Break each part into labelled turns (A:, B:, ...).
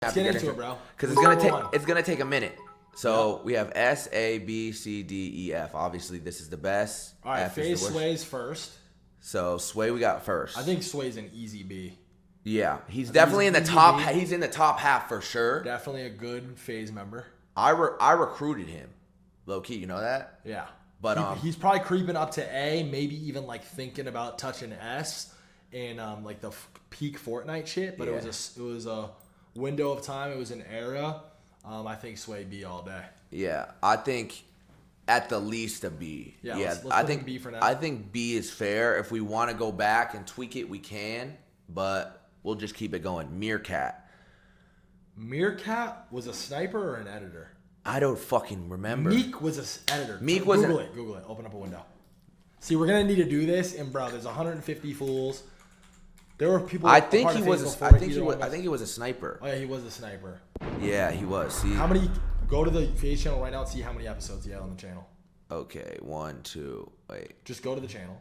A: Let's get into it, bro.
B: Because it's gonna take a minute. So we have S, A, B, C, D, E, F. Obviously, this is the best.
A: All right, FaZe Sway's first.
B: So Sway we got first.
A: I think Sway's an easy B.
B: Yeah, he's definitely in the top. He's in the top half for sure.
A: Definitely a good FaZe member.
B: I recruited him, low key. You know that?
A: Yeah,
B: but
A: he's probably creeping up to A, maybe even like thinking about touching S in like the peak Fortnite shit. But it was a window of time. It was an era. I think Sway B all day.
B: Yeah, I think at the least a B.
A: Yeah, let's
B: I think
A: B for now.
B: I think B is fair. If we want to go back and tweak it, we can. But we'll just keep it going. Meerkat.
A: Meerkat was a sniper or an editor?
B: I don't fucking remember.
A: Meek was an editor.
B: Meek was
A: Google it. Open up a window. See, we're gonna need to do this, and bro, there's 150 fools. There were people.
B: I think he was. I think he was a sniper.
A: Oh yeah, he was a sniper.
B: Yeah, he was. See,
A: how many? Go to the FaZe channel right now and see how many episodes he had on the channel.
B: Okay, 1, 2. Wait.
A: Just go to the channel.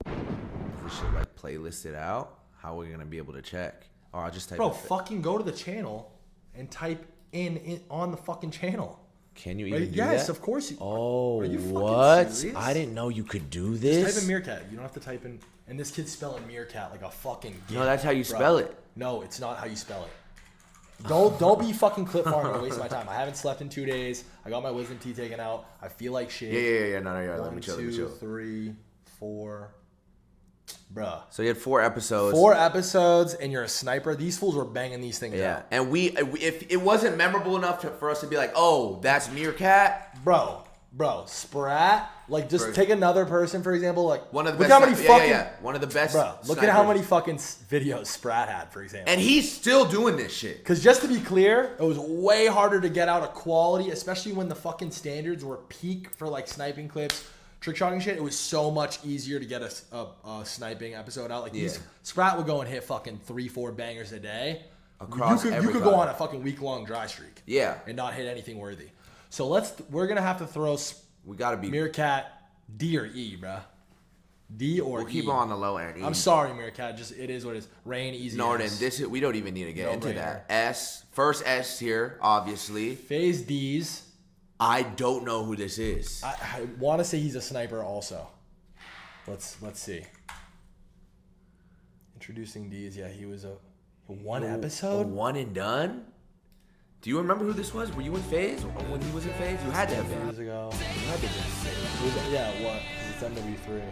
B: We should like playlist it out. How are we gonna be able to check? Or I'll just type.
A: Bro, fucking go to the channel and type in on the fucking channel.
B: Can you even do that?
A: Yes, of course.
B: Oh, what?
A: Serious?
B: I didn't know you could do this.
A: Just type in Meerkat. You don't have to type in. And this kid's spelling Meerkat like a fucking.
B: No, that's how you spell it.
A: No, it's not how you spell it. Don't be fucking clip farming and waste my time. I haven't slept in 2 days. I got my wisdom teeth taken out. I feel like shit.
B: Yeah. No. Let me chill.
A: 1, 2, 3, 4. Bruh.
B: So you had 4 episodes.
A: 4 episodes, and you're a sniper. These fools were banging these things out.
B: Yeah, and if it wasn't memorable enough for us to be like, oh, that's Meerkat.
A: Bro, Sprat. Like, just take another person, for example. Like,
B: one of the best.
A: Look how many fucking.
B: One of the best.
A: Bro, look at how many fucking videos Sprat had, for example.
B: And he's still doing this shit.
A: Because just to be clear, it was way harder to get out a quality, especially when the fucking standards were peak for like sniping clips, trick shotting shit. It was so much easier to get a sniping episode out. Like Sprat would go and hit fucking 3-4 bangers a day.
B: Across
A: you could go on a fucking week-long dry streak.
B: Yeah.
A: And not hit anything worthy. So we're gonna have to throw.
B: We gotta be
A: Meerkat D or E, bro. D or
B: we'll
A: E.
B: keep him on the low end. E.
A: I'm sorry, Meerkat. Just it is what it is. Rain easy.
B: Norton, we don't even need to get into that. S, first S here, obviously.
A: FaZe D's.
B: I don't know who this is.
A: I want to say he's a sniper also. Let's see. Introducing D's. Yeah, he was a one episode.
B: A one and done. Do you remember who this was? Were you in FaZe? Or when he was in FaZe? You had to have been.
A: Years ago. You had to have been. Yeah, what? It's MW3.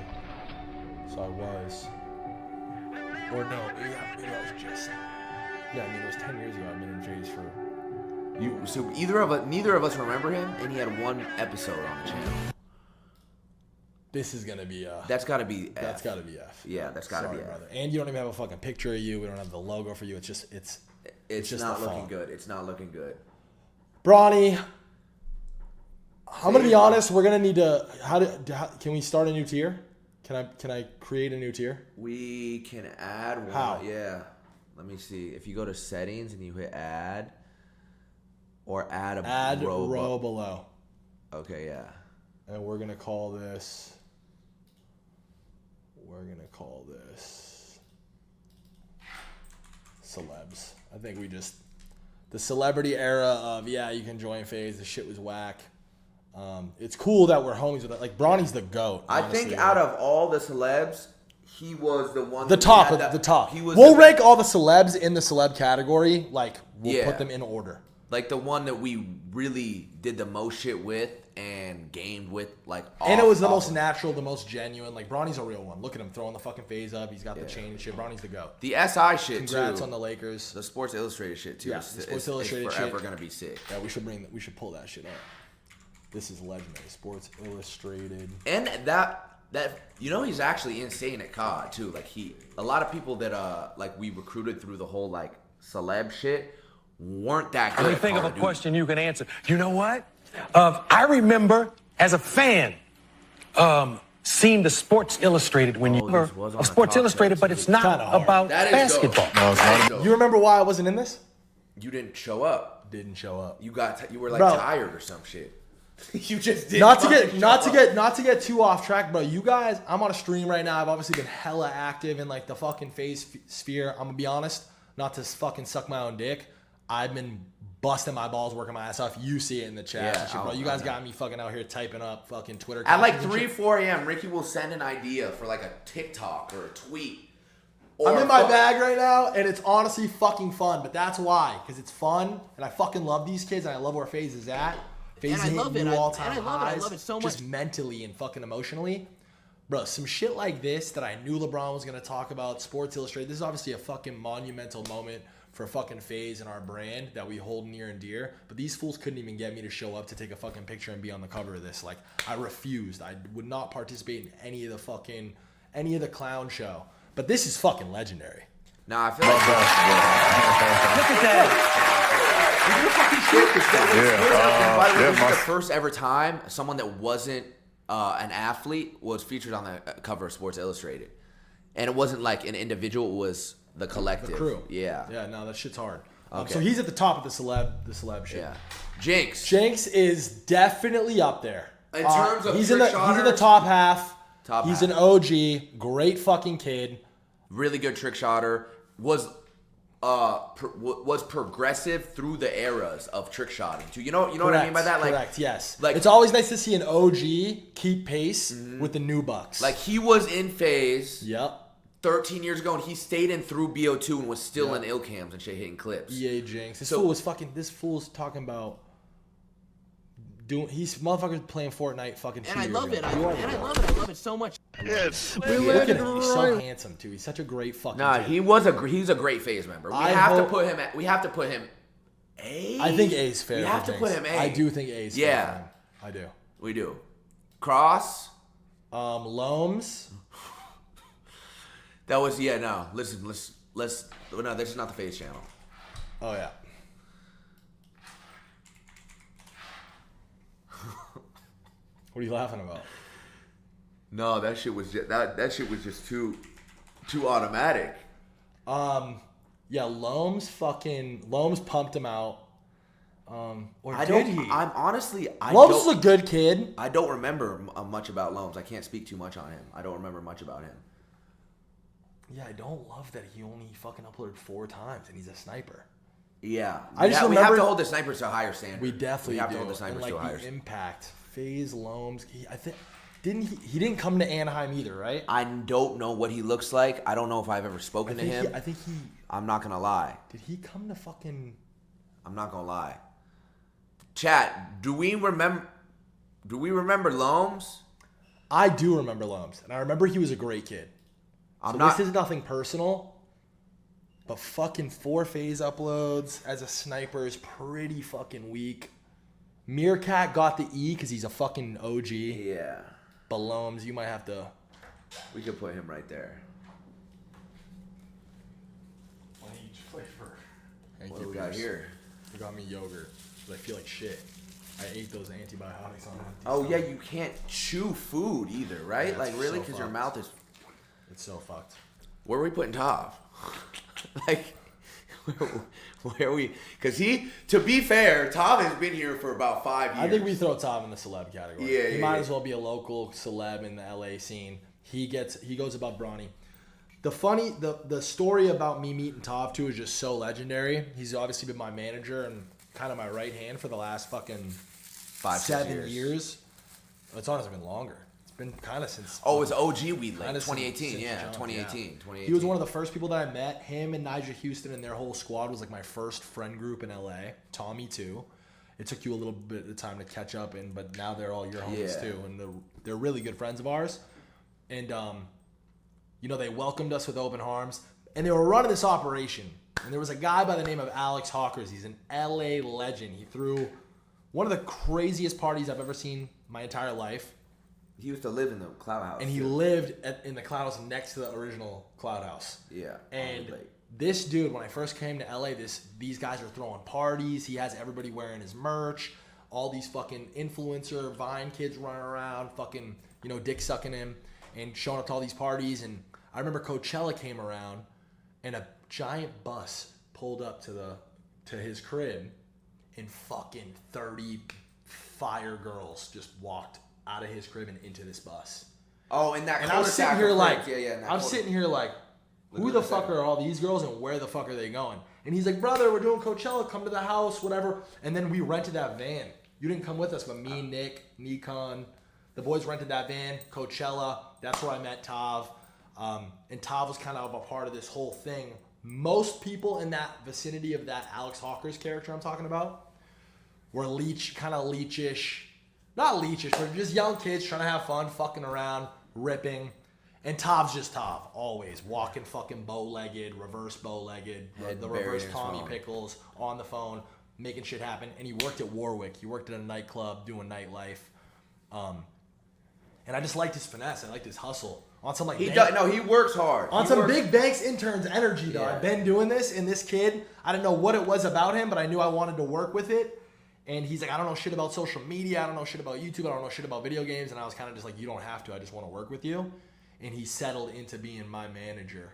A: So I was. Or no, maybe I was just. Yeah, I mean, it was 10 years ago. I've been in FaZe for.
B: So neither of us remember him, and he had 1 episode on the channel.
A: This is gonna be
B: That's gotta be F.
A: That's gotta be F.
B: Yeah, that's gotta be F.
A: Brother. And you don't even have a fucking picture of you. We don't have the logo for you. It's just
B: It's just not looking good. It's not looking good.
A: Bronny, I'm gonna be honest. We're gonna need to. Can we start a new tier? Can I create a new tier?
B: We can add one.
A: How?
B: Yeah. Let me see. If you go to settings and you hit add, or add
A: row below.
B: Okay. Yeah.
A: And we're gonna call this. Celebs. I think the celebrity era of you can join FaZe. The shit was whack. It's cool that we're homies with it. Like Bronny's the GOAT.
B: I think out of all the celebs, he was the one.
A: The top. We'll rank all the celebs in the celeb category. Like we'll put them in order.
B: Like the one that we really did the most shit with and gamed with, like.
A: And it was the most natural, the most genuine. Like Bronny's a real one. Look at him throwing the fucking FaZe up. He's got the chain and shit. Bronny's the GOAT.
B: The SI shit too.
A: Congrats on the Lakers.
B: The Sports Illustrated shit too.
A: Yeah, the Sports Illustrated
B: it's
A: shit.
B: forever gonna be sick.
A: Yeah, we should pull that shit up. This is legendary. Sports Illustrated.
B: And that he's actually insane at COD too. Like a lot of people that like we recruited through the whole like celeb shit weren't that good.
C: Let me think of a question you can answer. You know what? I remember as a fan seeing the Sports Illustrated when you were of Sports Illustrated, but it's not about basketball.
B: No, it's not.
A: You remember why I wasn't in this?
B: You didn't show up.
A: Didn't show up.
B: You were like tired or some shit. You just did
A: not to get too off track, bro. You guys, I'm on a stream right now. I've obviously been hella active in like the fucking FaZe sphere. I'm gonna be honest. not to fucking suck my own dick, I've been busting my balls, working my ass off. You see it in the chat.
B: Yeah,
A: shit, bro. You guys got me fucking out here typing up fucking Twitter.
B: At like 3, 4 a.m., Ricky will send an idea for like a TikTok or a tweet.
A: I'm in my bag right now, and it's honestly fucking fun. But that's why, because it's fun, and I fucking love these kids, and I love where FaZe is at. FaZe is hitting new all-time highs,
D: I love it so much.
A: just mentally and fucking emotionally. Bro, some shit like this that I knew LeBron was going to talk about, Sports Illustrated, this is obviously a fucking monumental moment for fucking FaZe and our brand that we hold near and dear. But these fools couldn't even get me to show up to take a fucking picture and be on the cover of this. Like, I refused. I would not participate in any of the clown show. But this is fucking legendary.
B: Nah, I feel like
C: Look at that.
B: By the way, this is the first ever time someone that wasn't an athlete was featured on the cover of Sports Illustrated. And it wasn't like an individual, it was the collective.
A: The crew.
B: Yeah.
A: Yeah, no, that shit's hard.
B: Okay.
A: So he's at the top of the celeb shit.
B: Yeah. Jinx.
A: Jinx is definitely up there.
B: In terms of
A: he's in the top half. He's an OG, great fucking kid.
B: Really good trick shotter. Was progressive through the eras of trick shotting too. You know what I mean by that? Like,
A: correct, yes.
B: Like,
A: it's always nice to see an OG keep pace with the new bucks.
B: Like, he was in FaZe.
A: Yep.
B: 13 years ago, and he stayed in through BO2 and was still in Ilcams and shit, hitting clips.
A: EA Jinx. This fool's talking about he's motherfuckers playing Fortnite fucking 2 years ago.
D: I love it so much.
E: Yes.
A: Look at him. He's so handsome too. He's such a great fucking kid.
B: He's a great FaZe member. We have to put him A.
A: I think A's fair.
B: We have to put him A.
A: I do think A's fair.
B: Yeah.
A: I do.
B: We do. Cross.
A: Loams.
B: That was no. Listen, let's no. This is not the FaZe channel.
A: Oh yeah. What are you laughing about?
B: No, that shit was just too automatic.
A: Yeah, Loams pumped him out. Loams is a good kid.
B: I don't remember much about Loams. I can't speak too much on him. I don't remember much about him.
A: Yeah, I don't love that he only fucking uploaded 4 times and he's a sniper.
B: Yeah,
A: we have
B: to hold the snipers to a higher standard.
A: We definitely
B: have to hold the snipers to a higher standard.
A: Impact, FaZe, Loams. He didn't come to Anaheim either, right?
B: I don't know what he looks like. I don't know if I've ever spoken to him. I'm not gonna lie.
A: Did he come to fucking?
B: I'm not gonna lie. Chat, do we remember Loams?
A: I do remember Loams, and I remember he was a great kid. This is nothing personal, but fucking 4 FaZe uploads as a sniper is pretty fucking weak. Meerkat got the E because he's a fucking OG.
B: Yeah.
A: But Loams, you might have to.
B: We could put him right there.
A: What do you flavor?
B: What do we got here?
A: You got me yogurt. I feel like shit. I ate those antibiotics on it.
B: Oh yeah, you can't chew food either, right?
A: Yeah,
B: like really,
A: so
B: because your mouth is.
A: It's so fucked.
B: Where are we putting Tav? Like, where are we? Because to be fair, Tav has been here for about 5 years.
A: I think we throw Tav in the celeb category.
B: Yeah,
A: he might as well be a local celeb in the LA scene. He goes above Bronny. The story about me meeting Tav too is just so legendary. He's obviously been my manager and kind of my right hand for the last fucking 7 years. It's honestly been longer. Been kind of since.
B: Oh, it was OG Weed like 2018. Yeah, 2018.
A: He was one of the first people that I met. Him and Nigel Houston and their whole squad was like my first friend group in LA. Tommy too. It took you a little bit of time to catch up but now they're all your homies too, and they're really good friends of ours. And they welcomed us with open arms, and they were running this operation. And there was a guy by the name of Alex Hawkers. He's an LA legend. He threw one of the craziest parties I've ever seen my entire life.
B: He used to live in the Cloud House.
A: And he lived in the Cloud House next to the original Cloud House.
B: Yeah.
A: And this dude, when I first came to LA, these guys are throwing parties. He has everybody wearing his merch. All these fucking influencer Vine kids running around, fucking, dick sucking him and showing up to all these parties. And I remember Coachella came around and a giant bus pulled up to his crib and fucking 30 fire girls just walked out of his crib and into this bus.
B: Oh, and that.
A: And I'm sitting here like, who the fuck are all these girls and where the fuck are they going? And he's like, brother, we're doing Coachella. Come to the house, whatever. And then we rented that van. You didn't come with us, but me, Nick, Nikon, the boys rented that van, Coachella. That's where I met Tav. And Tav was kind of a part of this whole thing. Most people in that vicinity of that Alex Hawker's character I'm talking about were kind of leechish. Not leechish, but just young kids trying to have fun, fucking around, ripping. And Tav's just Tav, always. Walking fucking bow-legged, reverse bow-legged, the reverse Tommy Pickles, on the phone, making shit happen. And he worked at Warwick. He worked at a nightclub doing nightlife. And I just liked his finesse. I liked his hustle. On some
B: he works hard.
A: On some big banks interns energy though. Yeah. I've been doing this, and this kid, I didn't know what it was about him, but I knew I wanted to work with it. And he's like, I don't know shit about social media, I don't know shit about YouTube, I don't know shit about video games. And I was kind of just like, you don't have to, I just want to work with you. And he settled into being my manager.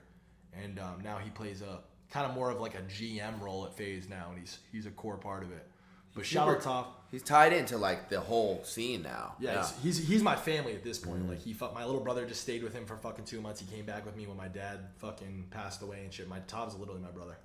A: And now he plays a kind of more of like a GM role at FaZe now, and he's a core part of it. But shout out Tav.
B: He's tied into like the whole scene now.
A: Yeah. He's my family at this point. Like my little brother just stayed with him for fucking 2 months. He came back with me when my dad fucking passed away and shit. My Tav's literally my brother.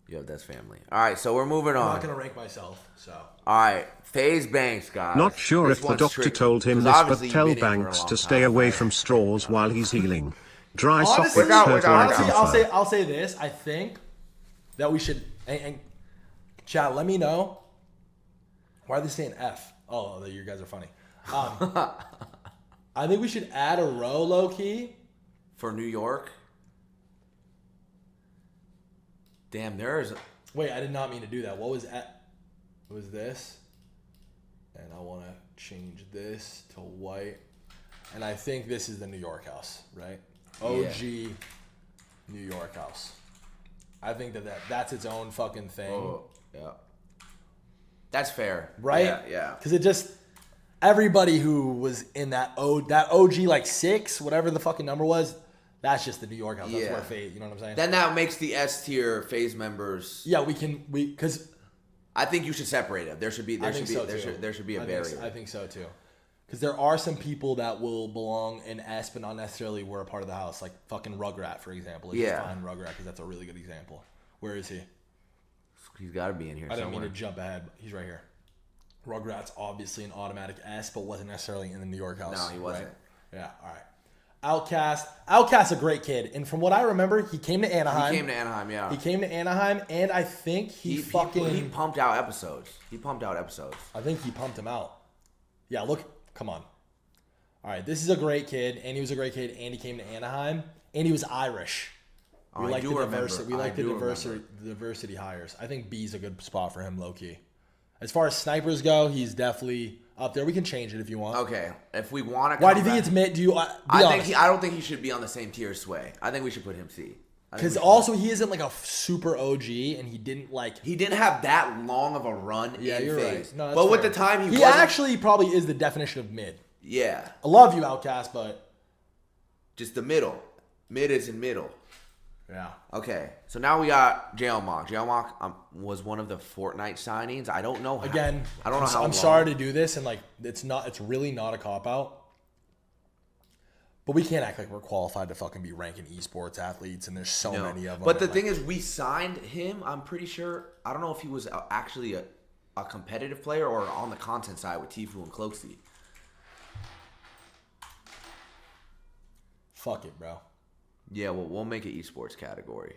B: Yeah, that's family. All right, so we're moving on.
A: I'm not gonna rank myself. So.
B: All right, FaZe Banks, guys.
E: Not sure if the doctor told him this, but tell Banks to stay away from straws while he's healing. Dry sockets hurt like alpha.
A: I'll say this. I think that we should. And chat, let me know. Why are they saying F? Oh, you guys are funny. I think we should add a row low key
B: for New York. Damn, there's.
A: Wait, I did not mean to do that. What was that? What was this? And I want to change this to white. And I think this is the New York house, right? OG New York house. I think that's its own fucking thing.
B: Oh, yeah. That's fair.
A: Right?
B: Yeah.
A: Because it just, everybody who was in that OG like 6, whatever the fucking number was, that's just the New York house. That's where FaZe, you know what I'm saying?
B: Then that makes the S tier FaZe members.
A: Yeah, because
B: I think you should separate them. There should be a barrier.
A: I think so too. Because there are some people that will belong in S, but not necessarily were a part of the house. Like fucking Rugrat, for example. Just find Rugrat because that's a really good example. Where is he?
B: He's got to be in here somewhere.
A: I didn't mean to jump ahead, but he's right here. Rugrat's obviously an automatic S, but wasn't necessarily in the New York house.
B: No, he wasn't.
A: Right? Yeah, all right. Outcast's a great kid. And from what I remember, he came to Anaheim.
B: He came to Anaheim,
A: and I think he
B: pumped out episodes.
A: I think he pumped him out. Yeah, look, come on. All right, this is a great kid, and he was a great kid, and he came to Anaheim, and he was Irish. We like the diversity hires. I think B's a good spot for him, low key. As far as snipers go, he's definitely up there. We can change it if you want.
B: Okay, if we want to.
A: Why do you think it's mid?
B: I don't think he should be on the same tier as Sway. I think we should put him C.
A: Because also he isn't like a super OG, and he didn't
B: have that long of a run. Yeah, you're right.
A: No,
B: but with the time
A: he actually probably is the definition of mid.
B: Yeah,
A: I love you, Outcast, but
B: just the middle. Mid is in middle.
A: Yeah.
B: Okay, so now we got Jailmock. Jailmock was one of the Fortnite signings. I don't know.
A: I'm sorry to do this, and like it's really not a cop out. But we can't act like we're qualified to fucking be ranking esports athletes, and there's so many of them.
B: But the thing is, we signed him. I'm pretty sure. I don't know if he was actually a competitive player or on the content side with Tfue and Cloaksy.
A: Fuck it, bro.
B: Yeah, well, we'll make an esports category.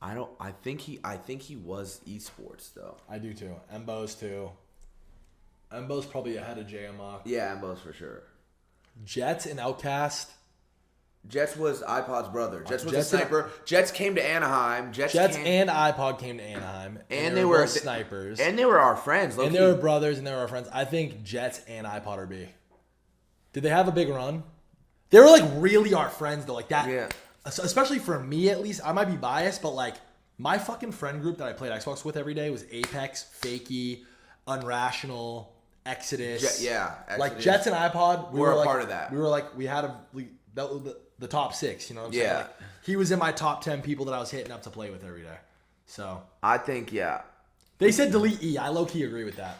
B: I think he was esports though.
A: I do too. Embo's too. Embo's probably ahead of JMock.
B: Yeah, Embo's for sure.
A: Jets and Outcast.
B: Jets was iPod's brother. Jets was a sniper. Jets came to Anaheim.
A: Jets and iPod came to Anaheim. And they were snipers.
B: And they were our friends.
A: And they were brothers and they were our friends. I think Jets and iPod are B. Did they have a big run? They were like really our friends though, like that.
B: Yeah.
A: Especially for me at least, I might be biased, but like my fucking friend group that I played Xbox with every day was Apex, Fakey, Unrational, Exodus.
B: Exodus.
A: Like Jets and iPod,
B: we were a part of that.
A: We were like the top 6. You know what I'm saying? Like, he was in my top 10 people that I was hitting up to play with every day. So
B: I think
A: They said delete E. I low key agree with that.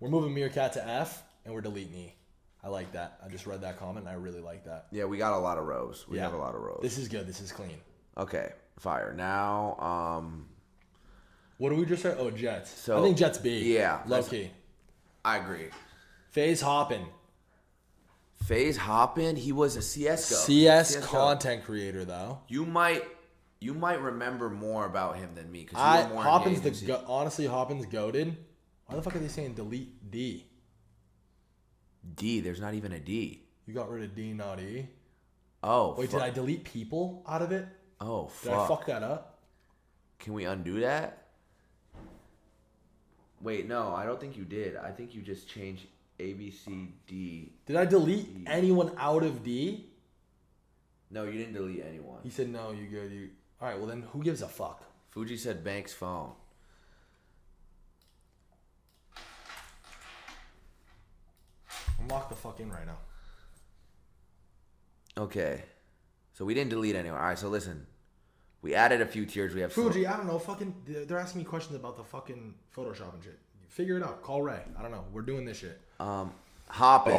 A: We're moving Meerkat to F, and we're deleting E. I like that. I just read that comment and I really like that.
B: Yeah, we got a lot of rows. We have a lot of rows.
A: This is good. This is clean.
B: Okay, fire. Now,
A: what do we just say? Oh, Jets.
B: So,
A: I think Jets B.
B: Yeah.
A: Low key.
B: I agree.
A: FaZe Hoppin.
B: FaZe Hoppin, he was a CSGO.
A: CS content creator, though.
B: You might remember more about him than me.
A: Honestly, Hoppin's goated. Why the fuck are they saying delete D?
B: D, there's not even a D.
A: You got rid of D, not E?
B: Oh,
A: wait, did I delete people out of it?
B: Oh, fuck.
A: Did I fuck that up?
B: Can we undo that? Wait, no, I don't think you did. I think you just changed A, B, C, D.
A: Did I delete anyone out of D?
B: No, you didn't delete anyone.
A: He said, no, you good. All right, well then who gives a fuck?
B: Fuji said Banks' phone.
A: I'm locked the fuck in right now.
B: Okay. So we didn't delete anyone. All right, so listen. We added a few tiers. We have
A: Fuji, I don't know. Fucking, they're asking me questions about the fucking Photoshop and shit. Figure it out. Call Ray. I don't know. We're doing this shit.
B: Hoppin.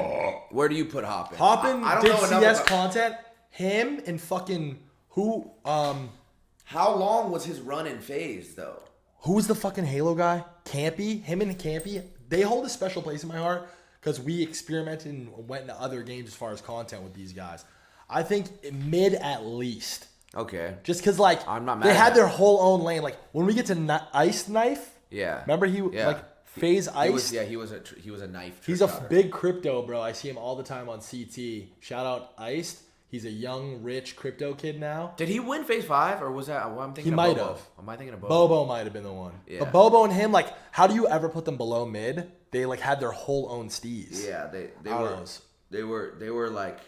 B: Where do you put Hoppin?
A: Hoppin did CS content. Him and fucking who?
B: How long was his run in FaZe though?
A: Who was the fucking Halo guy? Campy. Him and Campy. They hold a special place in my heart because we experimented and went into other games as far as content with these guys. I think mid at least.
B: Okay.
A: Just because, like,
B: I'm not mad
A: they
B: at
A: had
B: that.
A: their whole own lane. Like, when we get to Ice Knife,
B: yeah.
A: Remember like, FaZe Ice?
B: He was a knife.
A: He's a big crypto, bro. I see him all the time on CT. Shout out Iced. He's a young, rich crypto kid now.
B: Did he win FaZe 5, or was that? Well, I'm thinking
A: he
B: of
A: might have.
B: Am I thinking of Bobo?
A: Bobo might have been the one.
B: Yeah.
A: But Bobo and him, like, how do you ever put them below mid? They, like, had their whole own steez.
B: Yeah, they were like,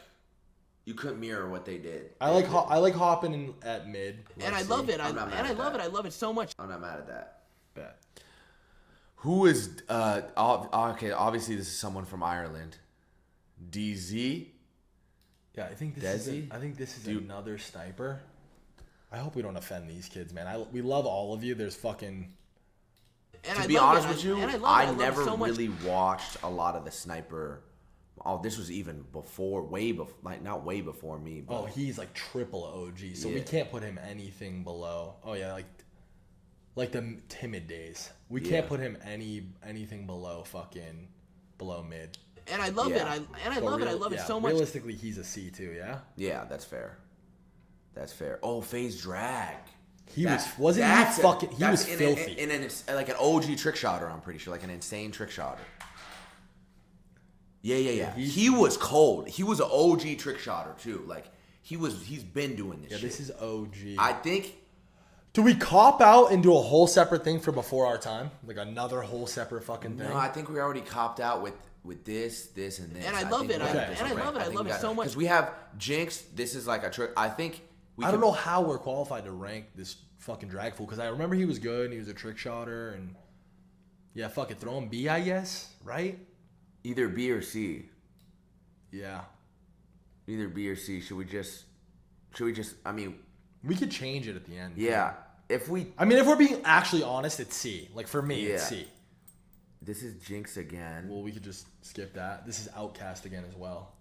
B: you couldn't mirror what they did.
A: I like hopping at mid.
D: And I love it. I love it so much.
B: I'm not mad at that.
A: Bet.
B: Who is okay? Obviously, this is someone from Ireland. DZ.
A: Yeah, I think this is another sniper. I hope we don't offend these kids, man. We love all of you. There's fucking.
B: And to be honest with you, I never really watched a lot of the sniper. Oh, this was even before, not way before me. But
A: oh, he's like triple OG, so we can't put him anything below. Oh yeah, like the timid days. We can't put him anything below mid.
D: And I love it. I love it so much.
A: Realistically, he's a C too. Yeah.
B: Yeah, that's fair. Oh, FaZe Drag.
A: He was filthy.
B: In like an OG trick shotter, I'm pretty sure, like an insane trick shotter. Yeah. He was cold. He was an OG trick shotter too. Like he's been doing this shit.
A: Yeah, this is OG.
B: I think.
A: Do we cop out and do a whole separate thing for before our time? Like another whole separate fucking thing?
B: No, I think we already copped out with this, and this.
D: And I love it. I love it so much.
B: Because we have Jinx. This is like a trick. I think.
A: I don't know how we're qualified to rank this fucking drag fool because I remember he was good and he was a trick shotter and yeah, fuck it, throw him B, I guess, right?
B: Either B or C.
A: Yeah.
B: Either B or C. Should we just? I mean,
A: we could change it at the end.
B: Yeah. If we're
A: being actually honest, it's C. Like for me, it's C.
B: This is Jinx again.
A: Well, we could just skip that. This is Outcast again as well.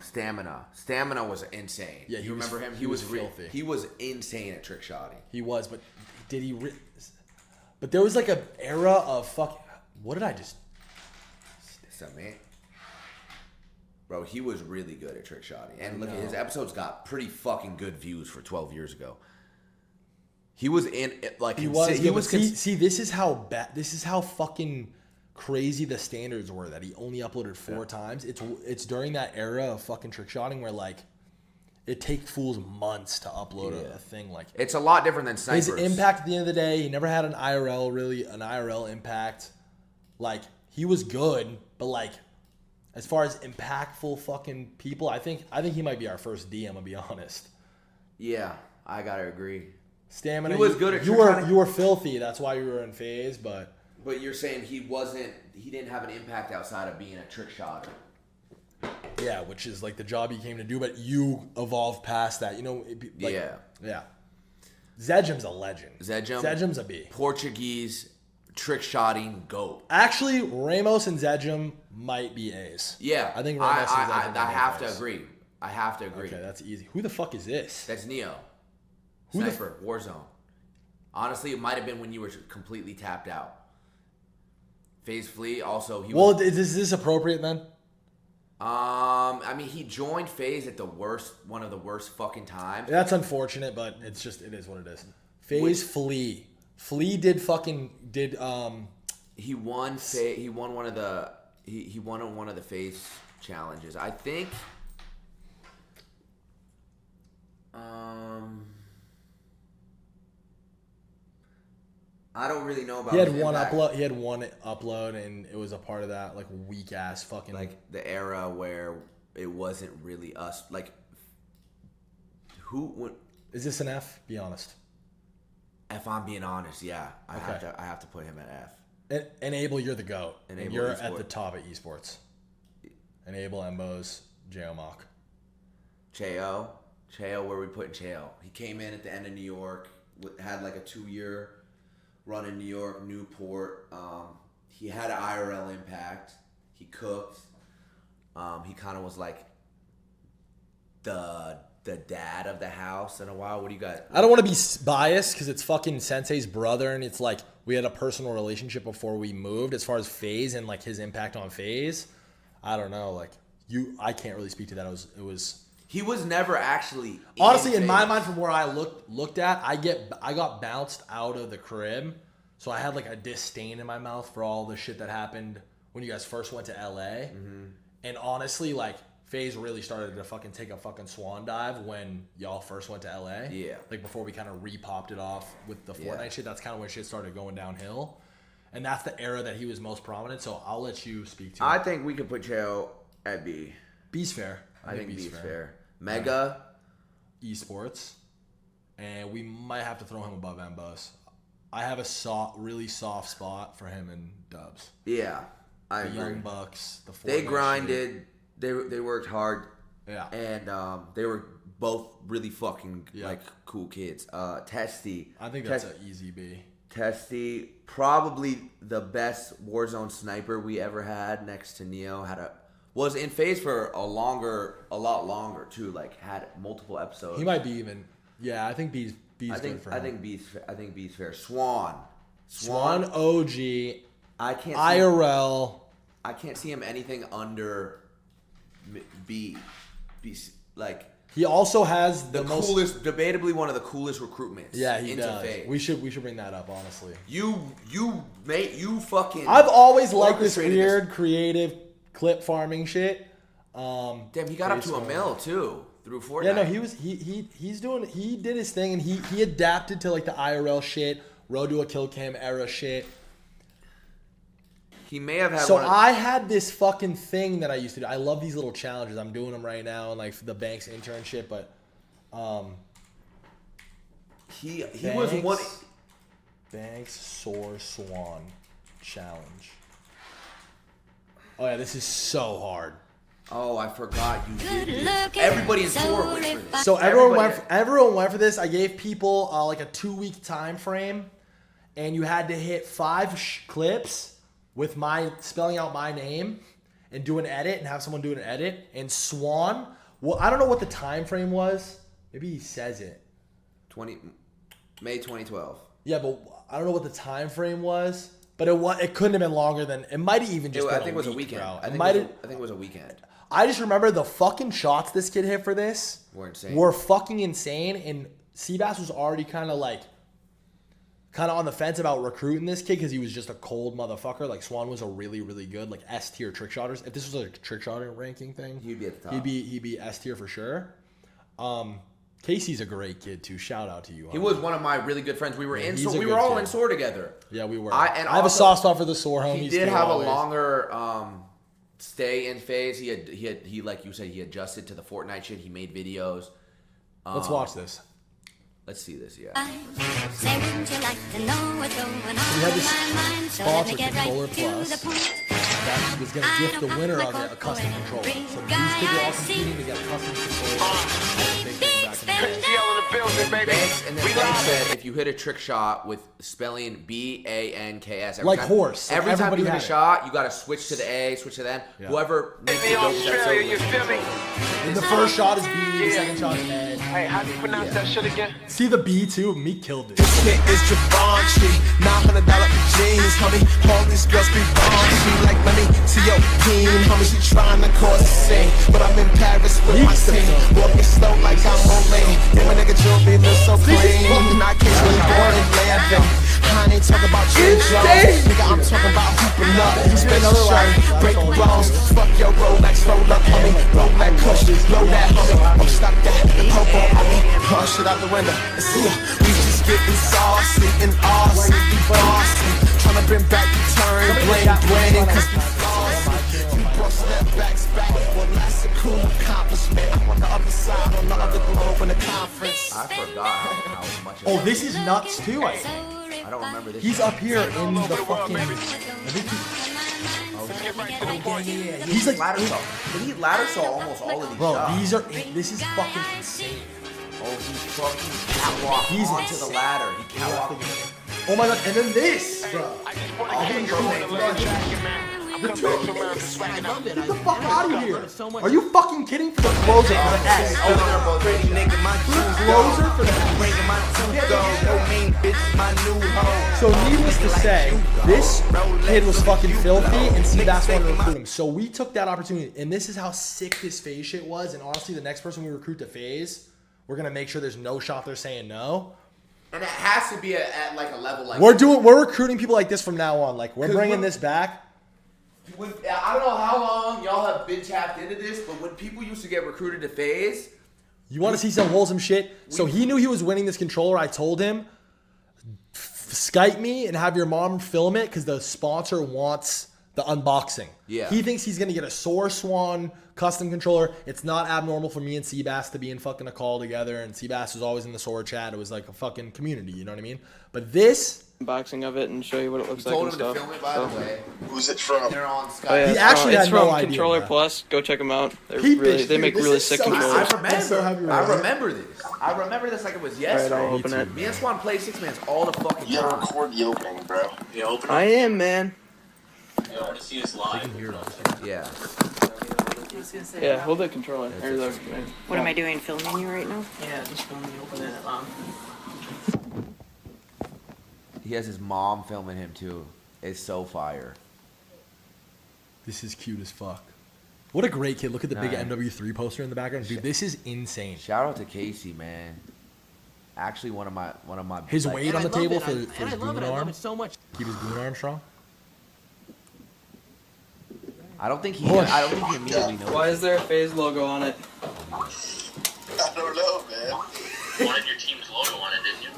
B: Stamina was insane.
A: Yeah,
B: you remember him? He was filthy. He was insane at trick shotting.
A: He was, but did he? But there was like an era of what did I just?
B: Man. Bro, he was really good at trick shotting, and look at his episodes got pretty fucking good views for 12 years ago. He was in like
A: he was. See, this is how bad. This is how fucking crazy the standards were that he only uploaded 4 times. It's during that era of fucking trick shotting where like it takes fools months to upload a thing. Like
B: it's a lot different than snipers.
A: His impact at the end of the day, he never had an IRL impact. Like he was good, but like as far as impactful fucking people, I think he might be our first D. I'm gonna be honest.
B: Yeah, I gotta agree.
A: Stamina.
B: He was good at
A: you were filthy. That's why you were in FaZe, but.
B: But you're saying he didn't have an impact outside of being a trick shotter.
A: Yeah, which is like the job he came to do, but you evolved past that. You know,
B: Yeah.
A: Zedjam's a legend.
B: Zedjam's
A: a B.
B: Portuguese, trick-shotting GOAT.
A: Actually, Ramos and Zedjum might be A's.
B: Yeah.
A: I think Ramos and Zedjum
B: I have to agree. I have to agree.
A: Okay, that's easy. Who the fuck is this?
B: That's Neo. Sniper, Warzone. Honestly, it might have been when you were completely tapped out. FaZe Flea also.
A: Is this appropriate then?
B: I mean, he joined FaZe at one of the worst fucking times.
A: That's unfortunate, but it is what it is. FaZe Flea. Flea did.
B: He won one of the FaZe challenges. I think. I don't really know about.
A: He had one upload, and it was a part of that like weak ass fucking
B: like the era where it wasn't really us. Like,
A: is this an F? Be honest.
B: If I'm being honest, yeah, I have to put him at
A: F. Enable, you're the GOAT.
B: Enable,
A: you're at the top of esports. Enable, Embos, J-O-Mock.
B: Cheo, where we put Cheo? He came in at the end of New York, had like a 2-year run in New York, Newport. He had an IRL impact. He cooked. He kind of was like the dad of the house in a while. What do you got?
A: I don't want to be biased because it's fucking Sensei's brother, and it's like we had a personal relationship before we moved. As far as FaZe and like his impact on FaZe, I don't know. Like I can't really speak to that. It was.
B: He was never actually.
A: Honestly, in my mind, from where I looked at, I got bounced out of the crib, so I had like a disdain in my mouth for all the shit that happened when you guys first went to LA. Mm-hmm. And honestly, like FaZe really started to fucking take a fucking swan dive when y'all first went to LA.
B: Yeah.
A: Like before we kind of re-popped it off with the Fortnite shit. That's kind of when shit started going downhill. And that's the era that he was most prominent. So I'll let you speak to it.
B: I think we could put Cheo at B.
A: B's fair.
B: I think B's fair. Mega.
A: Esports. And we might have to throw him above Embos. I have a really soft spot for him and Dubs.
B: Yeah. I
A: agree.
B: Young
A: Bucks.
B: They grinded. Shit. They worked hard.
A: Yeah.
B: And they were both really fucking like cool kids. Testy.
A: I think that's an easy B.
B: Testy, probably the best Warzone sniper we ever had next to Neo. Was in FaZe for a lot longer too. Like had multiple episodes.
A: He might be even. Yeah, I think B's good for him.
B: I think B's fair. Swan
A: OG.
B: I can't.
A: IRL.
B: I can't see him anything under B. Like
A: he also has the
B: coolest, debatably one of the coolest recruitments.
A: Yeah, he does.
B: FaZe.
A: We should bring that up. Honestly,
B: you fucking.
A: I've always liked this weird, creative clip farming shit.
B: Damn, he got up to $1 million too through Fortnite.
A: Yeah, no, he did his thing, and he adapted to like the IRL shit, Road to a Kill Cam era shit.
B: He may have had.
A: So I had this fucking thing that I used to do. I love these little challenges. I'm doing them right now, and like the Banks internship. But
B: he was one.
A: Banks Soar Swan challenge. Oh yeah, this is so hard.
B: Oh, I forgot you did this. Everybody in Soar went for this.
A: So everyone went for this. I gave people like a 2-week time frame, and you had to hit 5 clips with spelling out my name and do an edit and have someone do an edit. And Swan, well, I don't know what the time frame was. Maybe he says it.
B: May 2012.
A: Yeah, but I don't know what the time frame was. But it couldn't have been longer than it might have even just been
B: I think it was a weekend.
A: Bro.
B: I think it was a weekend.
A: I just remember the fucking shots this kid hit for this
B: were insane.
A: Were fucking insane, and Seabass was already kind of on the fence about recruiting this kid because he was just a cold motherfucker. Like Swan was a really, really good like S tier trick shotters. If this was a trick shotter ranking thing,
B: he'd be at the top.
A: He'd be S tier for sure. Casey's a great kid too. Shout out to you.
B: He was one of my really good friends. We were we were all in SOAR together.
A: Yeah, we were.
B: I
A: have a soft spot for the SOAR homies.
B: He did have a longer stay in FaZe. He like you said, he adjusted to the Fortnite shit. He made videos.
A: Let's watch this.
B: Let's see this, yeah.
F: Say, wouldn't you like to know what's going on?
A: We had this sponsor, Controller Plus, that was going to gift the winner of it a custom controller. So these kids are all competing to get a custom controller. Big thing back in
B: And then Banks said if you hit a trick shot with spelling BANKS,
A: like horse.
B: Every time you hit a shot, you got to switch to the A, switch to the N. Yeah. Whoever makes the
A: and the first shot is B, the second shot is N.
C: Hey, how do you pronounce that shit again?
A: See the B too? Me killed it.
G: This kid is Javonchi, $900 jeans, homie. All these girls be raunchy. Like, let me see your team, homie. She trying to cause a scene, but I'm in Paris with my team. Walking slow like I'm on lane. Damn, a nigga jewelry look so clean. And I can't really born in Landon. I ain't talking about Jim Jones, nigga. I'm talking about hooping up. Spin a shirt, break bones. Fuck your Rolex, roll up, homie. Roll that cush, blow that, homie. I'm stuck that, popo, homie. Push shit out the window. See ya. We just getting saucy and awesome. We bossy. Tryna bring back the turn, bling, cause we flossy. We bust that backs back. Well, that's a cool accomplishment. I'm on the other side, on the other globe in the conference.
B: I forgot how much.
A: Oh, this is nuts too.
B: I don't remember this.
A: He's up here in the fucking.
B: He's like ladder saw. But he ladder saw almost all of these shots.
A: This is fucking insane.
B: Oh, he's fucking catwalk. He's onto the ladder. He catwalked.
A: Oh my god! And then this, bro.
D: I love it.
A: Get the fuck out of here! Are you fucking kidding? For the closer for the S. Closer for the S. So needless to say, this kid was fucking filthy, and Seabass wanted to recruit him. So we took that opportunity, and this is how sick this FaZe shit was. And honestly, the next person we recruit to FaZe, we're gonna make sure there's no shot there saying no.
B: And it has to be at like a level like
A: we're recruiting people like this from now on. Like we're bringing this back.
B: I don't know how long y'all have been tapped into this, but when people used to get recruited to FaZe,
A: you want to see some wholesome shit? So he knew he was winning this controller. I told him, Skype me and have your mom film it because the sponsor wants the unboxing.
B: Yeah.
A: He thinks he's going to get a Soar Swan custom controller. It's not abnormal for me and Seabass to be in fucking a call together, and Seabass was always in the Soar chat. It was like a fucking community, you know what I mean? But this...
H: unboxing of it and show you what it looks like
B: told
H: and
B: him
H: stuff.
B: To film it, by the way.
G: Who's it from?
B: They're on Skype.
H: Oh, yeah,
A: he actually had no idea.
H: Controller
A: bro.
H: Plus. Go check them out.
A: They
H: make really sick controllers.
B: I remember this. I remember this like it was yesterday.
H: Right, I'll open it.
B: Me and Swan play 6-mans all the fucking time.
G: Yeah, record the opening, bro. You open it?
H: I am, man.
I: I want to see this live.
B: Yeah.
H: Yeah, hold the controller.
J: What am I doing? Filming you right now?
D: Yeah, just filming you open it.
B: He has his mom filming him too. It's so fire.
A: This is cute as fuck. What a great kid. Look at the big MW3 poster in the background. Dude, this is insane.
B: Shout out to Casey, man. Actually, one of my
A: his weight on the table for his goon arm.
D: I love it so much.
A: Keep his goon arm strong.
B: I don't think he immediately knows.
H: Why is there a FaZe logo on it?
G: I don't know, man.
I: You wanted your team's logo on it, didn't you?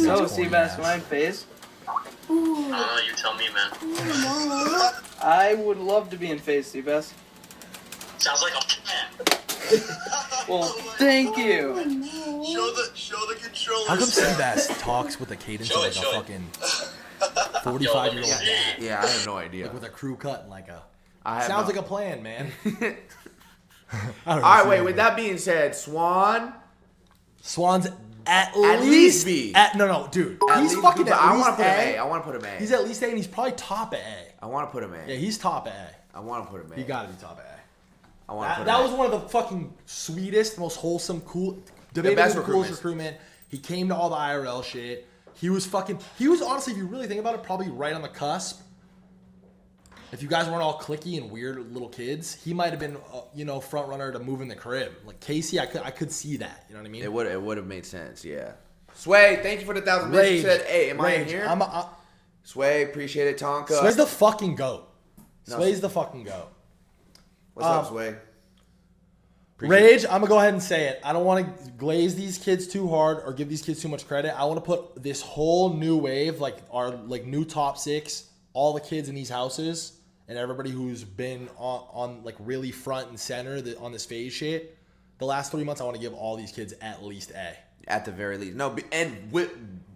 H: So, Seabass, am I in FaZe?
I: I don't know, you tell me, man.
H: I would love to be in FaZe, Seabass.
I: Sounds like a plan.
H: Well, thank you.
G: Show the controller.
A: How come Seabass talks with a cadence of like a fucking 45-year-old dad?
B: Yeah, I have no idea.
A: Like with a crew cut and like a...
B: Sounds
A: like a plan, man.
B: All right, wait. With that being said, Swan's
A: at least B. No, dude. He's fucking at least
B: I want to put him A. I want to put him A.
A: He's at least A, and he's probably top at A.
B: I want to put him A.
A: Yeah, he's top at A.
B: I want to put him A.
A: He got to be top at A.
B: I want to put him
A: that
B: A.
A: was one of the fucking sweetest, most wholesome, cool, debatably the coolest recruitment. He came to all the IRL shit. He was honestly, if you really think about it, probably right on the cusp. If you guys weren't all cliquey and weird little kids, he might have been, front runner to move in the crib. Like Casey, I could see that. You know what I mean?
B: It would have made sense. Yeah. Sway, thank you for the 1,000 bits. You said, "Hey, am I in here?" Sway, appreciate it. Tonka.
A: Sway's the fucking goat. Sway's the fucking goat.
B: What's up, Sway?
A: Rage, I'm gonna go ahead and say it. I don't want to glaze these kids too hard or give these kids too much credit. I want to put this whole new wave, like our new top 6, all the kids in these houses. And everybody who's been on like really front and center on this FaZe shit, the last 3 months, I want to give all these kids at least A.
B: At the very least. No, and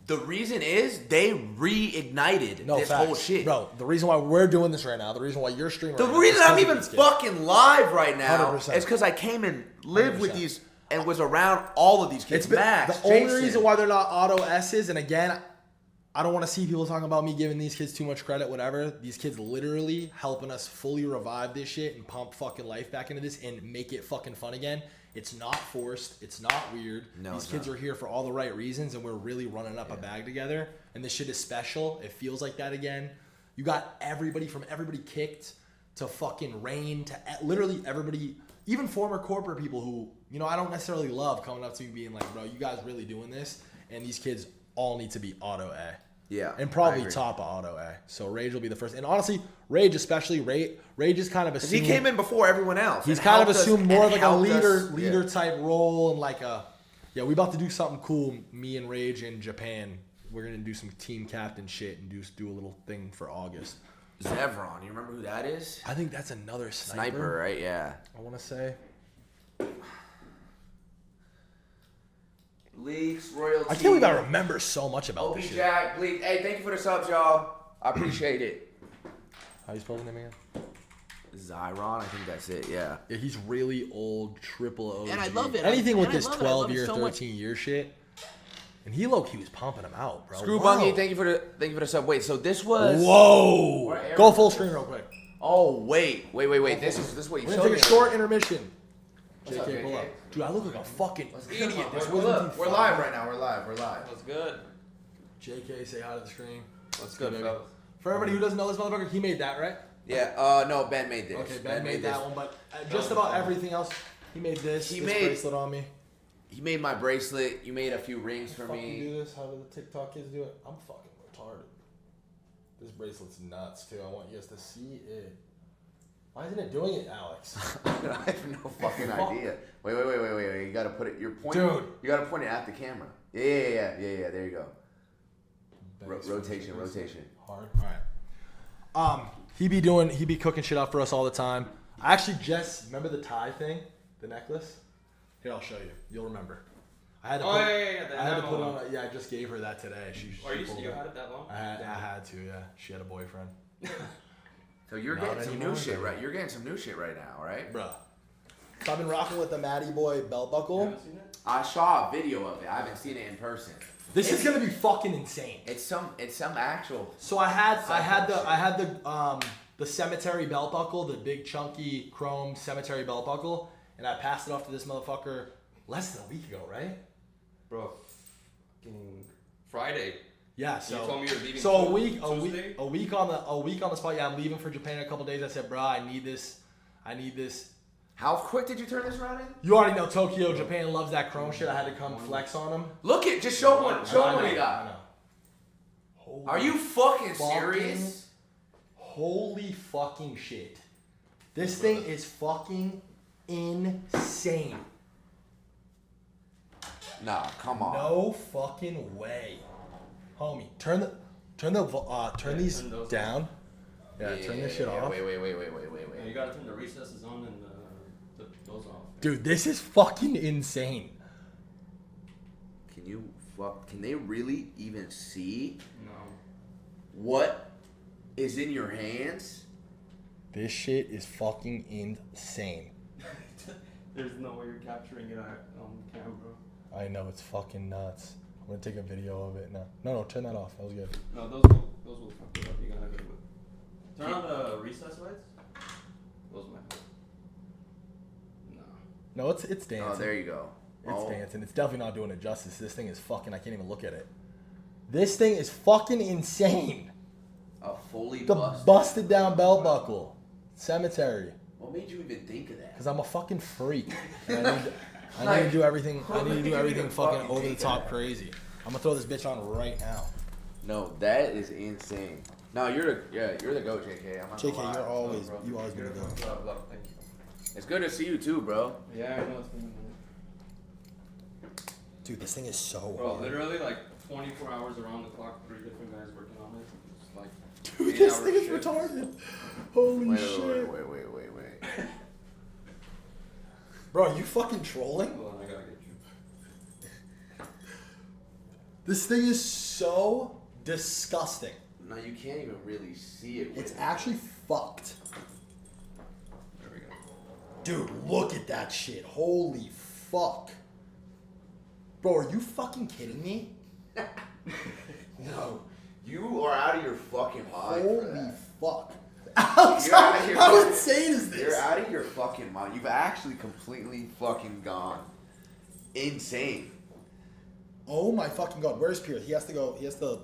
B: the reason is they reignited this whole shit.
A: Bro, the reason why we're doing this right now, the reason why you're streaming
B: the reason I'm even fucking live right now 100%. Is because I came and lived 100%. With these and was around all of these kids.
A: It's
B: Max,
A: the only reason why they're not auto S's, and again, I don't want to see people talking about me giving these kids too much credit, whatever. These kids literally helping us fully revive this shit and pump fucking life back into this and make it fucking fun again. It's not forced. It's not weird.
B: No,
A: these kids are here for all the right reasons, and we're really running up a bag together. And this shit is special. It feels like that again. You got everybody from everybody kicked to fucking Rain to literally everybody, even former corporate people who, you know, I don't necessarily love coming up to me being like, bro, you guys really doing this? And these kids all need to be auto A.
B: Yeah.
A: And probably top of auto A. So Rage will be the first. And honestly, Rage especially, Rage is kind of assumed.
B: He came in before everyone else.
A: He's kind of assumed more of like a leader type role and like a, we about to do something cool, me and Rage in Japan. We're going to do some team captain shit and do a little thing for August.
B: Zevron, you remember who that is?
A: I think that's another sniper.
B: Sniper, right? Yeah.
A: I want to say.
B: Leaks, royalty.
A: I can't believe I remember so much about this shit.
B: Jack, Bleak. Hey, thank you for the subs, y'all. I appreciate it.
A: How you spell his name again?
B: Zyron, I think that's it, yeah.
A: Yeah, he's really old, triple OG.
D: And I love it.
A: Anything with this 12-year, 13-year shit. And he was pumping him out, bro.
B: Screw Bungie, thank you for the sub. Wait, so this was.
A: Whoa! Go full screen real quick.
B: Oh wait. This is what you showed me.
A: We're gonna take a short intermission.
B: What's up,
A: JK, pull up. Dude, I look like a fucking idiot.
B: We're live right now. We're live.
H: What's good?
A: JK, say hi to the screen.
H: What's good, fellas?
A: For everybody who doesn't know this motherfucker, he made that, right?
B: Yeah. No, Ben made this.
A: Okay, Ben made that one, but just about everything else, he made this. He made bracelet on me.
B: He made my bracelet. You made a few rings for me.
A: Do this? How do the TikTok kids do it? I'm fucking retarded. This bracelet's nuts too. I want you guys to see it. Why isn't it doing it, Alex?
B: I have no fucking idea. Wait. You gotta put it. You're pointing.
A: Dude.
B: You gotta point it at the camera. Yeah. There you go. Rotation.
A: Hard. All right. He be cooking shit up for us all the time. I actually just remember the tie thing, the necklace. Here, I'll show you. You'll remember. I had to put on. I just gave her that today.
H: You had it that long?
A: I had to. Yeah, she had a boyfriend.
B: So you're getting some new shit, right? You're getting some new shit right now, right?
A: Bruh. So I've been rocking with the Matty Boy belt buckle.
H: You haven't seen it?
B: I saw a video of it. I haven't seen it in person.
A: This is gonna be fucking insane.
B: It's some actual.
A: So I had the cemetery belt buckle, the big chunky chrome cemetery belt buckle, and I passed it off to this motherfucker less than a week ago, right?
H: Bro, Friday.
A: Yeah, so
H: you told me you're leaving
A: a week on the spot. Yeah, I'm leaving for Japan in a couple days. I said, bro, I need this.
B: How quick did you turn this around in?
A: You already know Tokyo, Japan loves that chrome shit. I had to come flex on them.
B: Look it, just show one. Show what you got.
A: I know.
B: Are you fucking serious?
A: Holy fucking shit! This thing is fucking insane.
B: Nah, come on.
A: No fucking way. Homie, turn these down. Yeah, turn this shit off.
B: Wait.
H: Yeah, you gotta turn the recesses on and those off.
A: Dude, this is fucking insane.
B: Can they really even see?
H: No.
B: What is in your hands?
A: This shit is fucking insane.
H: There's no way you're capturing it on camera.
A: I know, it's fucking nuts. I'm gonna take a video of it now. No, turn that off. That was good.
H: No, those will fuck it up. You gotta go with. Turn on the recess lights. Those might.
A: No, it's dancing.
B: Oh, there you go.
A: It's dancing. It's definitely not doing it justice. This thing is fucking. I can't even look at it. This thing is fucking insane.
B: A fully
A: busted down belt buckle. Cemetery.
B: What made you even think of that?
A: Because I'm a fucking freak. I need to do everything. Fucking over the top crazy. I'm gonna throw this bitch on right now.
B: No, that is insane. No, you're the GOAT, JK. I'm not
A: JK,
B: gonna lie.
A: you're always been the GOAT.
H: Thank you.
B: It's good to see you too, bro.
H: Yeah, I know it's been.
A: Dude, this thing is so
H: Bro,
A: hard.
H: literally like 24 hours around the clock, 3 different guys working on it. It's like.
A: Dude, this thing is retarded. Holy shit.
B: Wait.
A: Bro, are you fucking trolling?
H: Hold on, I gotta get you.
A: This thing is so disgusting.
B: No, you can't even really see it.
A: It's actually fucked.
H: There we go.
A: Dude, look at that shit. Holy fuck. Bro, are you fucking kidding me?
B: No. You are out of your fucking mind.
A: Holy fuck. Alex, how insane is this?
B: You're out of your fucking mind. You've actually completely fucking gone insane.
A: Oh my fucking god. Where's Pierce? He has to go. He has to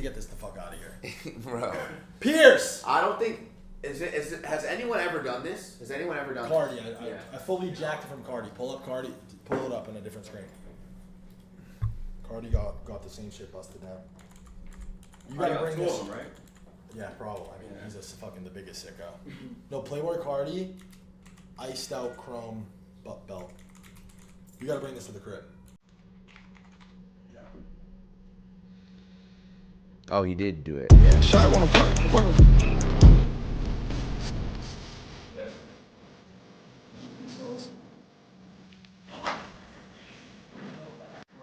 A: get this the fuck out of here.
B: Bro.
A: Pierce!
B: I don't think... has anyone ever done this? Has anyone ever done
A: Cardi. I fully jacked it from Cardi. Pull up Cardi. Pull it up in a different screen. Cardi got the same shit busted down. You gotta bring this.
H: Him, right?
A: Yeah, probably. I mean, he's just fucking the biggest sicko. No, Playboy Cardi, iced out chrome belt. You gotta bring this to the crib. Yeah.
B: Oh, he did do it. Yeah.
G: Shot wanna fuck.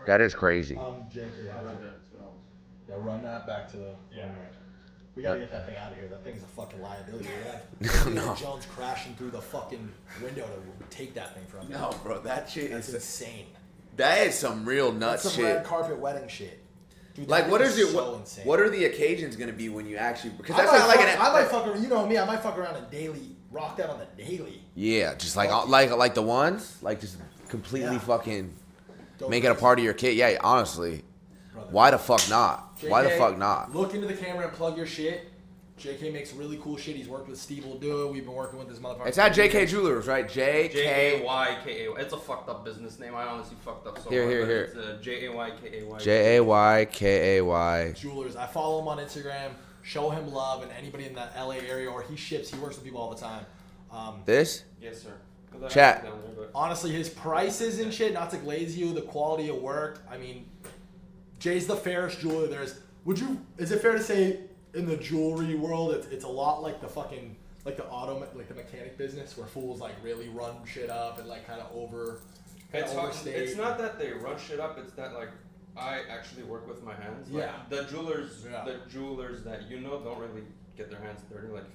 B: That is crazy.
A: JK, yeah, run that back to the. Yeah. We gotta get that thing out of here. That thing's a fucking liability. No. Jones crashing through the fucking window to take that thing from me.
B: No, bro, that shit
A: That's
B: is
A: insane.
B: That is some real nuts
A: That's
B: shit.
A: some red carpet wedding shit. Dude,
B: like, what is it?
A: So insane.
B: What are the occasions gonna be when you actually? Because that's not like an.
A: I might fuck around. You know me. I might fuck around and daily rock that on the daily.
B: Yeah, just like the ones, like just completely fucking make it a part of your kit. Yeah, honestly, brother. Why the fuck not?
A: JK,
B: why the fuck not?
A: Look into the camera and plug your shit. JK makes really cool shit. He's worked with Steve will do it. We've been working with this motherfucker.
B: It's at JK Jewelers, right?
H: J-A-Y-K-A-Y. It's a fucked up business name. I honestly fucked up so
B: here.
H: It's J-A-Y-K-A-Y.
B: J-A-Y-K-A-Y.
A: Jewelers. I follow him on Instagram. Show him love, and anybody in the LA area, or he ships. He works with people all the time.
B: This?
H: Yes, sir.
B: Chat.
A: Honestly, his prices and shit, not to glaze you, the quality of work. I mean, Jay's the fairest jeweler there is. Is it fair to say in the jewelry world, it's a lot like the fucking, like the the mechanic business where fools like really run shit up and like kind of overstate.
H: It's not that they run shit up, it's that like I actually work with my hands. Like, the jewelers that you know don't really get their hands dirty. Like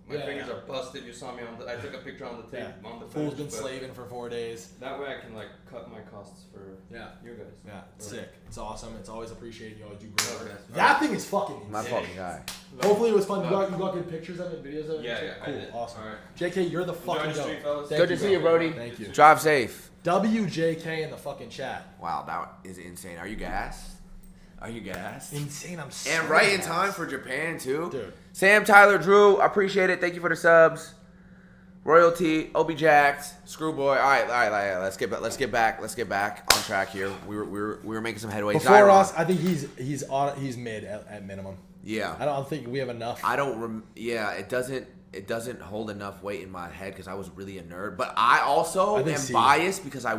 H: my fingers are busted. You saw me I took a picture on the tape on the
A: fool's been slaving for 4 days.
H: That way I can like cut my costs for you guys.
A: Yeah, it's sick. It's awesome. It's always appreciated. You always do great work. That thing is fucking insane.
B: My fucking guy.
A: Hopefully it was fun. You got good pictures of it, videos of it?
H: Yeah,
A: cool.
H: I did.
A: Awesome.
H: All right.
A: JK, you're the fucking dope.
B: Good to see you, Brody.
A: Thank you.
B: Drive safe.
A: WJK in the fucking chat.
B: Wow, that is insane. Are you gassed? Are you gassed?
A: Insane. I'm so
B: And right in
A: gassed.
B: time for Japan too.
A: Dude.
B: Sam, Tyler, Drew, appreciate it. Thank you for the subs. Royalty, Obi Jacked, Screwboy. All right. Let's get back on track here. We were making some headway.
A: Before us, I think he's mid at minimum.
B: Yeah.
A: I don't think we have enough.
B: It doesn't hold enough weight in my head because I was really a nerd. But I also am biased because I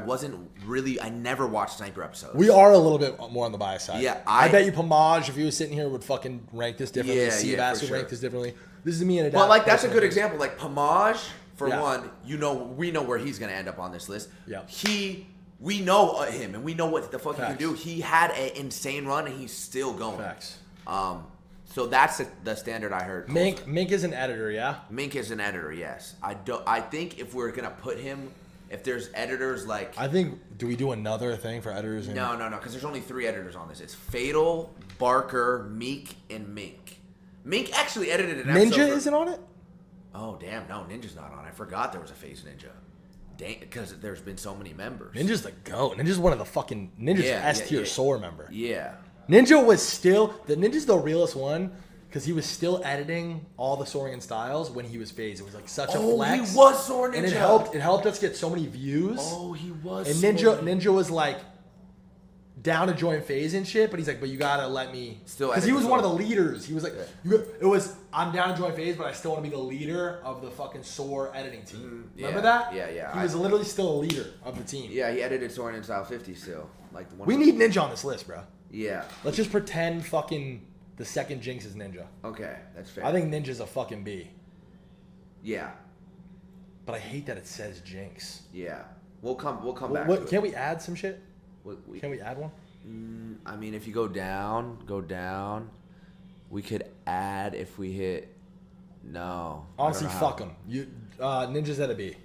B: never watched Sniper episodes.
A: We are a little bit more on the bias side.
B: Yeah,
A: I bet you Pomage, if he was sitting here, would fucking rank this differently. Seabass would rank this differently. This is me and a dad.
B: But like that's a good example. Like Pomage, for one, we know where he's gonna end up on this list.
A: Yeah.
B: We know him and we know what the fuck he can do. He had an insane run and he's still going.
A: Facts.
B: So that's the standard I heard.
A: Mink is an editor, yeah?
B: Mink is an editor, yes. I think if we're gonna put him, if there's editors like
A: do we do another thing for editors?
B: No, because there's only 3 editors on this. It's Fatal, Barker, Meek, and Mink. Mink actually edited an episode.
A: Ninja isn't on it?
B: Oh damn, no, Ninja's not on. I forgot there was a FaZe Ninja. Dang, because there's been so many members.
A: Ninja's the GOAT. Ninja's one of the fucking S tier SOAR member.
B: Yeah.
A: Ninja's the realest one because he was still editing all the soaring and styles when he was FaZe. It was like such a flex.
B: He was Soar Ninja.
A: And it helped us get so many views.
B: Oh, he was.
A: And Ninja was like down to join FaZe and shit, but he's like, but you gotta let me
B: still
A: because he was one of the leaders. He was like, I'm down to join FaZe, but I still want to be the leader of the fucking SOAR editing team. Remember that?
B: Yeah.
A: He was literally still a leader of the team.
B: Yeah, he edited Soaring in Style 50 still. Like
A: we need Ninja on this list, bro.
B: Yeah.
A: Let's just pretend fucking the second Jinx is Ninja.
B: Okay, that's fair.
A: I think Ninja's a fucking B.
B: Yeah.
A: But I hate that it says Jinx.
B: Yeah. We'll come back to it.
A: Can we add some shit? Can we add one?
B: I mean, if you go down. We could add if we hit. No.
A: Honestly, fuck them. Ninja's at a B.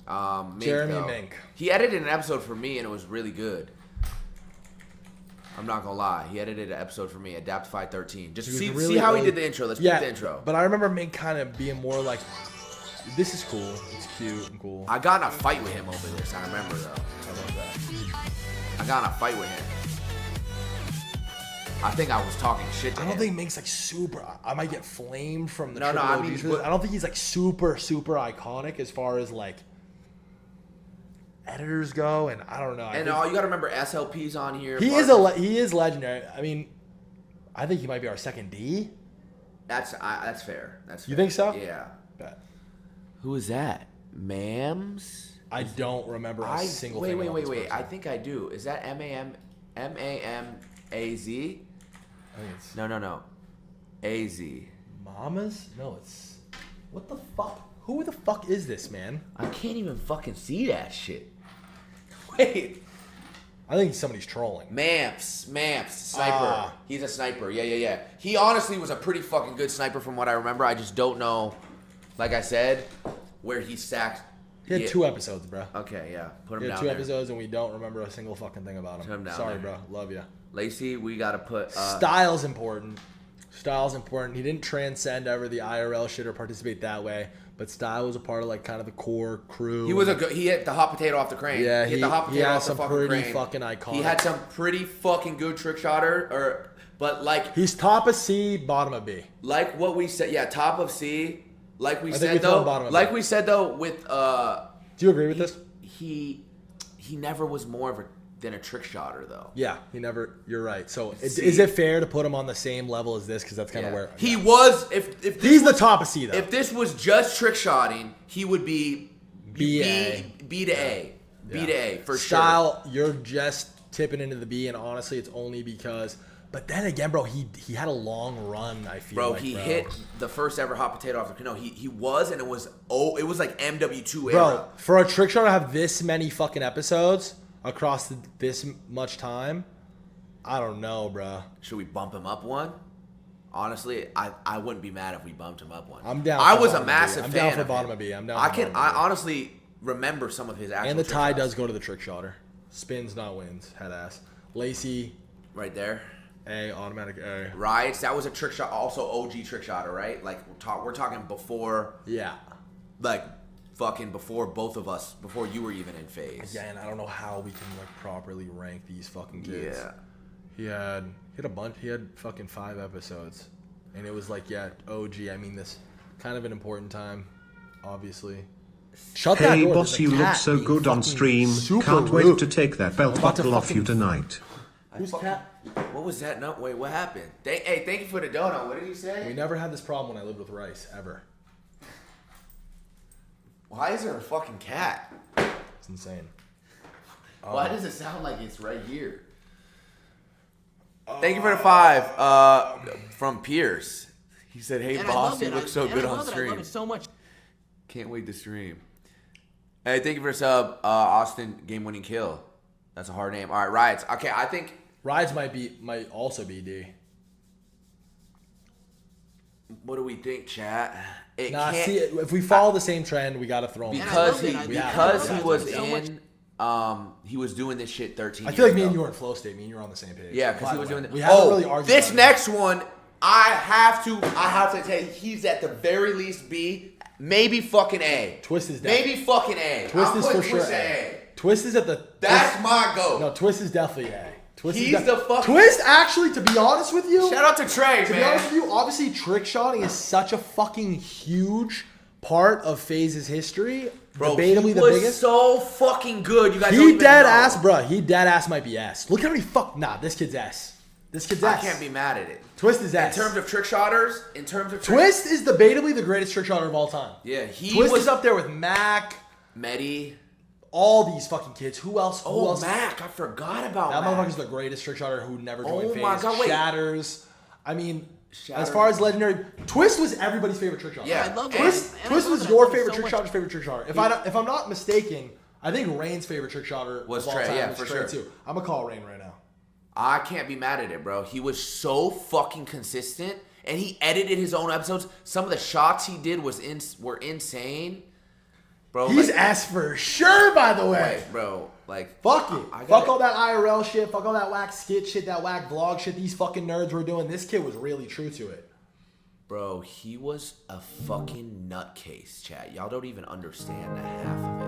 A: Jeremy
B: though.
A: Mink.
B: He edited an episode for me, and it was really good. I'm not gonna lie. He edited an episode for me, Adaptify 13. Just see how he did the intro. Let's pick the intro.
A: But I remember Mink kind of being more like, this is cool. It's cute and cool.
B: I got in a fight with him over this. I remember though. I love that. I got in a fight with him. I think I was talking shit to him.
A: I don't think Mink's like super. I might get flamed from the
B: No,
A: Triple
B: I
A: OGs
B: mean,
A: for this. I don't think he's like super iconic as far as like editors go, and I don't know.
B: And you got to remember SLP's on here.
A: He is legendary. I mean, I think he might be our second D.
B: That's fair. That's fair.
A: You think so?
B: Yeah.
A: Bet.
B: Who is that? Mams?
A: I don't remember a single thing.
B: Wait. I think I do. Is that M-A-M-A-Z?
A: I think it's
B: No. A-Z.
A: Mamas? No, it's what the fuck? Who the fuck is this, man?
B: I can't even fucking see that shit. Wait.
A: I think somebody's trolling.
B: Mamps, sniper. He's a sniper. Yeah. He honestly was a pretty fucking good sniper from what I remember. I just don't know, like I said, where he stacked.
A: He had 2 episodes, bro.
B: Okay, yeah. Put him
A: he
B: down
A: had 2
B: there.
A: episodes, and we don't remember a single fucking thing about him.
B: Put him down
A: Sorry,
B: there.
A: bro. Love you.
B: Lacey, we gotta put.
A: Style's important. Style's important. He didn't transcend ever the IRL shit or participate that way, but Style was a part of like kind of the core crew.
B: He was he hit the hot potato off the crane.
A: Yeah,
B: he hit the hot potato off the fucking crane.
A: Fucking iconic.
B: He had some pretty fucking good trick shotter, but like
A: he's top of C, bottom of B.
B: Like what we said, yeah, top of C. Like we
A: I
B: said though, with
A: do you agree with this?
B: He never was more than a trick shotter thotter
A: Yeah, he never. You're right. So is it fair to put him on the same level as this? Because that's kind of where
B: he was. If
A: he's the top of C though.
B: If this was just trick shotting, he would be B to A for
A: Style, sure. You're just tipping into the B, and honestly, it's only because. But then again, bro, he had a long run. I feel like,
B: he hit the first ever hot potato off the canoe. He was, and it was like MW2 era.
A: Bro, for a trick shot to have this many fucking episodes across this much time, I don't know, bro.
B: Should we bump him up one? Honestly, I wouldn't be mad if we bumped him up one.
A: I'm down.
B: I was a massive
A: fan.
B: I'm down
A: for bottom of B. I'm down.
B: I honestly remember some of his actual.
A: And the tie does go to the trick shotter. Spins, not wins. Head ass. Lacey,
B: right there.
A: A, automatic A.
B: Right, that was a trick shot, also OG trick shotter, right? Like we're talking before.
A: Yeah.
B: Like fucking before both of us, before you were even in FaZe.
A: Yeah, and I don't know how we can like properly rank these fucking kids.
B: Yeah.
A: He had a bunch. He had fucking 5 episodes, and it was like OG. I mean, this kind of an important time, obviously. Shut that door.
E: Hey boss, you look so good on stream. Can't wait to take that belt buckle off you tonight.
A: Who's cat?
B: What was that? No, wait, what happened? Hey, thank you for the donut. What did you say?
A: We never had this problem when I lived with Rice, ever.
B: Why is there a fucking cat?
A: It's insane.
B: Why does it sound like it's right here? Thank you for the 5 from Pierce. He said, "Hey boss, you look so good on stream.
D: I love it so much.
B: Can't wait to stream." Hey, thank you for the sub, Austin. Game-winning kill. That's a hard name. All right, Riots. Okay, I think
A: Riots might also be D.
B: What do we think, chat?
A: See, if we follow the same trend, we gotta throw him
B: because he was doing this shit 13 years ago.
A: I feel like me and you were in flow state. Me and you were on the same page.
B: Yeah, because he was doing.
A: We haven't really argued.
B: This next one, I have to tell you, he's at the very least B, maybe fucking A.
A: Twist is
B: maybe fucking A.
A: Twist is for sure A. Twist is at the.
B: That's my goal.
A: No, Twist is definitely A.
B: Twist
A: actually, to be honest with you.
B: Shout out to Trey, man.
A: To be honest with you, obviously trick shotting is such a fucking huge part of FaZe's history.
B: Bro,
A: debatably
B: he
A: the
B: was
A: biggest.
B: So fucking good. You guys
A: He dead ass, bro. He dead ass might be S. Look how many Nah, this kid's S. This kid's S.
B: I can't be mad at it.
A: Twist is S.
B: In terms of trick shotters,
A: Twist is debatably the greatest trick shotter of all time.
B: Yeah,
A: Twist is up there with Mac,
B: Medi.
A: All these fucking kids. Who else?
B: Mac. I forgot about
A: that.
B: Mac.
A: That motherfucker's the greatest trick shotter who never joined FaZe.
B: My God, wait.
A: Shatters. I mean, as far as legendary, Twist was everybody's favorite trick shotter.
B: Yeah,
D: I love
A: Twist was your favorite trick shotter's favorite trick shotter. If I'm not mistaken, I think Rain's favorite trick shotter
B: was
A: of all
B: Trey.
A: time
B: Yeah,
A: was
B: for
A: Trey
B: sure.
A: Too. I'm gonna call Rain right now.
B: I can't be mad at it, bro. He was so fucking consistent, and he edited his own episodes. Some of the shots he did were insane. Bro,
A: He's S for sure, by the way.
B: Wait, bro, like...
A: Fuck it. Fuck all that IRL shit. Fuck all that whack skit shit, that whack vlog shit these fucking nerds were doing. This kid was really true to it.
B: Bro, he was a fucking nutcase, chat. Y'all don't even understand the half of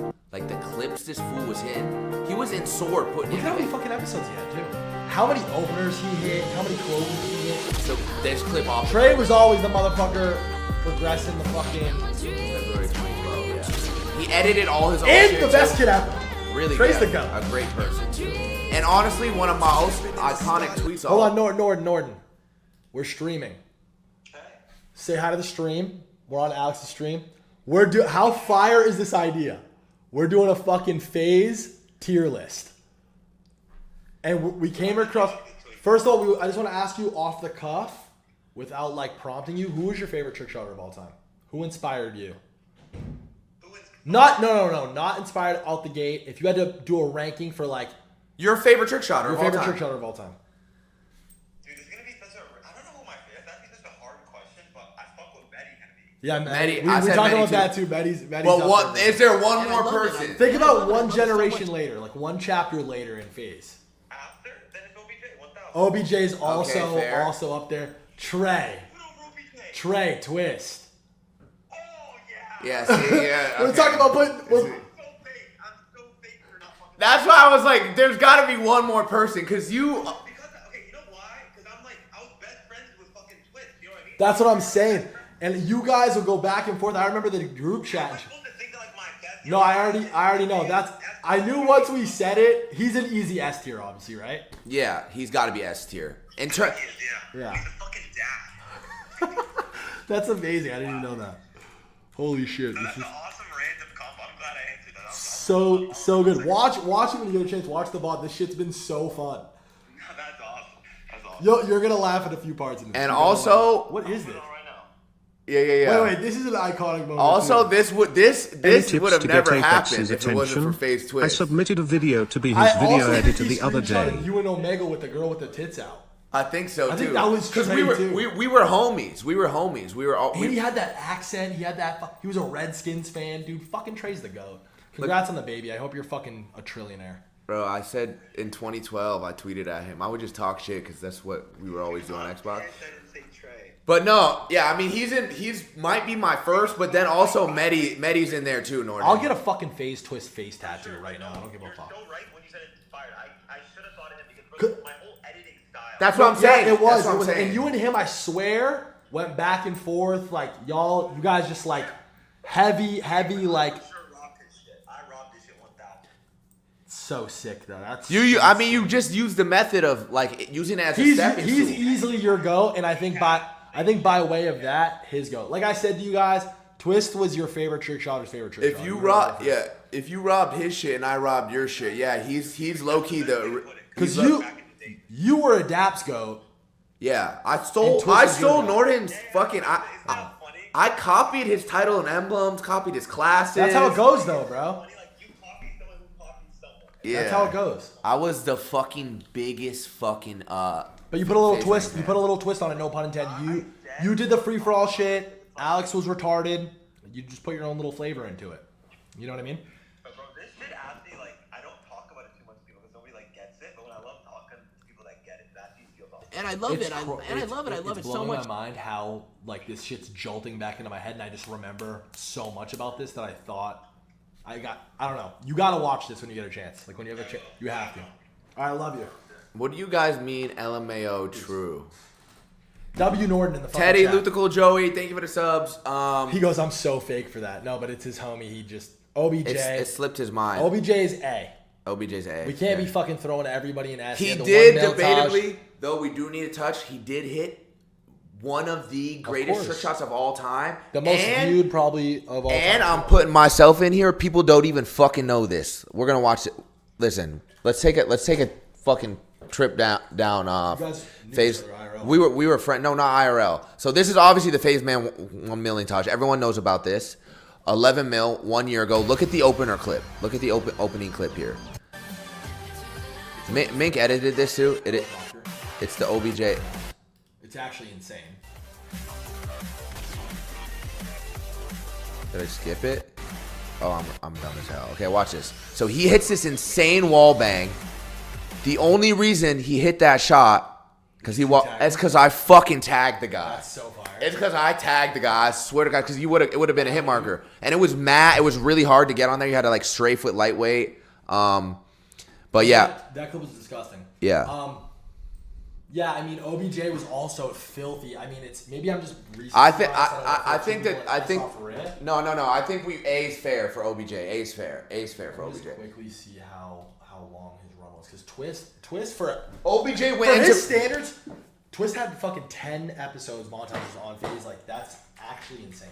B: it. Like, the clips this fool was in. He was in Sword putting
A: Look
B: in...
A: how many fucking episodes he had, too. How many openers he hit. How many closings he hit.
B: So, this clip off...
A: Trey was always the motherfucker progressing the fucking...
B: February 2012, yeah. He edited all his own
A: And
B: shit,
A: the best
B: too.
A: kid ever.
B: Really
A: Trey's
B: good.
A: the goat.
B: A great person, too. And honestly, one of my most iconic tweets...
A: Hold on, Norton. We're streaming. Say hi to the stream. We're on Alex's stream. How fire is this idea? We're doing a fucking FaZe tier list. And we came across... First of all, I just want to ask you off the cuff, without like prompting you, who was your favorite trick shotter of all time? Who inspired you? No. Not inspired out the gate. If you had to do a ranking for like...
B: Your favorite trick shotter of all time.
A: Your favorite trick shotter of all time. Yeah, Maddie. We talked about that too. Maddie's
B: well, is there one more person?
A: Think about one generation later, like one chapter later in FaZe.
K: After, then it's OBJ. 1000.
A: OBJ's also up there. Trey, Twist.
K: Oh
B: yeah. Yeah.
A: We're talking about putting.
B: That's why I was like, there's got to be one more person, because you.
K: Okay, you know why? Because I was best friends with fucking Twist. You know what I mean?
A: That's what I'm saying. And you guys will go back and forth. I remember the group chat. No, I already know. I knew once we said it. He's an easy S tier, obviously, right?
B: Yeah, he's got to be S tier.
A: Yeah.
K: He's a fucking dad.
A: That's amazing. I didn't even know that. Holy shit.
K: That's an awesome random comp. I'm glad I answered that.
A: So good. Watch it when you get a chance. Watch the VOD. This shit's been so fun.
K: That's awesome.
A: You're gonna laugh at a few parts in this.
B: And also,
A: what is this?
B: Yeah.
A: Wait. This is an iconic moment.
B: Also,
A: too.
B: this would have never happened if it wasn't for FaZe Twist.
E: I submitted a video to be his video editor the other day.
A: You and Omega with the girl with the tits out.
B: I think so too.
A: I think that was
B: because we were homies. We were homies. We were all.
A: And he had that accent. He had that. He was a Redskins fan, dude. Fucking Trey's the goat. Congrats on the baby. I hope you're fucking a trillionaire.
B: Bro, I said in 2012, I tweeted at him. I would just talk shit because that's what we were always doing on Xbox. But no, yeah, I mean he's might be my first, but then also Medi's in there too, Norton.
A: I'll get a fucking FaZe Twist face tattoo right now. I don't give a fuck.
K: So right when you said inspired, I should have thought of him because my whole editing style.
B: That's what I'm saying.
A: It was. And you and him, I swear, went back and forth. Like you guys just like heavy like.
K: I robbed this shit 1000.
A: So sick though. That's
B: I mean, you just use the method of like using it as a stepping stool.
A: He's easily your GOAT, and I think by way of that, his GOAT. Like I said to you guys, Twist was your favorite trick shotter's favorite trick shot.
B: If you robbed his shit and I robbed your shit, yeah, he's low key
A: because you were Adapt's GOAT.
B: Yeah, I stole Norton's fucking. I copied his title and emblems, copied his classes.
A: That's how it goes, though, bro.
B: Yeah.
A: That's how it goes.
B: I was the fucking biggest fucking
A: But you put a little twist. You put a little twist on it. No pun intended. You did the free for all shit. Alex was retarded. You just put your own little flavor into it. You know what I mean?
K: But bro, this shit actually like I don't talk about it too much because nobody like gets it. But when I love talking to people that get it, that's easy to talk.
J: And I love it. I love it so much.
A: It's blowing my mind how like this shit's jolting back into my head, and I just remember so much about this that I thought. I don't know. You gotta watch this when you get a chance. Like when you have a chance, you have to. All right, I love you.
B: What do you guys mean LMAO true?
A: W Norton in the fucking
B: Teddy,
A: chat.
B: Luthical, Joey, thank you for the subs.
A: He goes, I'm so fake for that. No, but it's his homie. He just OBJ.
B: It slipped his mind.
A: OBJ's A.
B: OBJ's A.
A: We can't be fucking throwing everybody in S.
B: He did debatably, though we do need a touch. He did hit one of the greatest trick shots of all time.
A: The most viewed probably of all time.
B: And I'm putting myself in here. People don't even fucking know this. We're gonna watch it. Listen, let's take a fucking trip down FaZe. We were friends. No, not IRL. So this is obviously the FaZe Man 1 million touch. Everyone knows about this. 11 mil 1 year ago. Look at the opener clip. Look at the opening clip here. Mink edited this too. It's the OBJ.
A: It's actually insane.
B: Did I skip it? Oh, I'm dumb as hell. Okay, watch this. So he hits this insane wall bang. The only reason he hit that shot, it's because I fucking tagged the guy.
A: That's so fire.
B: It's because I tagged the guy. I swear to God, because it would have been a hit marker. And it was mad. It was really hard to get on there. You had to like stray foot lightweight. But yeah.
A: That clip was disgusting.
B: Yeah.
A: Yeah, I mean, OBJ was also filthy. I mean, it's maybe I'm just.
B: I think no. I think A is fair for OBJ. A is fair for OBJ.
A: Just quickly see how long his run was, because Twist for
B: OBJ went
A: for
B: into
A: his standards. Twist had fucking 10 episodes montages on FaZe. Like, that's actually insane.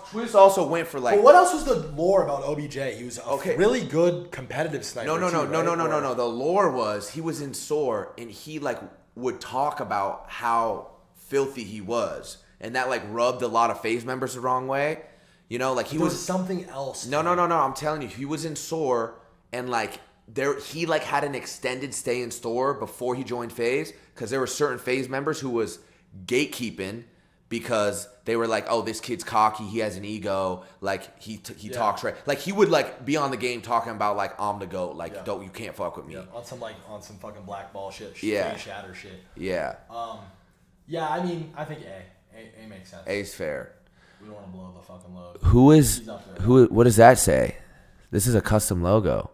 B: Twist also went for like.
A: But what else was the lore about OBJ? He was a really good competitive sniper.
B: No. The lore was he was in SOAR and he like would talk about how filthy he was, and that like rubbed a lot of FaZe members the wrong way. You know, like
A: was something else.
B: No. I'm telling you, he was in SOAR and like. He like had an extended stay in SOAR before he joined FaZe, because there were certain FaZe members who was gatekeeping because they were like, oh, this kid's cocky, he has an ego, like he talks right, like he would like be on the game talking about like I'm the GOAT, like you can't fuck with me
A: on some fucking blackball shit, shatter shit.
B: Yeah.
A: I mean, I think A makes sense.
B: A's fair.
A: We don't want to blow the fucking load.
B: What does that say? This is a custom logo.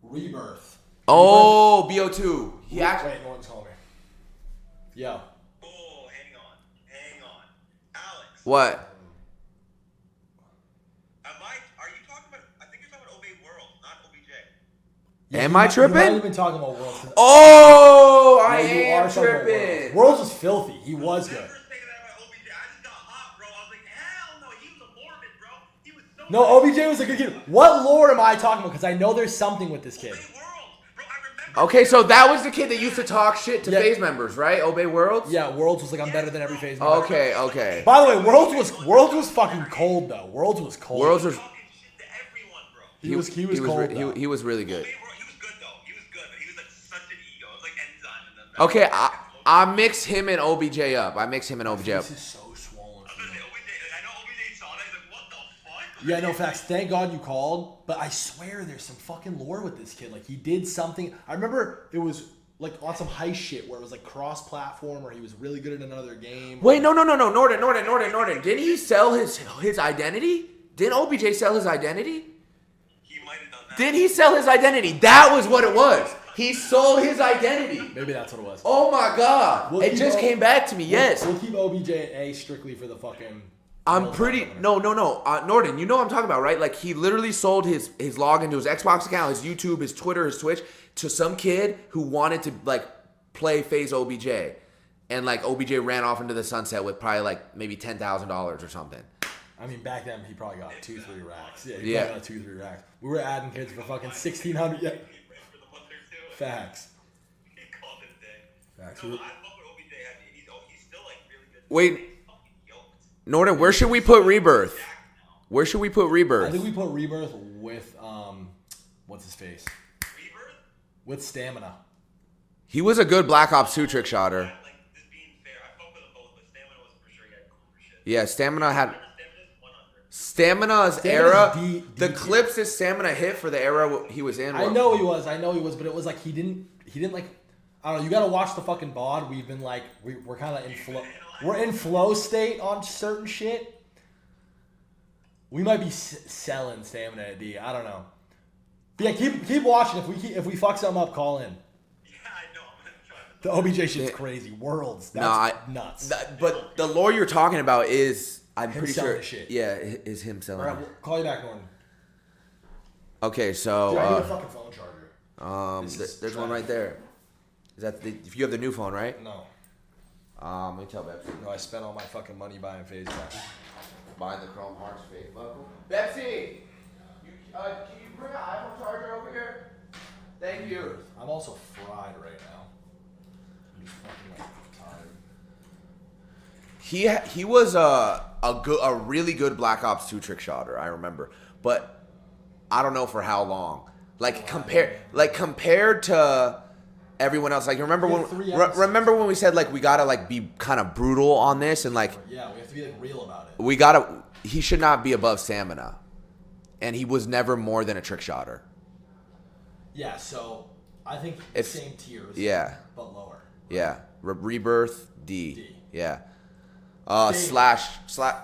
A: Rebirth.
B: Oh, BO2.
A: Wait, Norton's calling me. Yo.
K: Oh, hang on. Alex.
B: What?
K: Are you talking about, I think you're talking about Obey World, not OBJ.
B: Yeah, Am I tripping?
A: You might have been talking about Worlds.
B: Oh, I am tripping.
A: Worlds was filthy. He was good. No, OBJ was a good kid. What lore am I talking about? Because I know there's something with this kid.
B: Okay, so that was the kid that used to talk shit to FaZe members, right? Obey Worlds?
A: Yeah, Worlds was like, I'm better than every FaZe member.
B: Okay.
A: By the way, Worlds was fucking cold though. Worlds was cold.
B: Worlds was.
A: He was cold.
B: He was really good.
K: He was good though. He was good, but he was like such an ego. It was like enzyme and then.
B: Okay, I mix him and OBJ up.
A: This is so swollen. Yeah, no, facts. Thank God you called. But I swear there's some fucking lore with this kid. Like, he did something. I remember it was like on some heist shit where it was like cross-platform, where he was really good at another game.
B: Wait, no. Norton. Didn't he sell his identity? Didn't OBJ sell his identity?
K: He might have done that.
B: Did he sell his identity? That was what it was. He sold his identity.
A: Maybe that's what it was.
B: Oh my God. It just came back to me, yes.
A: We'll keep OBJ at A strictly for the fucking...
B: I'm pretty... No. Norton, you know what I'm talking about, right? Like, he literally sold his login to his Xbox account, his YouTube, his Twitter, his Twitch, to some kid who wanted to, like, play FaZe OBJ. And, like, OBJ ran off into the sunset with probably, like, maybe $10,000 or something.
A: I mean, back then, he probably got 2-3 racks. Yeah, he probably got 2-3 racks. We were adding kids for fucking 1,600. Yeah. Facts.
K: He called it a day.
A: Facts.
K: No, I love what OBJ had. He's still, like, really good.
B: Wait... Norton, where should we put Rebirth? Where should we put Rebirth?
A: I think we put Rebirth with what's his face?
K: Rebirth?
A: With Stamina.
B: He was a good Black Ops 2 trick shotter.
K: Like, this being fair, I fuck with them both, but Stamina was for sure he had cooler shit.
B: Yeah, Stamina had Stamina's era. The clips that Stamina hit for the era he was in.
A: I know he was, but it was like he didn't like. I don't know. You got to watch the fucking VOD. We've been like, we're kind of in flow. We're in flow state on certain shit. We might be selling Stamina at D. I don't know. But yeah, keep watching. If we fuck something up, call in.
K: Yeah, I know. I'm gonna try.
A: The OBJ shit's crazy. Worlds. That's nuts.
B: But the lore you're talking about is, I'm
A: him
B: pretty sure.
A: Shit.
B: Yeah, is him selling.
A: All right, we'll call you back, Norton.
B: Okay, so.
A: Dude, I need a fucking phone charger.
B: There's one right there. Is that if you have the new phone, right?
A: No.
B: Let me tell Betsy.
A: No, I spent all my fucking money buying FaZe Cash.
B: Buying the Chrome Hearts fake buckle. Betsy, can you bring an iPhone charger over here? Thank you.
A: I'm also fried right now. I'm just fucking tired.
B: He was a really good Black Ops 2 trick shotter, I remember, but I don't know for how long. Like compared to everyone else, like remember when we said like we gotta like be kind of brutal on this and like
A: we have to be like real about it.
B: He should not be above Stamina. and he was never more than a trick shotter.
A: Yeah, so I think same tiers.
B: Yeah.
A: But lower.
B: Yeah. Rebirth, D. Yeah. Slash.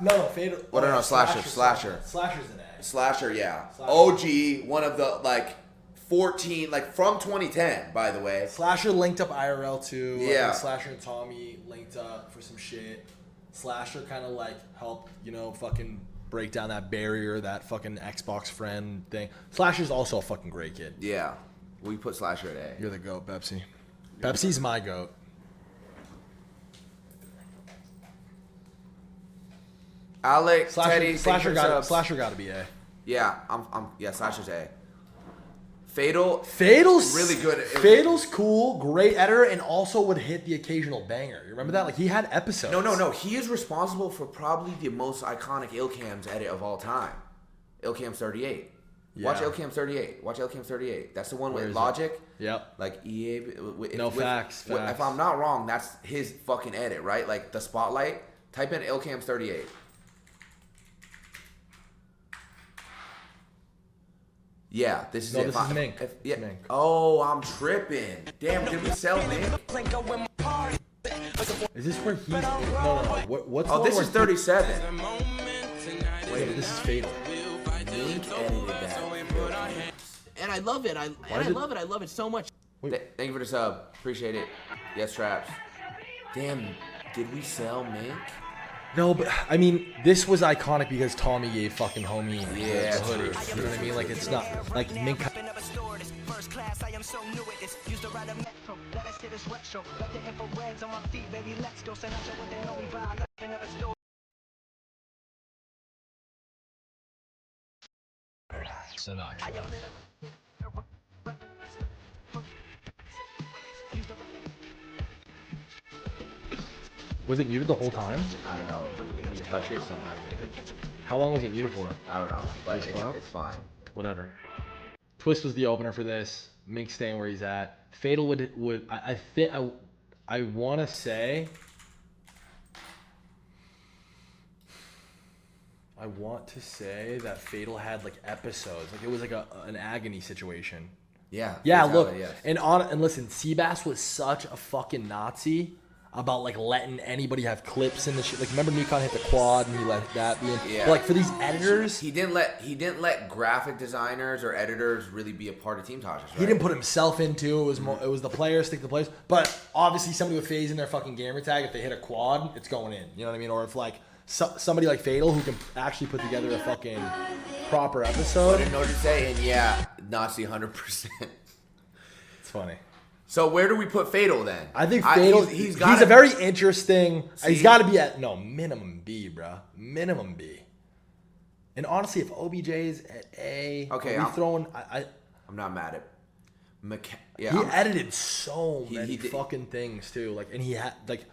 A: No, Fatal.
B: What? No, Slasher.
A: Slasher's an A.
B: Slasher, yeah.
A: Slasher.
B: OG, one of the, like, 14, like, from 2010, by the way.
A: Slasher linked up IRL too.
B: Yeah.
A: Like, Slasher and Tommy linked up for some shit. Slasher kind of, like, helped, fucking break down that barrier, that fucking Xbox friend thing. Slasher's also a fucking great kid.
B: Yeah. We put Slasher at A.
A: You're the GOAT, Pepsi. Pepsi's my GOAT.
B: Alex, Teddy,
A: Slasher got to be A.
B: Yeah, yeah, Slasher's A. Fatal's really good.
A: Fatal's cool, great editor, and also would hit the occasional banger. You remember that? Like, he had episodes.
B: No. He is responsible for probably the most iconic Ilcam's edit of all time. Ilcam's 38. Yeah. Watch Ilcam 38. That's the one with Logic.
A: Yep.
B: Like EA.
A: Facts.
B: If I'm not wrong, that's his fucking edit, right? Like the spotlight. Type in Ilcam 38. Yeah, this is it.
A: This is Mink.
B: Mink. Oh, I'm tripping. Damn, did we sell Mink?
A: Is this where he's... No. What's
B: Oh, this is 37.
A: Wait, this is Fatal.
B: Mink edited that.
J: And I love it. I love it so much.
B: Thank you for the sub. Appreciate it. Yes, Traps. Damn, did we sell Mink?
A: No, but I mean, this was iconic because Tommy gave fucking homie the hoodie. You know what I mean? Like, it's not like Mink. Was it muted the whole time?
B: I don't know. You touch it somehow.
A: How long was it muted for?
B: I don't know. But it's fine.
A: Whatever. Twist was the opener for this. Mink staying where he's at. Fatal would I think I want to say. I want to say that Fatal had like episodes. Like, it was like an agony situation.
B: Yeah.
A: Yeah. Look, and listen, Seabass was such a fucking Nazi about like letting anybody have clips in the shit. Like, remember Nikon hit the quad and he let that be in.
B: Yeah.
A: But like, for these editors,
B: he didn't let graphic designers or editors really be a part of Team Tosh's, right?
A: He didn't put himself into it. It was the players, stick to the players. But obviously, somebody with FaZe in their fucking gamer tag, if they hit a quad, it's going in. You know what I mean? Or if like somebody like Fatal who can actually put together a fucking proper episode.
B: I didn't know what to say, and yeah, Nazi 100%.
A: It's funny.
B: So where do we put Fatal then?
A: I think Fatal. He's a very interesting.
B: See?
A: He's got to be at minimum B, bro. Minimum B. And honestly, if OBJ's at A,
B: okay, I'm not mad at.
A: He edited so many fucking things too. Like, and he had like.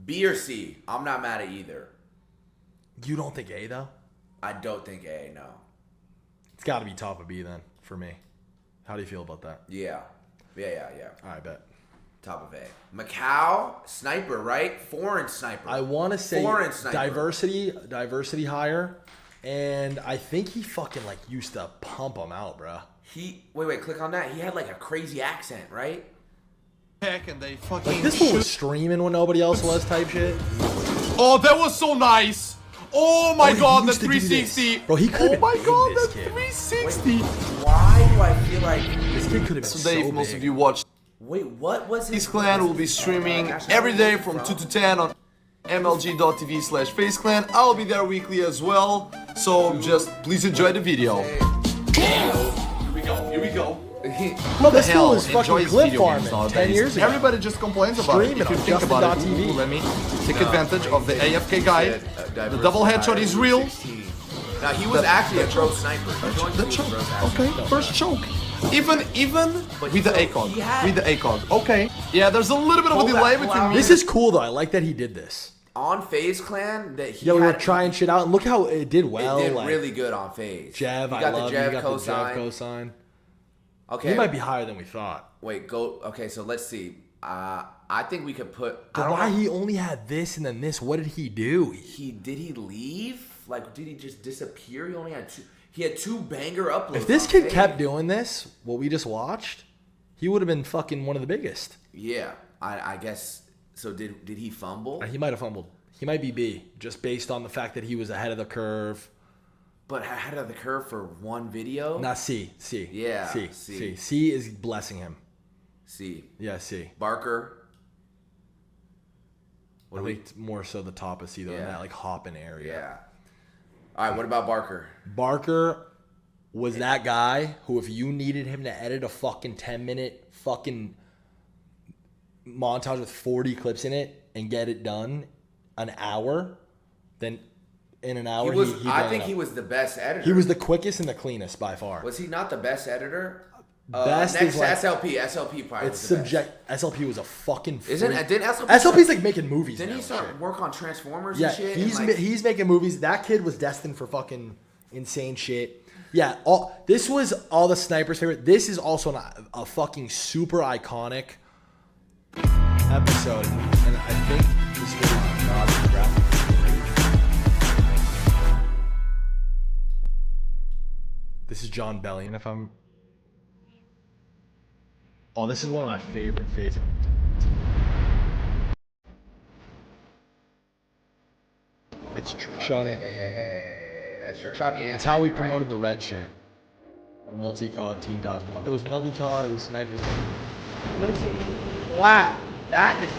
B: B or C? I'm not mad at either.
A: You don't think A though?
B: I don't think A. No.
A: It's got to be top of B then for me. How do you feel about that?
B: Yeah.
A: I bet.
B: Top of A. Macau, sniper, right? Foreign sniper.
A: I want to say
B: foreign sniper.
A: diversity higher, and I think he fucking like used to pump them out, bro.
B: Wait, click on that. He had like a crazy accent, right?
L: Heck, and they fucking
A: like this fool was streaming when nobody else was type shit.
L: Oh, that was so nice. Oh my god, the 360.
A: Bro, he could have
L: been the 360.
B: Wait, why do I feel like
A: this kid could have been so
L: Dave,
A: big.
L: most of you watched.
B: Wait, what was his
L: FaZeClan will be streaming every day from 2 to 10 on mlg.tv/FaZeClan. I'll be there weekly as well. So just please enjoy the video. Here we go.
A: Well, this fool is fucking clip farming 10 years ago.
L: Everybody just complains about it. If you think about it, let me take advantage of the AFK guy. The double headshot is real.
B: Now, he was actually a pro sniper.
L: The choke. Okay, first choke. Even with the ACOG. With the ACOG. Okay. Yeah, there's a little bit of a delay between me.
A: This is cool though. I like that he did this.
B: On FaZeClan, that he
A: we were trying shit out, and look how it did well.
B: It did really good on FaZe.
A: Jev,
B: I love
A: you. Got the Jev cosign.
B: Okay.
A: He might be higher than we thought.
B: Wait, go. Okay, so let's see. I think we could put.
A: But why he only had this and then this? What did he do?
B: Did he leave? like, did he just disappear? He only had two. He had 2 banger uploads.
A: If this kid kept doing this, what we just watched, he would have been fucking one of the biggest.
B: Yeah, I guess. So did he fumble?
A: He might have fumbled. He might be B, just based on the fact that he was ahead of the curve.
B: But ahead of the curve for one video?
A: Not C.
B: Yeah.
A: C is blessing him.
B: C.
A: Yeah, C.
B: Barker.
A: I think more so the top of C, though, in that like hopping area.
B: Yeah. All right, what about Barker?
A: Barker was that guy who, if you needed him to edit a fucking 10-minute fucking montage with 40 clips in it and get it done an hour, then in an hour
B: I think he was the best editor.
A: He was the quickest and the cleanest by far.
B: Was he not the best editor?
A: Best
B: next
A: is like,
B: SLP. SLP probably
A: it's
B: was the
A: subject. Best. SLP was a fucking freak.
B: Didn't SLP
A: SLP's like making movies.
B: Didn't
A: now
B: he start work on Transformers
A: yeah,
B: and shit?
A: he's making movies. That kid was destined for fucking insane shit. Yeah, this was all the snipers' favorite. This is also a fucking super iconic episode, and I think this was graphic. This is John Bellion, if I'm. Oh, this is one of my favorite FaZe. It's Sean. It's how we promoted the red shit. Multi-call, team dot. It was multi-call, it was snipers. Wow, that is.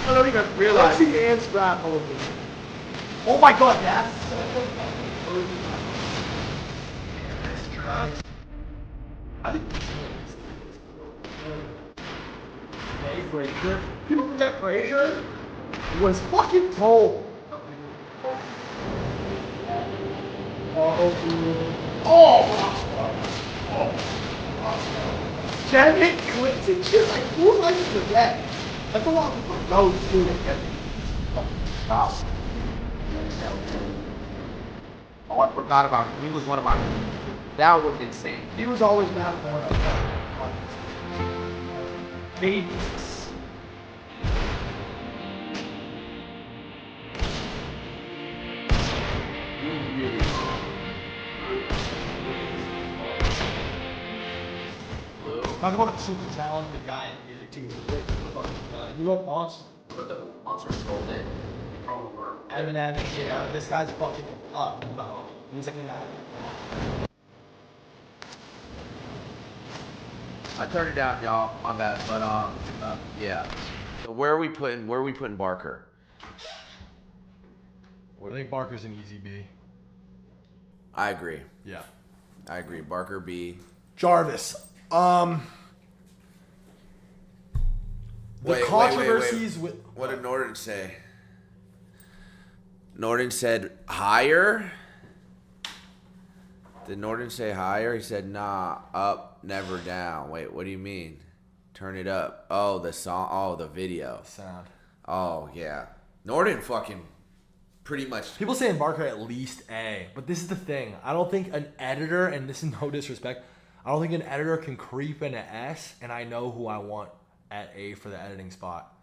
A: I don't even realize. What's the hands grab over me? Oh my god, that's so I think Frazier. People forget Frazier was fucking told. Janet Clinton. She's like, who am I to forget? That's a lot of people know too. Oh, I forgot about him. He was one of my. That was insane. He was always mad for babies. Talk about a super talented guy in music too. You look awesome. But the monster stole it. Eminem, yeah, this guy's fucking up. He's like that.
B: I turned it down, y'all, on that, but yeah. So where are we putting Barker?
A: I think Barker's an easy B.
B: I agree.
A: Yeah.
B: I agree. Barker B.
A: Jarvis. The controversies with.
B: What did Norton say? Norton said higher. Did Norton say higher? He said nah, up, never down. Wait, what do you mean? Turn it up. Oh, the song. Oh, the video.
A: Sound.
B: Oh yeah. Norton fucking pretty much.
A: People saying Barker at least A, but this is the thing. I don't think an editor, and this is no disrespect, I don't think an editor can creep into S, and I know who I want at A for the editing spot.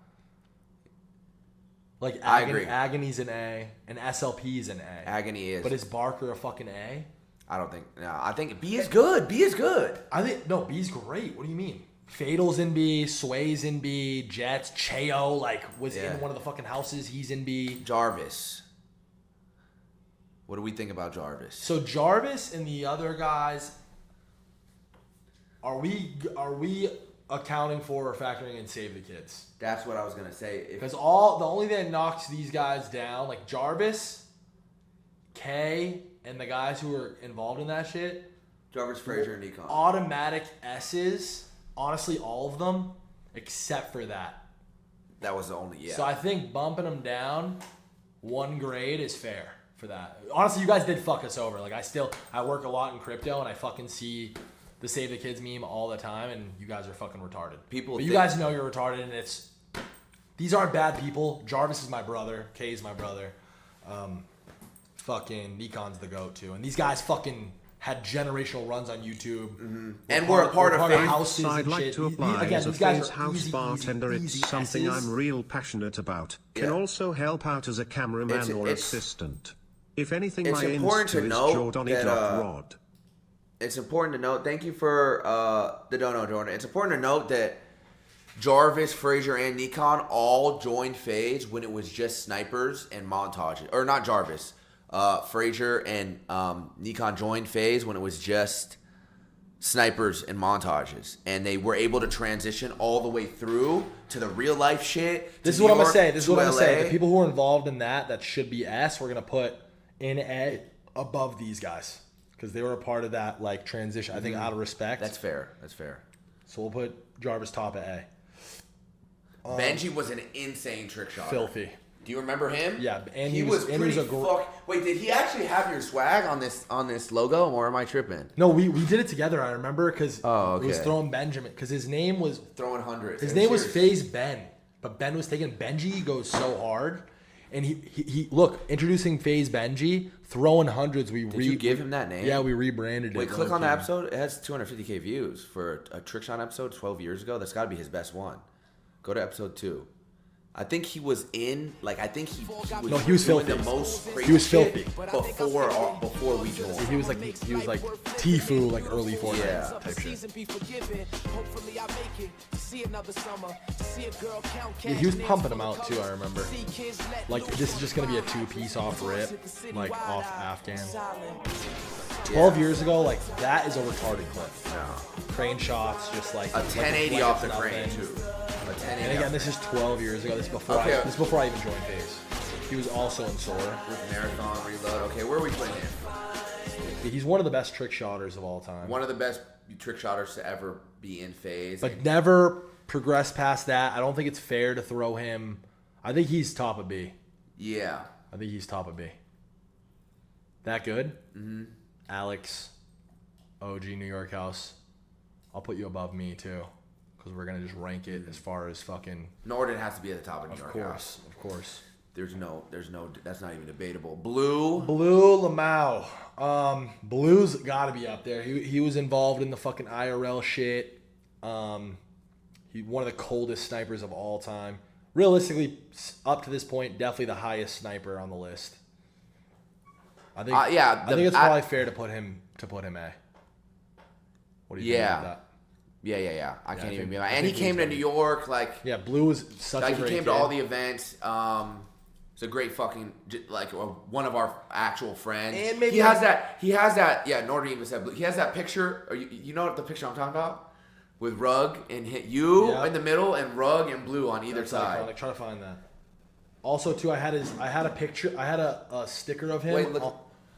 A: Like
B: I agree.
A: Agony's an A, and SLP's an A.
B: Agony is.
A: But is Barker a fucking A?
B: I don't think. No, I think B is good. B is good.
A: I think no. B's great. What do you mean? Fatal's in B. Sway's in B. Jets. Cheo was in one of the fucking houses. He's in B.
B: Jarvis. What do we think about Jarvis?
A: So Jarvis and the other guys. Are we accounting for or factoring in Save the Kids?
B: That's what I was gonna say.
A: Because the only thing that knocks these guys down, like Jarvis, K, and the guys who are involved in that shit.
B: Jarvis, Frazier, and Econ.
A: Automatic S's. Honestly, all of them, except for that.
B: That was the only, yeah.
A: So I think bumping them down 1 grade is fair for that. Honestly, you guys did fuck us over. Like I work a lot in crypto, and I fucking see the Save the Kids meme all the time, and you guys are fucking retarded. But you guys know you're retarded, and these aren't bad people. Jarvis is my brother. Kay is my brother. Fucking Nikon's the GOAT too, and these guys fucking had generational runs on YouTube,
B: and we're a part of FaZe.
A: houses
E: I'd
A: and
E: like
A: shit.
E: to apply
A: Again,
E: as a
A: these guys
E: FaZe
A: are
E: house
A: easy,
E: bartender.
A: easy,
E: It's
A: easy
E: something
A: S's.
E: I'm real passionate about. Can also help out as a cameraman or assistant. If anything,
B: it's
E: my
B: important to
E: Insta is
B: note that,
E: Jordani.rod.
B: It's important to note. Thank you for the dono, Jordan. It's important to note that Jarvis, Frazier, and Nikon all joined FaZe when it was just snipers and montages. Or not Jarvis. Frazier and Nikon joined FaZe when it was just snipers and montages. And they were able to transition all the way through to the real life shit.
A: This is what I'm going to say. This is what I'm going to say. The people who are involved in that should be S, we're going to put in A above these guys. Because they were a part of that like transition. I think out of respect.
B: That's fair. That's fair.
A: So we'll put Jarvis top at A.
B: Benji was an insane trick shot.
A: Filthy.
B: Do you remember him?
A: Yeah, and
B: he was pretty Wait, did he actually have your swag on this logo, or am I tripping?
A: No, we did it together. I remember because it was
B: okay.
A: throwing Benjamin because his name was
B: throwing hundreds.
A: His name was FaZe Ben, but Ben was taking Benji goes so hard, and he look introducing FaZe Benji throwing hundreds. Did
B: you give him that name?
A: Yeah, we rebranded it.
B: Wait, click on the episode. It has 250K views for a trick shot episode 12 years ago. That's got to be his best one. Go to episode 2. I think he was in, like, I think he was
A: filthy.
B: The most crazy
A: he was filthy
B: before we joined.
A: He was like Tfue, like early 4
B: yeah.
A: type shit. Yeah, he was pumping them out too. I remember. Like this is just gonna be a 2-piece off rip, like off Afghan. 12 years ago, like that is a retarded clip.
B: No.
A: Crane shots, just like
B: a 1080 off the crane too.
A: And again, this is 12 years ago. This is before this is before I even joined FaZe. He was also in Soar.
B: With Marathon, Reload. Okay, where are we putting him?
A: He's one of the best trick shotters of all time.
B: One of the best trick shotters to ever be in FaZe.
A: But never progressed past that. I don't think it's fair to throw him. I think he's top of B.
B: Yeah.
A: I think he's top of B. That good?
B: Mm-hmm.
A: Alex, OG New York House. I'll put you above me too. Because we're going to just rank it as far as fucking...
B: Norden has to be at the top of New York House.
A: Of course.
B: There's no, that's not even debatable. Blue
A: Lamau. Blue's got to be up there. He was involved in the fucking IRL shit. He's one of the coldest snipers of all time. Realistically, up to this point, definitely the highest sniper on the list. I think. I think it's probably fair to put him A. What do you think about that?
B: Yeah. I can't even be like. And he came to New York, like.
A: Yeah, Blue was such a great
B: he came
A: kid.
B: to all the events. It's a great fucking like one of our actual friends. And maybe he has that. Yeah, Norden even said Blue. He has that picture. Or you know what the picture I'm talking about? With Rug and hit you in the middle and Rug and Blue on either side.
A: Iconic. Try to find that. Also, too, I had a picture. I had a sticker of him.
B: Wait, look.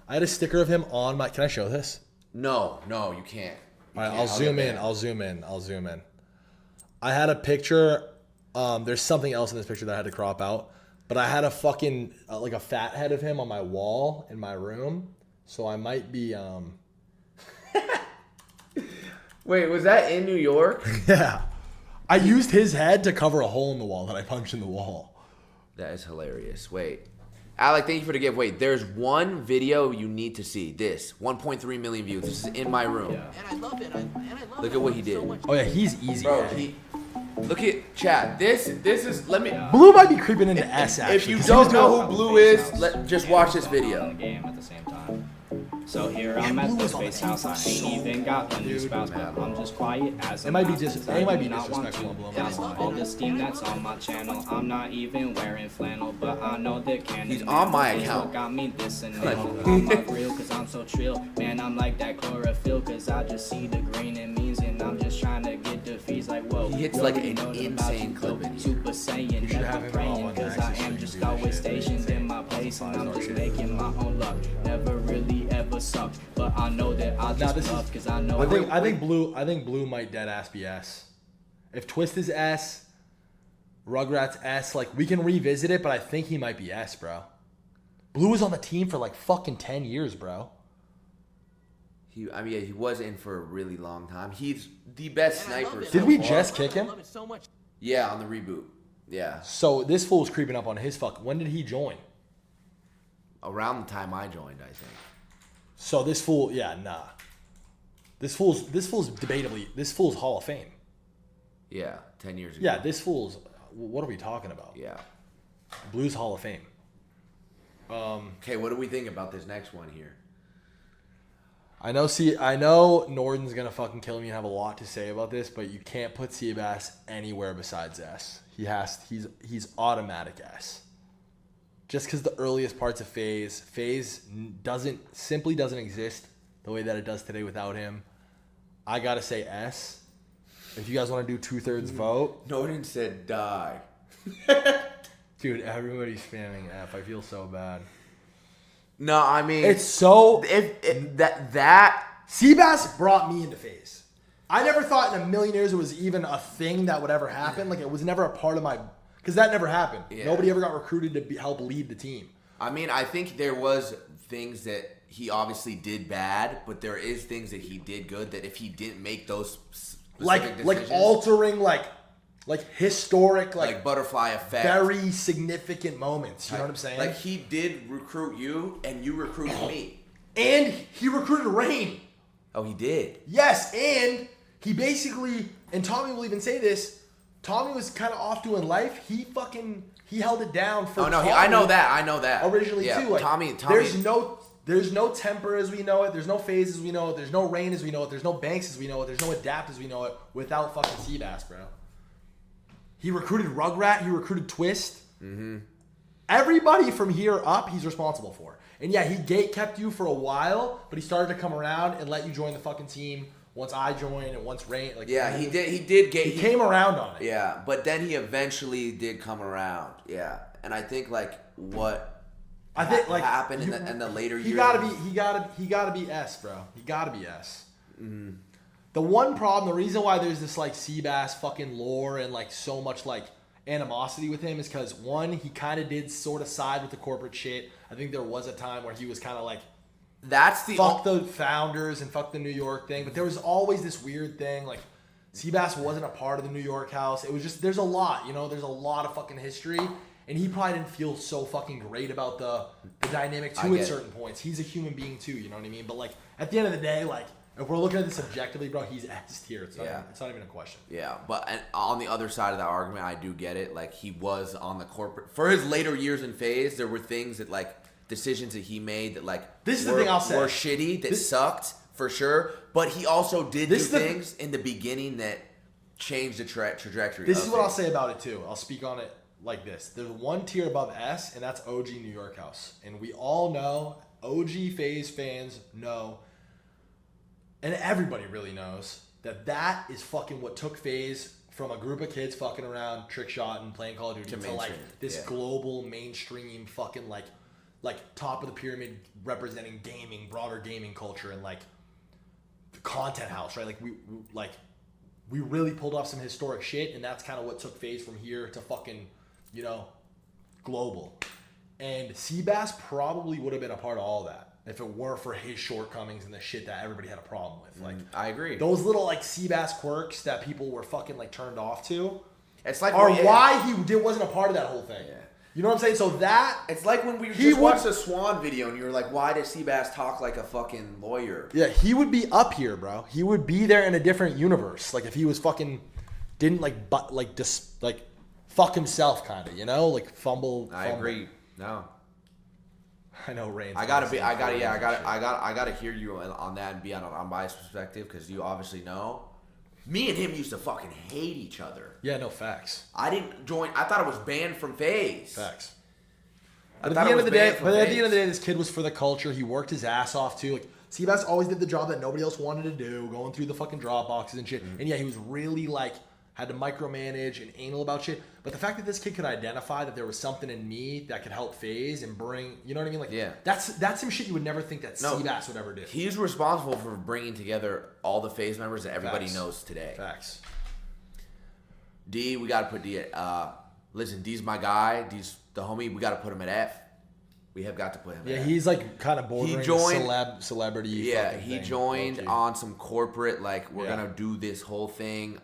A: I had a sticker of him on my. Can I show this?
B: No, you can't.
A: All right, I'll zoom in. I had a picture. There's something else in this picture that I had to crop out, but I had a fucking like a fat head of him on my wall in my room, so I might be.
B: Wait, was that in New York?
A: Yeah, I used his head to cover a hole in the wall that I punched in the wall.
B: That is hilarious. Wait. Alec, thank you for the gift. Wait, there's one video you need to see. This 1.3 million views. This is in my room.
J: Yeah. And I love it.
B: Look at what he did.
A: Oh yeah, he's easy.
B: Bro, look at chat. This is. Let me.
A: Blue might be creeping into S. Actually,
B: if you don't know who Blue is, just watch this video.
M: Game at the same time. So here I'm at the FaZe house. I ain't even got one new spouse, but I'm just quiet as
A: it might be disrespectful.
M: That's all the steam that's on my channel. I'm not even wearing flannel, but I know the cannon.
B: He's on my account.
M: Got me this and that. I'm not real cause I'm so trill. Man, I'm like that chlorophyll cause I just see the green it means and I'm just trying to get defeats like whoa.
B: He hits like an insane clip.
M: Super Saiyan, never praying cause I am just always stationed in my place and I'm just making my own luck. Never really ever sucked, but I know that I just love because I know.
A: I think Blue might dead ass be S. If Twist is S, Rugrats S, like we can revisit it, but I think he might be S, bro. Blue was on the team for like fucking 10 years, bro.
B: He was in for a really long time. He's the best sniper.
A: Did we just kick him?
B: Yeah, on the reboot. Yeah.
A: So this fool was creeping up on his fuck. When did he join?
B: Around the time I joined, I think.
A: So this fool, nah. This fool's debatably, this fool's Hall of Fame.
B: Yeah, 10 years ago.
A: Yeah, this fool's, what are we talking about?
B: Yeah.
A: Blues Hall of Fame.
B: Okay, what do we think about this next one here?
A: I know Norden's gonna fucking kill me and have a lot to say about this, but you can't put Seabass anywhere besides S. He's automatic S. Just because the earliest parts of FaZe simply doesn't exist the way that it does today without him. I gotta say S. If you guys want to do 2/3 vote.
B: Norden said die.
A: Dude, everybody's spamming F. I feel so bad.
B: No, I mean
A: it's so
B: that
A: Seabass brought me into FaZe. I never thought in a million years it was even a thing that would ever happen. Like it was never a part of my, because that never happened. Yeah. Nobody ever got recruited to help lead the team.
B: I mean, I think there was things that he obviously did bad, but there is things that he did good that if he didn't make those
A: like altering like historic like
B: butterfly effect,
A: very significant moments. You know what I'm saying?
B: Like he did recruit you, and you recruited me,
A: and he recruited Rain.
B: Oh, he did.
A: Yes, and he basically, and Tommy will even say this. Tommy was kind of off doing life. He held it down for.
B: Oh no,
A: Tommy
B: I know that
A: originally too. Like,
B: Tommy.
A: There's no Temper as we know it. There's no FaZe as we know it. There's no Rain as we know it. There's no Banks as we know it. There's no Adapt as we know it without fucking Seabass, bro. He recruited Rugrat. He recruited Twist.
B: Mm-hmm.
A: Everybody from here up, he's responsible for. And yeah, he gate kept you for a while, but he started to come around and let you join the fucking team once I joined and once Rain. Like
B: yeah, he did.
A: He came around on it.
B: Yeah, but then he eventually did come around. Yeah, and I think like what happened in the later years.
A: He gotta be S, bro. He gotta be S.
B: Mm-hmm.
A: The one problem, the reason why there's this like Seabass fucking lore and like so much like animosity with him is because one, he kind of did sort of side with the corporate shit. I think there was a time where he was kind of like, fuck the founders and fuck the New York thing. But there was always this weird thing like Seabass wasn't a part of the New York house. It was just, there's a lot, you know, there's a lot of fucking history. And he probably didn't feel so fucking great about the dynamic too at certain points. He's a human being too, you know what I mean? But like at the end of the day, like if we're looking at this objectively, bro, he's S tier. It's not even a question.
B: Yeah, but on the other side of that argument, I do get it. Like he was on the corporate for his later years in FaZe. There were things that like decisions that he made that like
A: this is the thing I'll say
B: were shitty that sucked for sure. But he also did do things in the beginning that changed the trajectory.
A: This is what I'll say about it too. I'll speak on it like this. There's one tier above S, and that's OG New York house, and we all know OG FaZe fans know. And everybody really knows that is fucking what took FaZe from a group of kids fucking around, trick shotting, playing Call of Duty to like this global mainstream fucking like top of the pyramid representing gaming, broader gaming culture and like the content house, right? Like we really pulled off some historic shit, and that's kind of what took FaZe from here to fucking, you know, global. And Seabass probably would have been a part of all that if it weren't for his shortcomings and the shit that everybody had a problem with. Like
B: I agree.
A: Those little like Seabass quirks that people were fucking like turned off to.
B: It's like
A: why he wasn't a part of that whole thing. Yeah. You know what I'm saying? So that
B: it's like when we just watched the Swan video and you were like, why does Seabass talk like a fucking lawyer?
A: Yeah, he would be up here, bro. He would be there in a different universe. Like if he was fucking didn't just fuck himself kind of, you know? Like fumble.
B: I agree. No.
A: I know Rain.
B: I gotta hear you on that and be on unbiased perspective because you obviously know. Me and him used to fucking hate each other.
A: Yeah, no facts.
B: I didn't join. I thought I was banned from FaZe.
A: Facts. But at the end of the day, this kid was for the culture. He worked his ass off too. Like Seabass always did the job that nobody else wanted to do, going through the fucking drop boxes and shit. Mm-hmm. And yeah, he was really like had to micromanage and anal about shit. But the fact that this kid could identify that there was something in me that could help FaZe and bring, you know what I mean? Like, yeah, that's some shit you would never think that Seabass would ever do.
B: He's responsible for bringing together all the FaZe members that everybody knows today.
A: Facts.
B: D, we got to put D at, listen, D's my guy. D's the homie. We got to put him at F. We have got to put him at F.
A: He's like kind of bordering celebrity.
B: Yeah, he joined on some corporate, like, we're going to do this whole thing.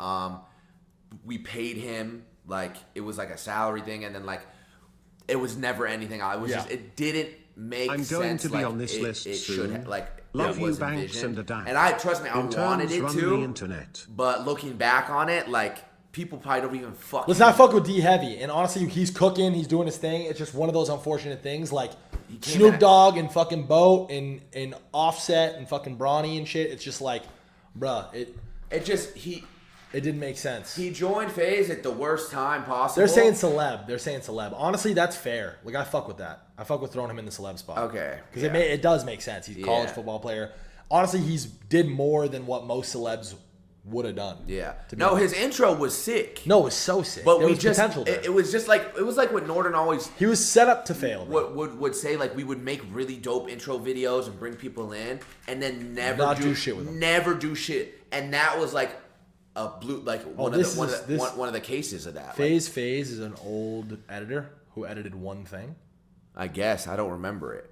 B: We paid him, like, it was like a salary thing, and then, like, it was never anything. It was just, it didn't makes
E: I'm going
B: sense.
E: to be on this list
B: it
E: soon.
B: Should
E: Love
B: it
E: you,
B: was
E: Banks
B: envisioned.
E: and Adapt.
B: And I trust me, I wanted it
E: run
B: to.
E: the internet.
B: But looking back on it, like people probably don't even fucking.
A: Let's not fuck with D Heavy. And honestly, he's cooking. He's doing his thing. It's just one of those unfortunate things, like Snoop Dogg and fucking Boat and Offset and fucking Bronny and shit. It's just like, bruh, it didn't make sense.
B: He joined FaZe at the worst time possible.
A: They're saying celeb. Honestly, that's fair. Like, I fuck with that. I fuck with throwing him in the celeb spot.
B: Okay.
A: Because it does make sense. He's a college football player. Honestly, he's did more than what most celebs would have done.
B: Yeah. No, his intro was sick.
A: No, it was so sick.
B: But
A: there was potential there.
B: It was just like what Norton always.
A: He was set up to fail.
B: Would say, like, we would make really dope intro videos and bring people in, and then never do shit with them. Never do shit, and that was like a blue, like one of the cases of that.
A: FaZe is an old editor who edited one thing.
B: I guess I don't remember it.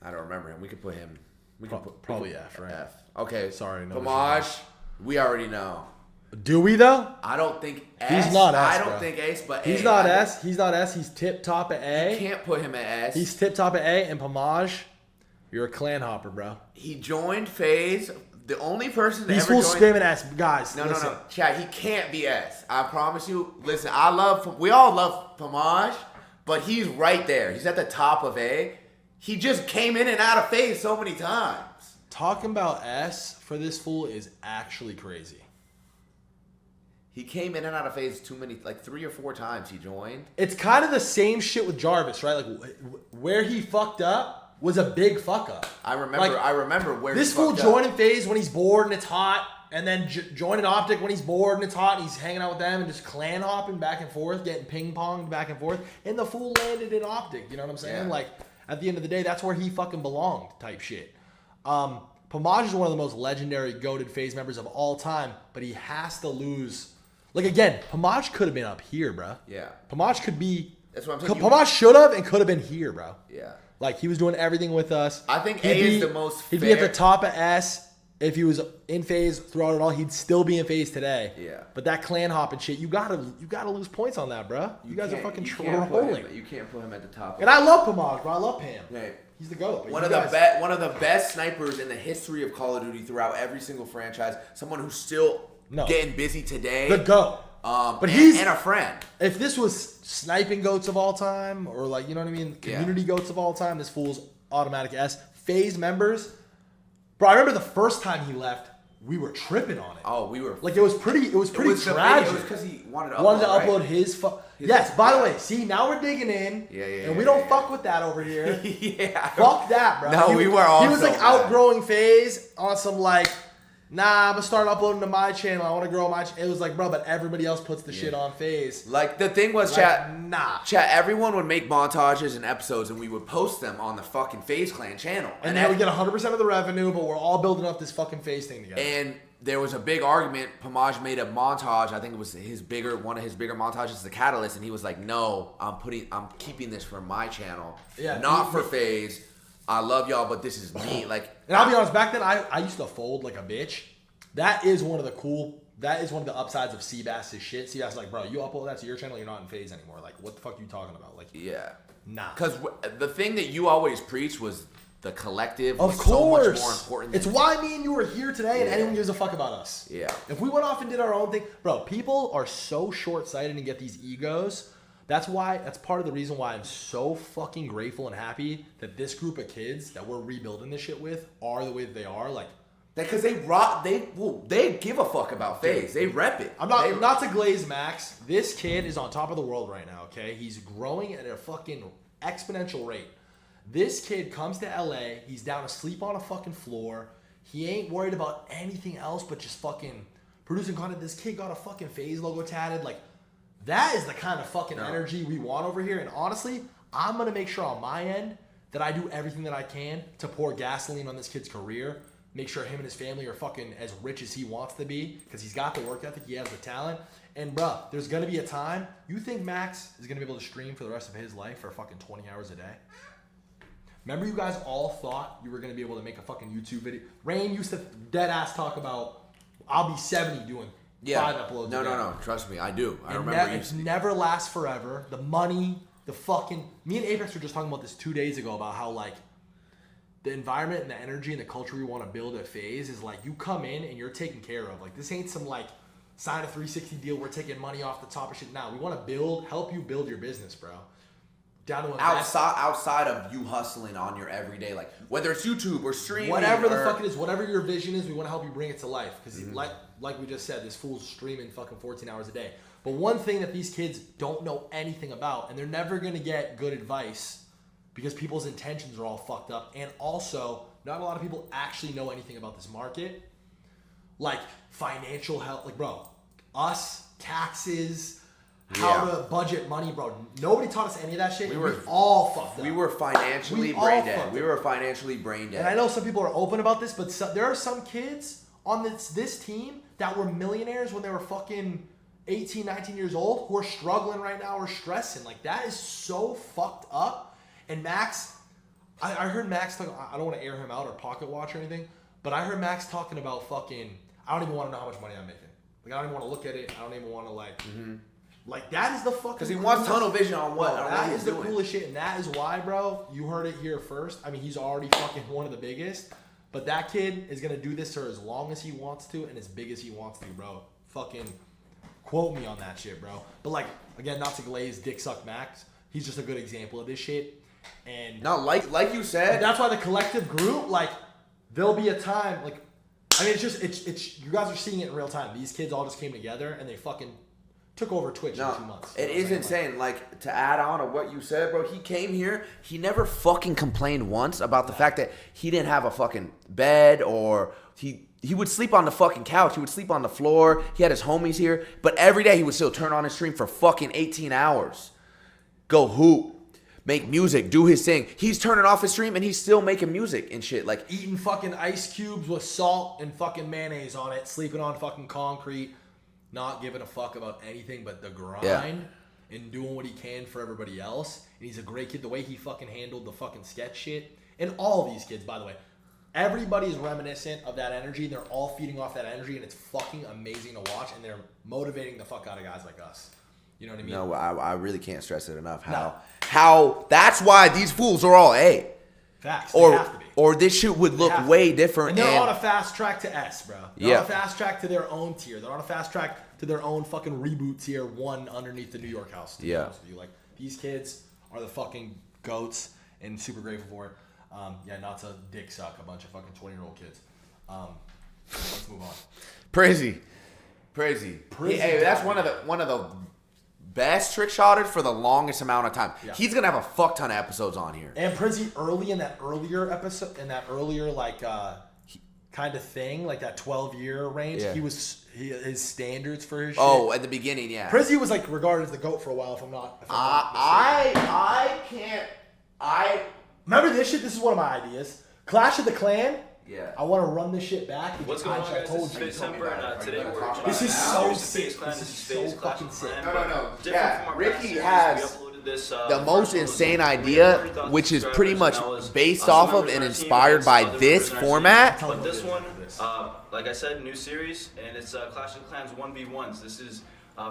B: I don't remember him. We could put him.
A: Probably F, right?
B: F. Okay.
A: Sorry. No.
B: Pomage. We already know.
A: Do we though?
B: I don't think S.
A: He's not S.
B: I don't think Ace, but
A: he's not S. He's not S. He's tip top at A.
B: You can't put him at S.
A: He's tip top at A, and Pomage, you're a clan hopper, bro.
B: He joined FaZe. The only person that
A: these
B: ever
A: fools
B: joined...
A: screaming S, guys.
B: No. Chat, he can't be S. I promise you. Listen, we all love Pomage, but he's right there. He's at the top of A. He just came in and out of FaZe so many times.
A: Talking about S for this fool is actually crazy.
B: He came in and out of FaZe too many, like 3 or 4 times he joined.
A: It's kind of the same shit with Jarvis, right? Like where he fucked up was a big fuck up.
B: I remember where
A: this fool joining FaZe when he's bored and it's hot, and then joining Optic when he's bored and it's hot, and he's hanging out with them and just clan hopping back and forth, getting ping ponged back and forth, and the fool landed in Optic. You know what I'm saying?
B: Yeah.
A: Like at the end of the day, that's where he fucking belonged, type shit. Pomage is one of the most legendary goated FaZe members of all time, but he has to lose. Like, again, Pomage could have been up here, bro.
B: Yeah.
A: Pomage could be.
B: That's what I'm saying.
A: Pomage should have and could have been here, bro.
B: Yeah.
A: Like, he was doing everything with us.
B: I think A is the most fair.
A: He'd be at the top of S. If he was in FaZe throughout it all, he'd still be in FaZe today.
B: Yeah.
A: But that clan hopping shit, you gotta lose points on that, bro. You guys are fucking trolling.
B: You can't put him at the top.
A: And I love Pomage, bro. I love Pam.
B: Yeah.
A: He's the GOAT.
B: One of the best snipers in the history of Call of Duty throughout every single franchise. Someone who's still getting busy today.
A: The GOAT.
B: But he's a friend.
A: If this was sniping goats of all time, or like, you know what I mean, community goats of all time, this fool's automatic S. FaZe members, bro. I remember the first time he left, we were tripping on it.
B: Oh, we were
A: like, it was pretty tragic.
B: It was because he wanted to
A: upload his. Yes. By the way, see, now we're digging in. And we don't fuck with that over here. Fuck that, bro.
B: No, we were all.
A: He was like outgrowing FaZe on some like. Nah, I'm gonna start uploading to my channel. I want to grow my channel. It was like, bro, but everybody else puts the shit on FaZe.
B: Like, the thing was,
A: like,
B: chat, everyone would make montages and episodes, and we would post them on the fucking FaZe Clan channel.
A: And they would get 100% of the revenue, but we're all building up this fucking FaZe thing together.
B: And there was a big argument. Pomage made a montage. I think it was one of his bigger montages, The Catalyst, and he was like, no, I'm keeping this for my channel, not for FaZe. I love y'all, but this is me. Like,
A: and I'll be honest, back then I used to fold like a bitch. That is one of the upsides of Seabass's shit. Seabass is like, bro, you upload that to your channel, you're not in FaZe anymore. Like, what the fuck are you talking about? Like, nah.
B: Because the thing that you always preached was the collective.
A: Of course,
B: so much more important.
A: It's why me and you are here today, and anyone gives a fuck about us.
B: Yeah.
A: If we went off and did our own thing, bro, people are so short-sighted and get these egos. That's part of the reason why I'm so fucking grateful and happy that this group of kids that we're rebuilding this shit with are the way that they are. Like,
B: because they give a fuck about FaZe. They rep it.
A: I'm not to glaze Max. This kid is on top of the world right now, okay? He's growing at a fucking exponential rate. This kid comes to LA, he's down asleep on a fucking floor. He ain't worried about anything else but just fucking producing content. This kid got a fucking FaZe logo tatted. Like, that is the kind of fucking energy we want over here. And honestly, I'm going to make sure on my end that I do everything that I can to pour gasoline on this kid's career. Make sure him and his family are fucking as rich as he wants to be, because he's got the work ethic, he has the talent. And bruh, there's going to be a time, you think Max is going to be able to stream for the rest of his life for fucking 20 hours a day? Remember you guys all thought you were going to be able to make a fucking YouTube video? Rain used to dead ass talk about, I'll be 70 doing 5 uploads a day.
B: No. Trust me, I do. I remember
A: it never lasts forever. The money, Me and Apex were just talking about this 2 days ago about how like the environment and the energy and the culture we want to build at FaZe is like you come in and you're taken care of. Like this ain't some like sign a 360 deal, we're taking money off the top of shit. Now we want to help you build your business, bro. Down to
B: outside of you hustling on your everyday, like whether it's YouTube or streaming,
A: whatever the fuck it is, whatever your vision is, we want to help you bring it to life. Because like we just said, this fool's streaming fucking 14 hours a day. But one thing that these kids don't know anything about, and they're never gonna get good advice because people's intentions are all fucked up, and also not a lot of people actually know anything about this market, like financial health, like bro, taxes. How to budget money, bro. Nobody taught us any of that shit. We were all fucked up.
B: We were financially brain dead. We were financially brain dead.
A: And I know some people are open about this, but there are some kids on this team that were millionaires when they were fucking 18, 19 years old who are struggling right now or stressing. Like, that is so fucked up. And Max, I heard Max talk, I don't want to air him out or pocket watch or anything, but I heard Max talking about fucking, I don't even want to know how much money I'm making. Like, I don't even want to look at it. I don't even want to like... Like, that is the fucking...
B: Because he wants tunnel vision on what
A: that is the coolest shit, and that is why, bro, you heard it here first. I mean, he's already fucking one of the biggest, but that kid is going to do this for as long as he wants to and as big as he wants to, bro. Fucking quote me on that shit, bro. But, like, again, not to glaze dick suck Max. He's just a good example of this shit. And...
B: No, like you said...
A: That's why the collective group, like, there'll be a time, like... I mean, it's you guys are seeing it in real time. These kids all just came together, and they fucking... took over Twitch in 2 months.
B: It is insane. Like, to add on to what you said, bro, he came here, he never fucking complained once about the fact that he didn't have a fucking bed, or he would sleep on the fucking couch, he would sleep on the floor, he had his homies here, but every day he would still turn on his stream for fucking 18 hours. Go hoop, make music, do his thing. He's turning off his stream and he's still making music and shit. Like,
A: eating fucking ice cubes with salt and fucking mayonnaise on it, sleeping on fucking concrete. Not giving a fuck about anything but the grind and doing what he can for everybody else. And he's a great kid. The way he fucking handled the fucking sketch shit. And all these kids, by the way. Everybody's reminiscent of that energy. They're all feeding off that energy. And it's fucking amazing to watch. And they're motivating the fuck out of guys like us. You know what I mean?
B: No, I really can't stress it enough. How that's why these fools are all A.
A: Facts. They have to be.
B: Or this shit would look way different.
A: And they're on a fast track to S, bro.
B: They're
A: on a fast track to their own tier. They're on a fast track to their own fucking reboot tier, one underneath the New York house. To be honest with you. Like, these kids are the fucking goats and super grateful for it. Not to dick suck a bunch of fucking 20-year-old kids. Let's move on.
B: Prezi. Hey, that's one of the best trick shotters for the longest amount of time. Yeah. He's gonna have a fuck ton of episodes on here.
A: And Prezi early in that earlier episode, in that earlier like kind of thing, like that 12-year range, his standards for his shit.
B: Oh, at the beginning, yeah.
A: Prezi was like regarded as the GOAT for a while, if I'm not
B: I
A: remember this shit. This is one of my ideas. Clash of the Clan.
B: Yeah.
A: I want to run this shit back.
N: What's going on, guys? This is FaZe Temper, and today we're talking
A: this is so sick.
N: This is so
A: fucking sick.
B: No. Yeah, Ricky has the most insane idea, which is pretty much based off of and inspired by this format.
N: But this one, like I said, new series, and it's Clash of Clans 1v1s. This is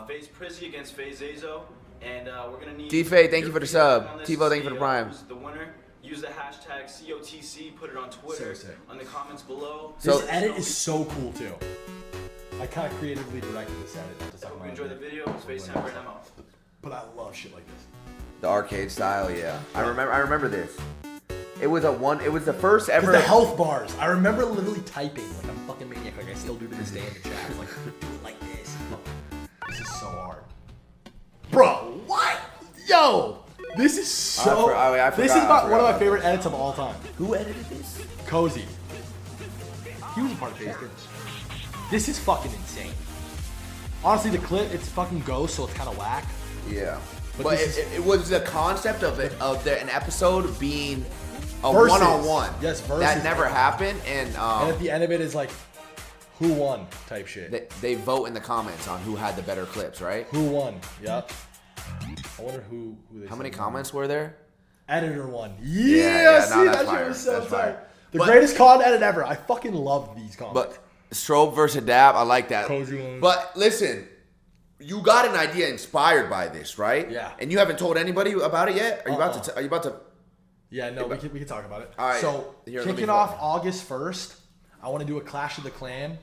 N: FaZe Prezi against FaZe Azo, and we're gonna need.
B: D-Fay, thank you for the sub. Tivo, thank you for the prime.
N: Who's the winner? Use the hashtag COTC, put it on Twitter, on the comments below.
A: This edit is so cool too. I kind of creatively directed this edit.
N: I hope you enjoy the video. It's FaZe Temper and I'm out.
A: But I love shit like this.
B: The arcade style, yeah. I remember this. It was the first ever.
A: The health bars. I remember literally typing like I'm fucking maniac. Like I still do to this day in the chat. I was like, do it like this. This is so hard. Bro, what? Yo! This is so. This is one of my favorite edits of all time.
B: Who edited this?
A: Cozy. He was a part of FaZe. This is fucking insane. Honestly, the clip, it's fucking ghost, so it's kind of whack.
B: Yeah. But it was the concept of an episode being a one-on-one.
A: Yes, versus.
B: That never happened, and
A: at the end of it is like, who won type shit.
B: They vote in the comments on who had the better clips, right?
A: Who won? Yep. I wonder who they
B: How many comments were there?
A: Editor won. Yeah, see, that shit was so tight. The greatest COD edit ever. I fucking love these comments.
B: But Strobe versus Dab, I like that. But listen, you got an idea inspired by this, right?
A: Yeah.
B: And you haven't told anybody about it yet? Are you about to? Are you about to?
A: Yeah, no, we can talk about it.
B: All right.
A: So kicking off August 1st, I want to do a Clash of the Clan,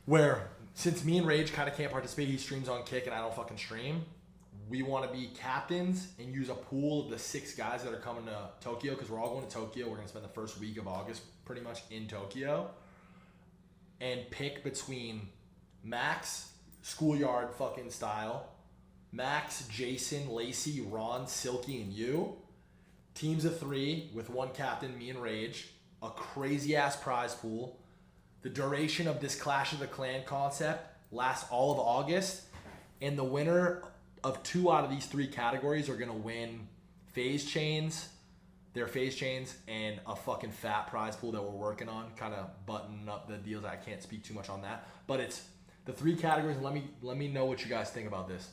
A: where since me and Rage kind of can't participate, he streams on Kick and I don't fucking stream. We want to be captains and use a pool of the 6 guys that are coming to Tokyo, because we're all going to Tokyo. We're going to spend the first week of August pretty much in Tokyo, and pick between Max, Schoolyard fucking style, Max, Jason, Lacey, Ron, Silky, and you. Teams of 3 with 1 captain, me and Rage. A crazy ass prize pool. The duration of this Clash of the Clan concept lasts all of August, and the winner of 2 out of these 3 categories are gonna win FaZe chains, their FaZe chains, and a fucking fat prize pool that we're working on, kind of buttoning up the deals. I can't speak too much on that, but it's the 3 categories. And let me know what you guys think about this.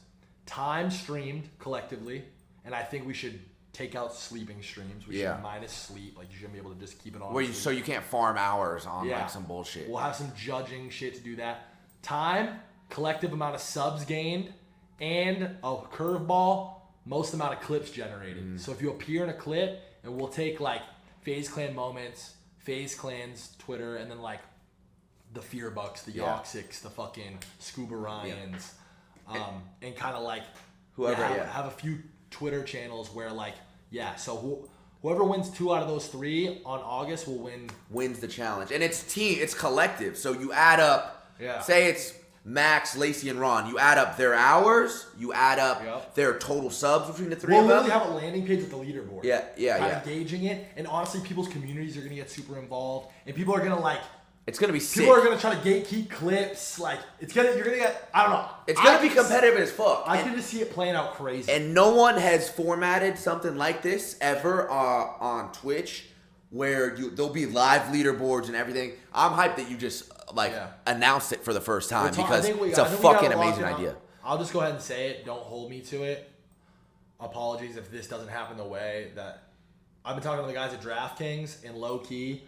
A: Time streamed collectively, and I think we should take out sleeping streams. We should minus sleep. Like, you shouldn't be able to just keep it on.
B: So you can't farm hours on like some bullshit.
A: We'll have some judging shit to do that. Time, collective amount of subs gained, and a curveball, most amount of clips generated. So if you appear in a clip, and we'll take like FaZe Clan moments, FaZe Clan's Twitter, and then like the Fear Bucks, the Yoxics, the fucking Scuba Ryans, and kind of like
B: whoever
A: have a few Twitter channels where like so whoever wins 2 out of those 3 on August will wins
B: the challenge. And it's it's collective. So you add up, say it's Max, Lacey, and Ron. You add up their hours, you add up their total subs between the 3 of them.
A: We'll literally have a landing page with the leaderboard.
B: Kind
A: of gauging it. And honestly, people's communities are gonna get super involved, and people are gonna like.
B: It's gonna be sick.
A: People are gonna try to gatekeep clips. Like, you're gonna get. I don't know.
B: It's gonna be competitive as fuck.
A: I can just see it playing out crazy.
B: And no one has formatted something like this ever on Twitch, where there'll be live leaderboards and everything. I'm hyped that you just announced it for the first time, because it's a fucking amazing idea.
A: I'll just go ahead and say it. Don't hold me to it. Apologies if this doesn't happen the way that I've been talking to the guys at DraftKings, and low key.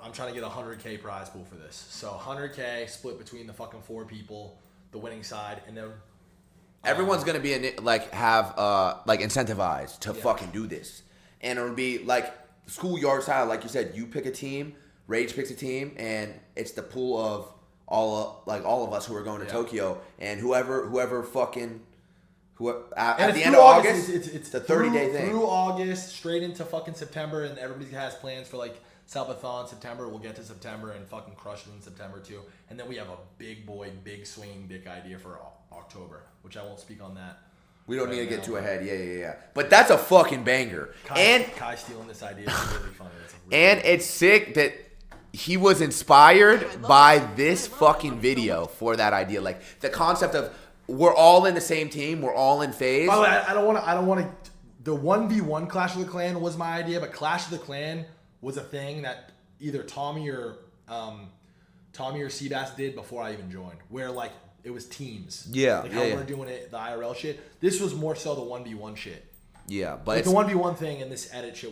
A: I'm trying to get a 100K prize pool for this. So 100K split between the fucking 4 people, the winning side, and then
B: everyone's gonna be incentivized to fucking do this, and it'll be like schoolyard style, like you said. You pick a team, Rage picks a team, and it's the pool of all of us who are going to Tokyo, and whoever at the end of August, it's a 30-day thing
A: through August straight into fucking September, and everybody has plans for like. Salpathon September, we'll get to September and fucking crush it in September too. And then we have a big swinging dick idea for October, which I won't speak on that.
B: We don't need to get too ahead. Yeah. But that's a fucking banger.
A: Kai stealing this idea is really funny.
B: It's sick that he was inspired by this fucking video for that idea. Like, the concept of we're all in the same team, we're all in FaZe.
A: By the way, I don't want to. The 1v1 Clash of the Clan was my idea, but Clash of the Clan was a thing that either Tommy or Seabass did before I even joined, where like it was teams. We're doing it, the IRL shit. This was more so the 1v1 shit.
B: Yeah, but
A: like the 1v1 thing and this edit shit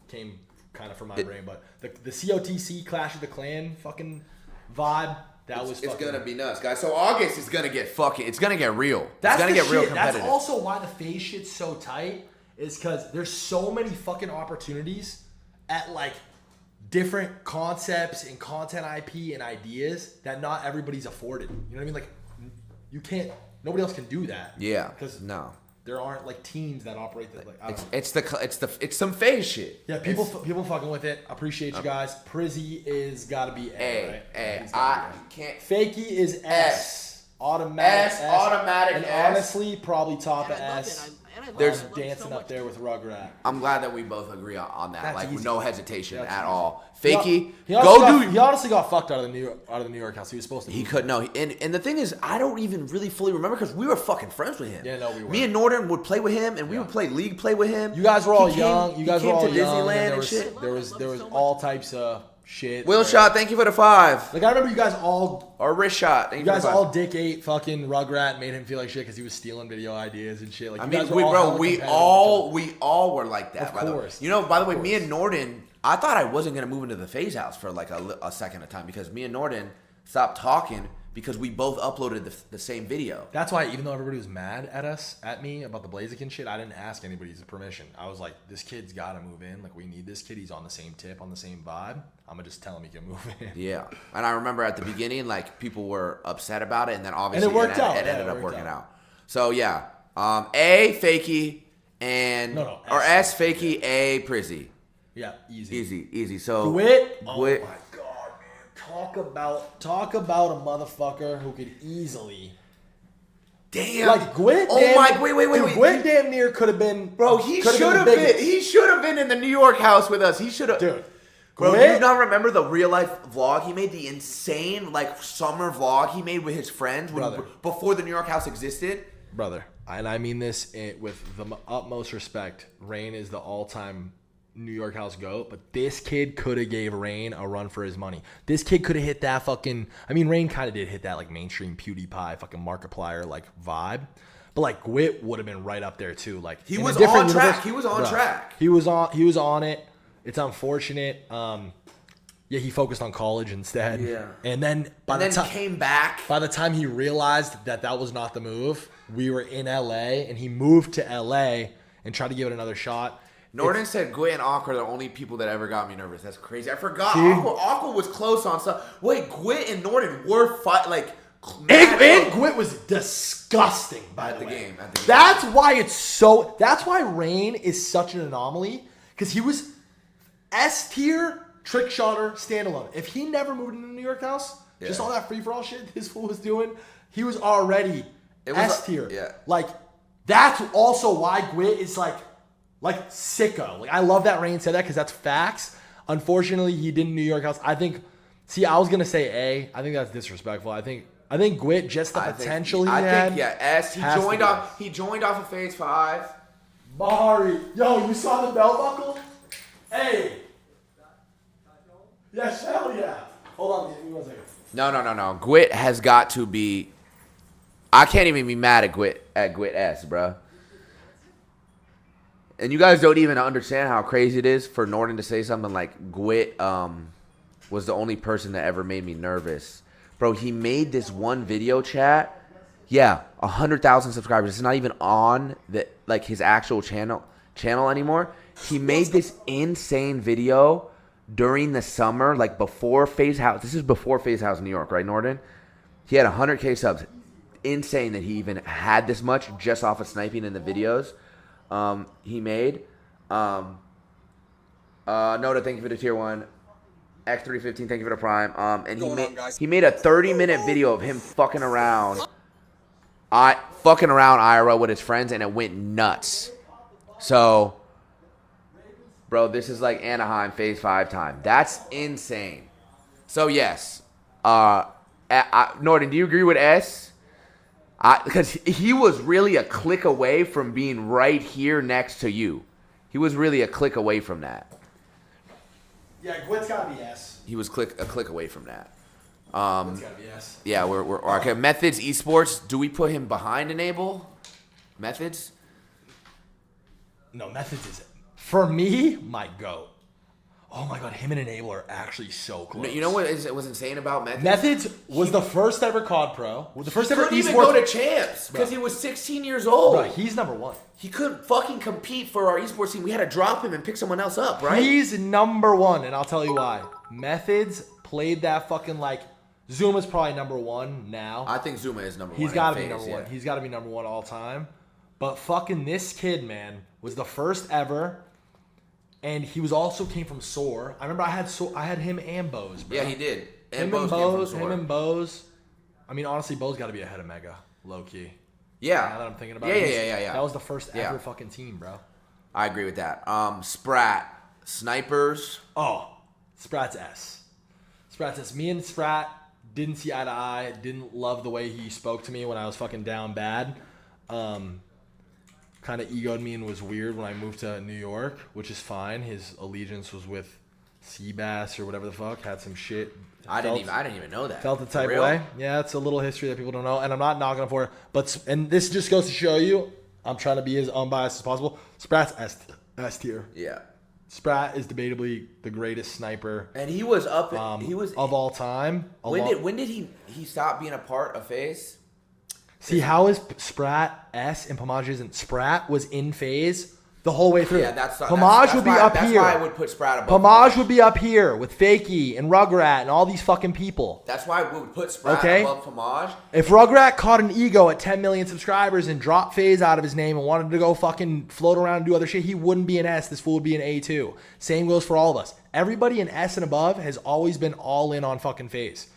A: came kind of from my brain, but the COTC Clash of the Clan fucking vibe.
B: It's gonna be nuts, guys. So August is gonna get it's gonna get real.
A: That's
B: it's gonna get real competitive.
A: That's also why the FaZe shit's so tight, is because there's so many fucking opportunities at like different concepts and content IP and ideas that not everybody's afforded. You know what I mean? Like, nobody else can do that.
B: Yeah.
A: Because there aren't like teams that operate that. Like,
B: it's some FaZe shit.
A: Yeah, people fucking with it. Appreciate you guys. Prizzy is gotta be A.
B: Right? I can't.
A: Fakey is S. Automatic S. And honestly, probably top of S. There's dancing up there with Rugrat.
B: I'm glad that we both agree on that. That's like easy. No hesitation at all. Fakey,
A: he honestly got fucked out of the New York house. He was supposed to.
B: He could no. And the thing is, I don't even really fully remember because we were fucking friends with him.
A: Yeah, no, we were.
B: Me and Norton would play with him, and we would play league play with him.
A: You guys were all young. You guys were all
B: to
A: young.
B: Disneyland and shit.
A: There was all types of shit.
B: Will Shot, thank you for the 5.
A: Like, I remember you guys all...
B: Or Wrist Shot.
A: You guys all dick ate fucking Rugrat, made him feel like shit because he was stealing video ideas and shit. Like,
B: I mean, we all were like that.
A: Of course.
B: You know, by the way, me and Norton, I thought I wasn't going to move into the FaZe house for like a second of time because me and Norton stopped talking because we both uploaded the same video.
A: That's why, even though everybody was mad at me about the Blaziken shit, I didn't ask anybody's permission. I was like, this kid's got to move in. Like, we need this kid. He's on the same tip, on the same vibe. I'm going to just tell him he can move in.
B: Yeah. And I remember at the beginning, like, people were upset about it, and then obviously
A: and it worked out.
B: It ended up working out. So, yeah. A, Fakey, and...
A: No,
B: or S, Fakey, A, Prizzy.
A: Yeah, easy.
B: Easy. So...
A: Gwit. Oh, my God. Talk about a motherfucker who could easily,
B: damn,
A: like Gwit.
B: Wait.
A: Gwit damn near could have been,
B: bro. He should have been. He should have been in the New York house with us. He should have,
A: dude.
B: Bro, do you not remember the real life vlog he made? The insane like summer vlog he made with his friends before the New York house existed,
A: brother. And I mean this with the utmost respect. Rain is the all-time New York house GOAT, but this kid could have gave Rain a run for his money. This kid could have hit that fucking, I mean, Rain kind of did hit that like mainstream PewDiePie fucking Markiplier like vibe, but like Gwit would have been right up there too. Like
B: he was on track. He was on track.
A: He was on it. It's unfortunate. Yeah, he focused on college instead.
B: Yeah.
A: And then
B: came back.
A: By the time he realized that was not the move, we were in LA and he moved to LA and tried to give it another shot.
B: Norton said Gwit and Aqua are the only people that ever got me nervous. That's crazy. I forgot. Aqua was close on stuff. Wait, Gwit and Norton were and
A: Gwit was disgusting by the game. That's why Rain is such an anomaly, because he was S tier trick shotter standalone. If he never moved into the New York house, just all that free for all shit this fool was doing, he was already S tier.
B: Yeah.
A: Like that's also why Gwit is like sicko. Like I love that Rain said that because that's facts. Unfortunately, he didn't New York house. I was gonna say A. I think that's disrespectful. I think Gwit, just the potential he had.
B: S. He joined off of FaZe 5.
A: Bahari, yo, you saw the belt buckle? Hey. Yes, hell yeah. Hold on, give me 1 second.
B: No. Gwit has got to be. I can't even be mad at Gwit S, bro. And you guys don't even understand how crazy it is for Norton to say something like Gwit was the only person that ever made me nervous. Bro, he made this one video chat. Yeah, 100,000 subscribers. It's not even on his actual channel anymore. He made this insane video during the summer, like before FaZe House. This is before FaZe House New York, right, Norton? He had 100K subs. Insane that he even had this much just off of sniping in the videos. He made. Noda, thank you for the tier 1. X315, thank you for the prime. And he made a 30-minute video of him fucking around IRL with his friends, and it went nuts. So, bro, this is like Anaheim FaZe 5 time. That's insane. So yes, Norton, do you agree with S? Because he was really a click away from being right here next to you. He was really a click away from that.
A: Yeah, Gwit's gotta be S.
B: He was a click away from that.
A: Gwit's gotta be S.
B: Yeah, we're okay. Methods Esports. Do we put him behind Enable? Methods?
A: No, Methods is for me my GOAT. Oh my god, him and Enable are actually so close.
B: You know what was insane about Methods?
A: Methods was the first ever COD pro. The first ever
B: couldn't
A: esports.
B: Even go to champs because he was 16 years old.
A: Bro, he's number 1.
B: He couldn't fucking compete for our esports team. We had to drop him and pick someone else up, right?
A: He's number 1, and I'll tell you why. Methods played that fucking like. Zuma's probably number 1 now.
B: I think Zuma is number 1.
A: He's got to be number 1. He's got to be number 1 all time. But fucking this kid, man, was the first ever. And he was also came from SOAR. I remember I had him and Bose, bro.
B: Yeah, he did.
A: Him and Bose. I mean, honestly, Bose got to be ahead of Mega, low key.
B: Yeah.
A: Now that I'm thinking about it.
B: Yeah.
A: That was the first ever fucking team, bro.
B: I agree with that. Sprat. Snipers.
A: Oh, Sprat's S. Sprat's S. Me and Sprat didn't see eye to eye. Didn't love the way he spoke to me when I was fucking down bad. Kind of egoed me and was weird when I moved to New York, which is fine. His allegiance was with Seabass or whatever the fuck. Had some shit.
B: I didn't even know that.
A: Felt the type of way. Yeah, it's a little history that people don't know, and I'm not knocking him for it. And this just goes to show you, I'm trying to be as unbiased as possible. Sprat's S tier.
B: Yeah.
A: Sprat is debatably the greatest sniper.
B: And he was up. He was
A: of all time.
B: When did he stop being a part of FaZe?
A: See, how is Sprat S and Pomage isn't? Sprat was in FaZe the whole way through.
B: Yeah, that's
A: Pomage would be up here.
B: That's why I would put Sprat above.
A: Pomage would be up here with Fakey and Rugrat and all these fucking people.
B: That's why we would put Sprat above Pomage.
A: If Rugrat caught an ego at 10 million subscribers and dropped FaZe out of his name and wanted to go fucking float around and do other shit, he wouldn't be an S. This fool would be an A2. Same goes for all of us. Everybody in S and above has always been all in on fucking FaZe.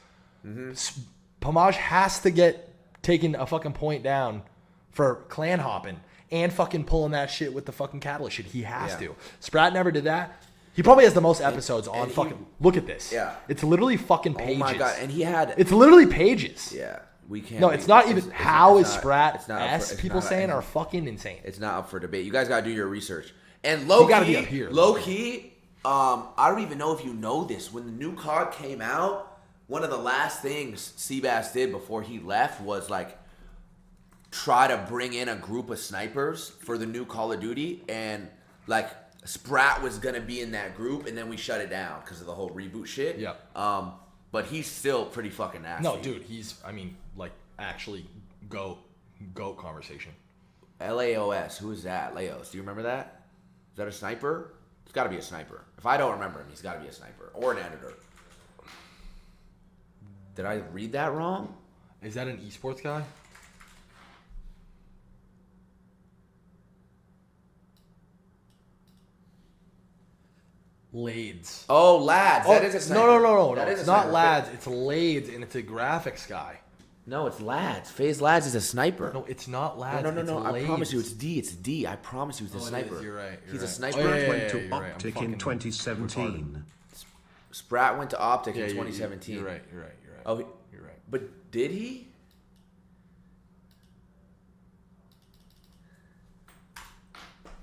A: Pomage has to get taking a fucking point down for clan hopping and fucking pulling that shit with the fucking catalyst shit. He has to. Sprat never did that. He probably has the most episodes on fucking. Look at this.
B: Yeah.
A: It's literally fucking pages.
B: Oh my god! And he had.
A: It's literally pages.
B: Yeah. We can't.
A: No, it's not even. How is Sprat S? People saying are fucking insane.
B: It's not up for debate. You guys gotta do your research. And low key, gotta be up here. Low key. I don't even know if you know this. When the new COD came out, one of the last things Seabass did before he left was like try to bring in a group of snipers for the new Call of Duty, and like Sprat was gonna be in that group, and then we shut it down because of the whole reboot shit.
A: Yeah.
B: But he's still pretty fucking nasty.
A: No, dude, he's. I mean, like actually, goat conversation.
B: LAOS, who is that? Laos, do you remember that? Is that a sniper? It's got to be a sniper. If I don't remember him, he's got to be a sniper or an editor. Did I read that wrong?
A: Is that an esports guy? Lades.
B: Oh, Lads. That is a sniper.
A: No. It's not Lads. It's Lades, and it's a graphics guy.
B: No, it's Lads. FaZe Lads is a sniper.
A: No, it's not Lads.
B: No. I promise you, it's D. It's D. I promise you, it's a sniper.
A: You're right.
B: He's a sniper.
E: Went to Optic in 2017.
B: Sprat went to Optic in 2017.
A: You're right.
B: Oh,
A: you're right.
B: But did he?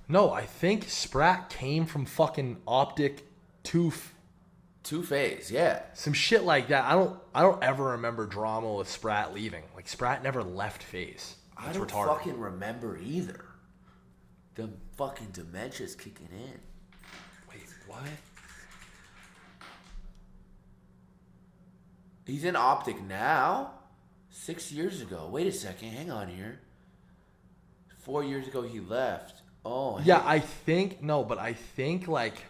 A: No, I think Sprat came from fucking Optic to
B: FaZe, yeah.
A: Some shit like that. I don't ever remember drama with Sprat leaving. Like Sprat never left FaZe.
B: I don't fucking remember either. The fucking dementia's kicking in.
A: Wait, what?
B: He's in Optic now? 6 years ago. Wait a second. Hang on here. 4 years ago he left. Oh.
A: Yeah, I think like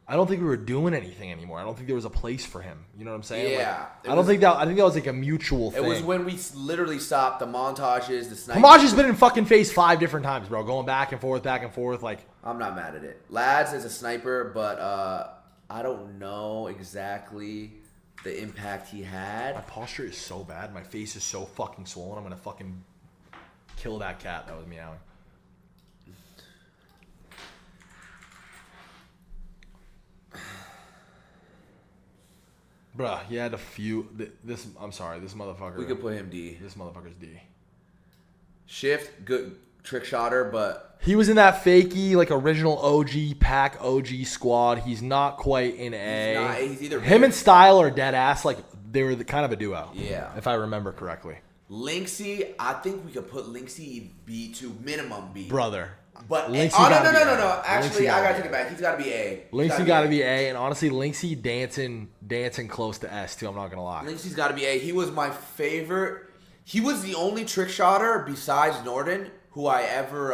A: I don't think we were doing anything anymore. I don't think there was a place for him. You know what I'm saying?
B: Yeah.
A: Like, I think that was like a mutual thing.
B: It was when we literally stopped the montages, the sniping.
A: Pomage has been in fucking FaZe 5 different times, bro. Going back and forth. Like,
B: I'm not mad at it. Lads is a sniper, but I don't know exactly the impact he had.
A: My posture is so bad. My face is so fucking swollen. I'm gonna fucking kill that cat that was meowing. Bruh, he had a few. I'm sorry, this motherfucker.
B: We could put him D.
A: This motherfucker's D.
B: Shift, good trick shotter, but
A: he was in that fakey, like original OG pack, OG squad. He's not quite in A.
B: He's either
A: him and Style are dead ass. Like they were kind of a duo.
B: Yeah,
A: if I remember correctly.
B: Lynxy, I think we could put Lynxy B2 minimum B.
A: Brother.
B: But no. Actually, I gotta take it back. He's gotta be A.
A: Lynxy gotta be A, and honestly, Lynxy dancing close to S too. I'm not gonna lie.
B: Lynxy's gotta be A. He was my favorite. He was the only trick shotter besides Norden who I ever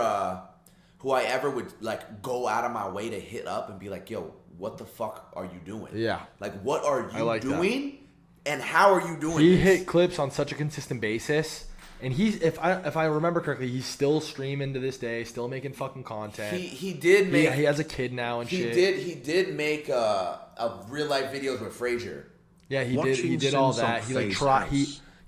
B: would like go out of my way to hit up and be like, "Yo, what the fuck are you doing?
A: Yeah,
B: like what are you doing, and how are you doing?"
A: He hit clips on such a consistent basis. And he's, if I remember correctly, he's still streaming to this day, still making fucking content.
B: He did make.
A: He has a kid now and shit.
B: He did make a real life videos with Frazier.
A: Yeah, he did all that. He like tried.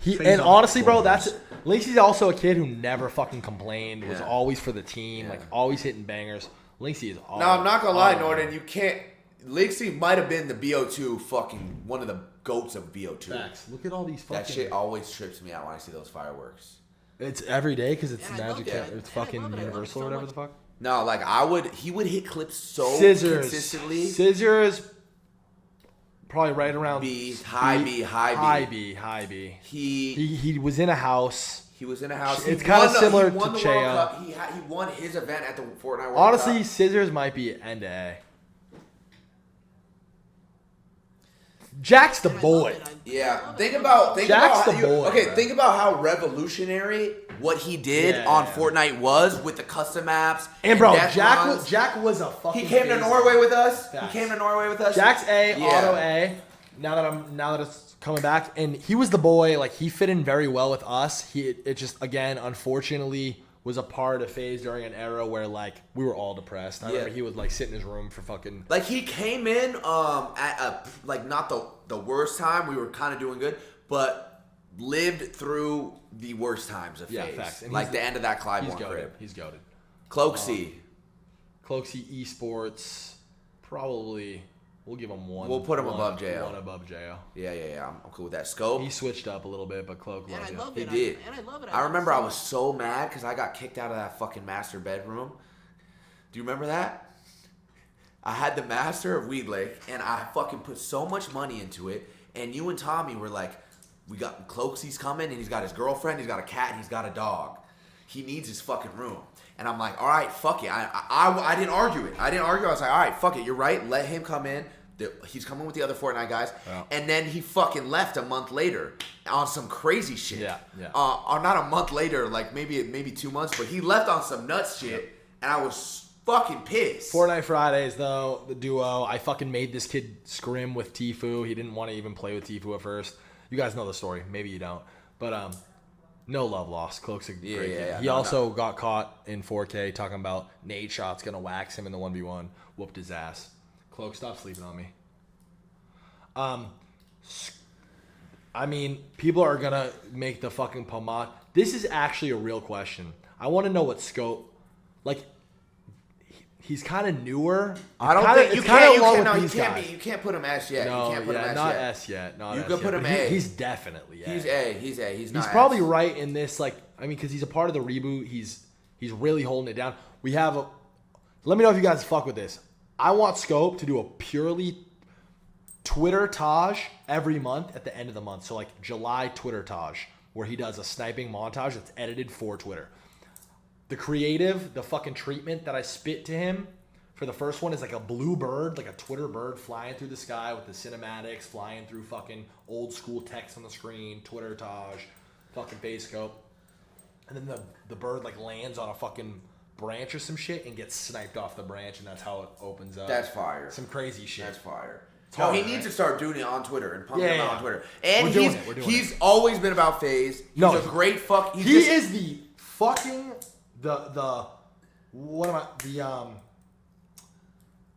A: And honestly, bro, Lynxy's also a kid who never fucking complained. Was always for the team, like always hitting bangers. Lynxy is.
B: No, I'm not gonna lie, Norden. You can't. Lynxy might have been the BO2 fucking one of the goats of BO2.
A: Facts. Look at all these fucking...
B: That shit always trips me out when I see those fireworks.
A: It's every day because it's magic. It's fucking universal or whatever the fuck.
B: No, like he would hit clips so consistently.
A: Scissors, probably right around
B: B, high B.
A: He was in a house.
B: He was in a house.
A: It's kind of similar to
B: Cheo. He won his event at the Fortnite World Cup.
A: Honestly, Scissors might be end to A. Jack's the boy.
B: Yeah, think about how revolutionary what he did on Fortnite was with the custom maps.
A: And bro, Jack was a fucking.
B: He came to Norway with us.
A: Facts.
B: He came to Norway with us.
A: Jack's A, auto A. Now that it's coming back, and he was the boy. Like he fit in very well with us. It just again, unfortunately, was a part of FaZe during an era where like we were all depressed. I remember he would like sit in his room for fucking.
B: Like he came in at a like not the worst time. We were kind of doing good, but lived through the worst times of FaZe.
A: Facts. And
B: like the end of that Clybourne crib.
A: He's goated.
B: Cloaksy
A: Esports, probably. We'll give him one.
B: We'll put him above JO.
A: One above JO.
B: Yeah. I'm cool with that. Scope.
A: He switched up a little bit, but Cloak loves it.
B: He did.
J: And I love it.
B: I remember I was so mad because I got kicked out of that fucking master bedroom. Do you remember that? I had the master of Weed Lake, and I fucking put so much money into it. And you and Tommy were like, we got Cloaksy's coming, and he's got his girlfriend, he's got a cat, and he's got a dog. He needs his fucking room. And I'm like, all right, fuck it. I didn't argue it. I was like, all right, fuck it. You're right. Let him come in. He's coming with the other Fortnite guys. Yeah. And then he fucking left a month later on some crazy shit. Yeah. Or not a month later, like maybe 2 months, but he left on some nuts shit. Yep. And I was fucking pissed.
A: Fortnite Fridays, though, the duo, I fucking made this kid scrim with Tfue. He didn't want to even play with Tfue at first. You guys know the story. Maybe you don't. But no love lost. Cloak's a great kid. He also got caught in 4K talking about Nate Shot's going to wax him in the 1v1. Whooped his ass. Cloak, stop sleeping on me. I mean, people are going to make the fucking pomade. This is actually a real question. I want to know what Scope... Like, he's kind of newer.
B: I don't think you can't put him S yet.
A: No,
B: you can't put him S
A: not
B: yet.
A: S yet. Not
B: you
A: S
B: could
A: yet,
B: put him A.
A: He's definitely A.
B: He's A. He's A. He's
A: probably right in this. Like, I mean, because he's a part of the reboot. He's really holding it down. We have a. Let me know if you guys fuck with this. I want Scope to do a purely Twitter Taj every month at the end of the month. So like July Twitter Taj, where he does a sniping montage that's edited for Twitter. The creative, the fucking treatment that I spit to him for the first one is like a blue bird, like a Twitter bird flying through the sky with the cinematics, flying through fucking old school text on the screen, Twitter Taj, fucking FaZe Scope. And then the bird like lands on a fucking branch or some shit and gets sniped off the branch, and that's how it opens up.
B: That's fire.
A: Some crazy shit.
B: That's fire.
A: Hard,
B: he needs to start doing it on Twitter and pumping him out on Twitter. And
A: we're doing
B: he's always been about FaZe. He's a great fuck.
A: He is the fucking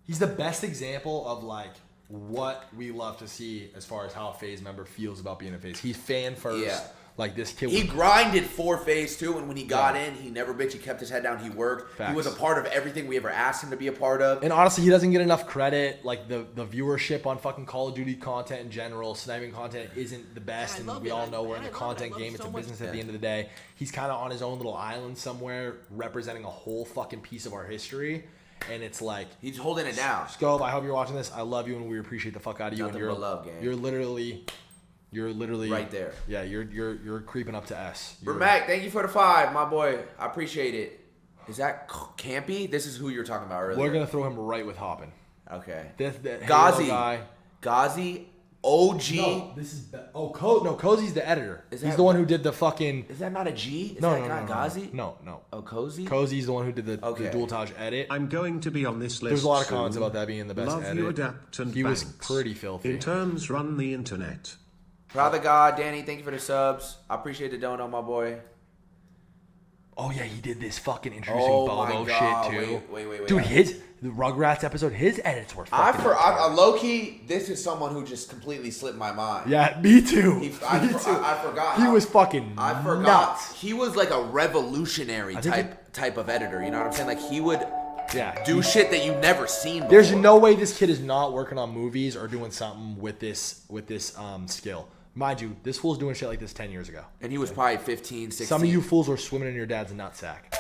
A: he's the best example of like what we love to see as far as how a FaZe member feels about being a FaZe. He's fan first. Yeah. Like this kid.
B: He grinded for FaZe too, and when he got in, he never bitched. He kept his head down. He worked. Facts. He was a part of everything we ever asked him to be a part of.
A: And honestly, he doesn't get enough credit. Like the viewership on fucking Call of Duty content in general, sniping content isn't the best, and we all know we're in a content game. It's a business at the end of the day. He's kind of on his own little island somewhere, representing a whole fucking piece of our history. And it's like
B: he's holding it down.
A: Scope, I hope you're watching this. I love you, and we appreciate the fuck out of you.
B: Nothing but love, gang.
A: You're literally
B: right there.
A: Yeah, you're creeping up to S.
B: Mac, thank you for the 5, my boy. I appreciate it. Is that Campy? This is who you were talking about earlier.
A: We're gonna throw him right with Hoppin.
B: Okay.
A: Ghazi guy.
B: Ghazi, OG.
A: No, this is Cozy's the editor. He's the one who did the fucking.
B: Is that not a G? Is
A: no,
B: that
A: no,
B: Ghazi?
A: No.
B: Oh, Cozy.
A: Cozy's the one who did the dual Taj edit.
E: I'm going to be on this list.
A: There's a lot of
E: soon.
A: comments about that being the best
E: Love
A: edit.
E: you, Adapt and
A: he
E: Banks.
A: Was pretty filthy.
E: In terms, run the internet.
B: Father God, Danny, thank you for the subs. I appreciate the dono, my boy.
A: Oh yeah, he did this fucking introducing Bobo shit too.
B: Wait.
A: Dude, the Rugrats episode, his edits were fucking
B: low key, this is someone who just completely slipped my mind.
A: Yeah, me too.
B: I forgot.
A: He was fucking nuts.
B: He was like a revolutionary type of editor. You know what I'm saying? Like he would do shit that you've never seen before.
A: There's no way this kid is not working on movies or doing something with this skill. Mind you, this fool's doing shit like this 10 years ago.
B: And he was probably 15, 16.
A: Some of you fools were swimming in your dad's nutsack.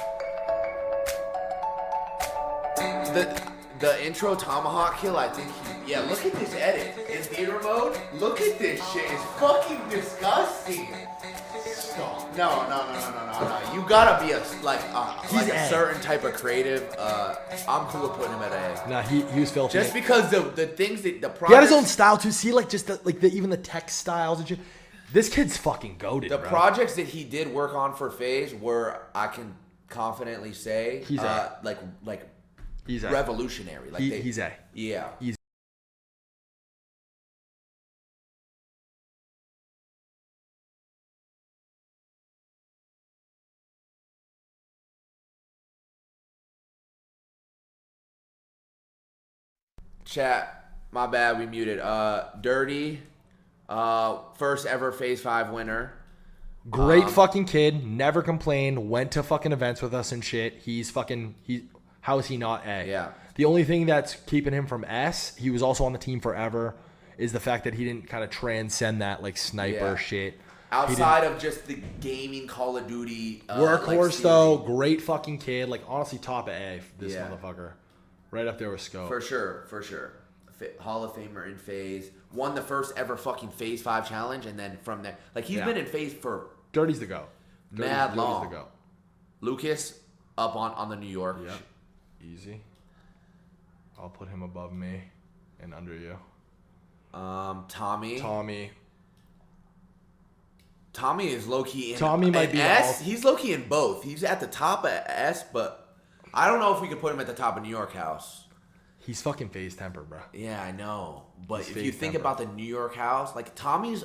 B: The intro tomahawk kill, I think yeah, look at this edit. In theater mode, look at this shit. It's fucking disgusting. No. You gotta be a certain type of creative. I'm cool with putting him at A.
A: Nah, he was filthy.
B: Just because the things that the projects,
A: he had his own style too. See, like just even the text styles and shit. This kid's fucking goated.
B: The projects that he did work on for FaZe were, I can confidently say,
A: he's
B: he's revolutionary. Like
A: he's A.
B: Yeah.
A: He's
B: Chat, my bad, we muted. Dirty, first ever FaZe 5 winner.
A: Great fucking kid, never complained, went to fucking events with us and shit. How is he not A?
B: Yeah.
A: The only thing that's keeping him from S, he was also on the team forever, is the fact that he didn't kind of transcend that like sniper shit.
B: Outside of just the gaming Call of Duty
A: workhorse though, great fucking kid. Like honestly, top of A, this motherfucker. Right up there with Scope.
B: For sure. Hall of Famer in FaZe. Won the first ever fucking FaZe 5 challenge, and then from there, like he's been in FaZe for
A: Dirty's the go.
B: Mad long.
A: Dirty's the go.
B: Lucas up on the New York.
A: Yep. Easy. I'll put him above me and under you.
B: Tommy is low key in.
A: Tommy might be
B: S. He's low key in both. He's at the top of S, but I don't know if we could put him at the top of New York House.
A: He's fucking FaZe temper, bro.
B: Yeah, I know. But
A: He's
B: if you think
A: temper.
B: about the New York House, like Tommy's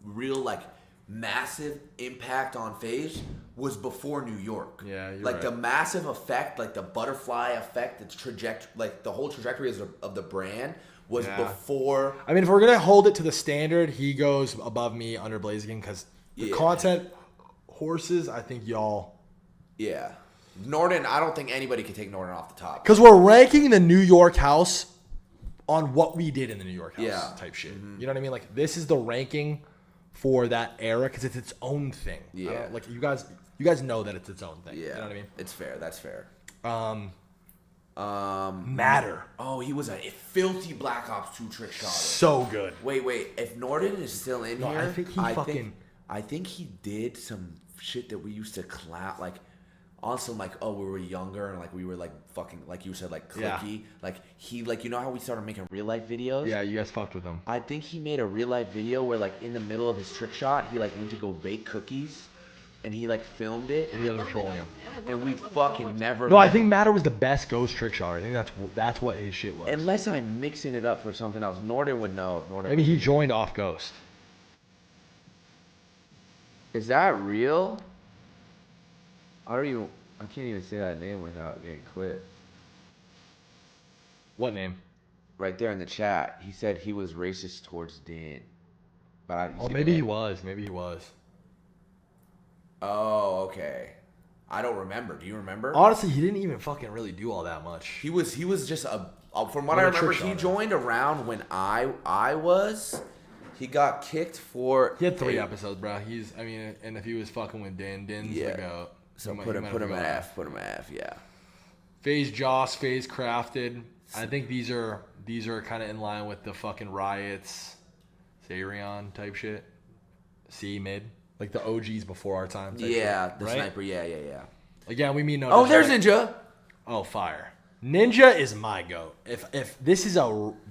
B: real like massive impact on FaZe was before New York.
A: Yeah, you're
B: like
A: right.
B: the massive effect, like the butterfly effect, the whole trajectory of the brand was before.
A: I mean, if we're gonna hold it to the standard, he goes above me under Blaziken because the content horses. I think y'all.
B: Yeah. Norden, I don't think anybody can take Norden off the top.
A: Because we're ranking the New York House on what we did in the New York House type shit. You know what I mean? Like this is the ranking for that era because it's its own thing.
B: Yeah.
A: Like you guys know that it's its own thing.
B: Yeah.
A: You know what I mean?
B: It's fair. That's fair.
A: Matter.
B: Oh, he was a filthy Black Ops 2 trick shot.
A: So good.
B: Wait. If Norden is still in here,
A: I think
B: he did some shit that we used to clap like. On some like, we were younger and like we were like fucking like you said like clicky. Like he like you know how we started making real life videos?
A: Yeah, you guys fucked with him.
B: I think he made a real life video where like in the middle of his trick shot he like went to go bake cookies and he like filmed it
A: and the others were trolling him.
B: And we fucking never.
A: No, I think Matter was the best ghost trick shot. I think that's what his shit was.
B: Unless I'm mixing it up for something else. Norden would know.
A: Maybe he joined off Ghost.
B: Is that real? I can't even say that name without getting quit.
A: What name?
B: Right there in the chat. He said he was racist towards Dan. But
A: maybe he was. Maybe he was.
B: Oh, okay. I don't remember. Do you remember?
A: Honestly, he didn't even fucking really do all that much.
B: He was just from what I remember, he joined around when I was. He got kicked for.
A: He had 3 episodes, bro. And if he was fucking with Dan's like a.
B: So put him at F. Put him at F. Yeah.
A: FaZe Joss, FaZe Crafted. I think these are kind of in line with the fucking Riots, Zarion type shit. C mid, like the OGs before our time.
B: Yeah,
A: shit,
B: the
A: right?
B: sniper. Yeah.
A: Again, we mean no.
B: Oh, there's Ninja.
A: Oh, fire. Ninja is my goat. If this is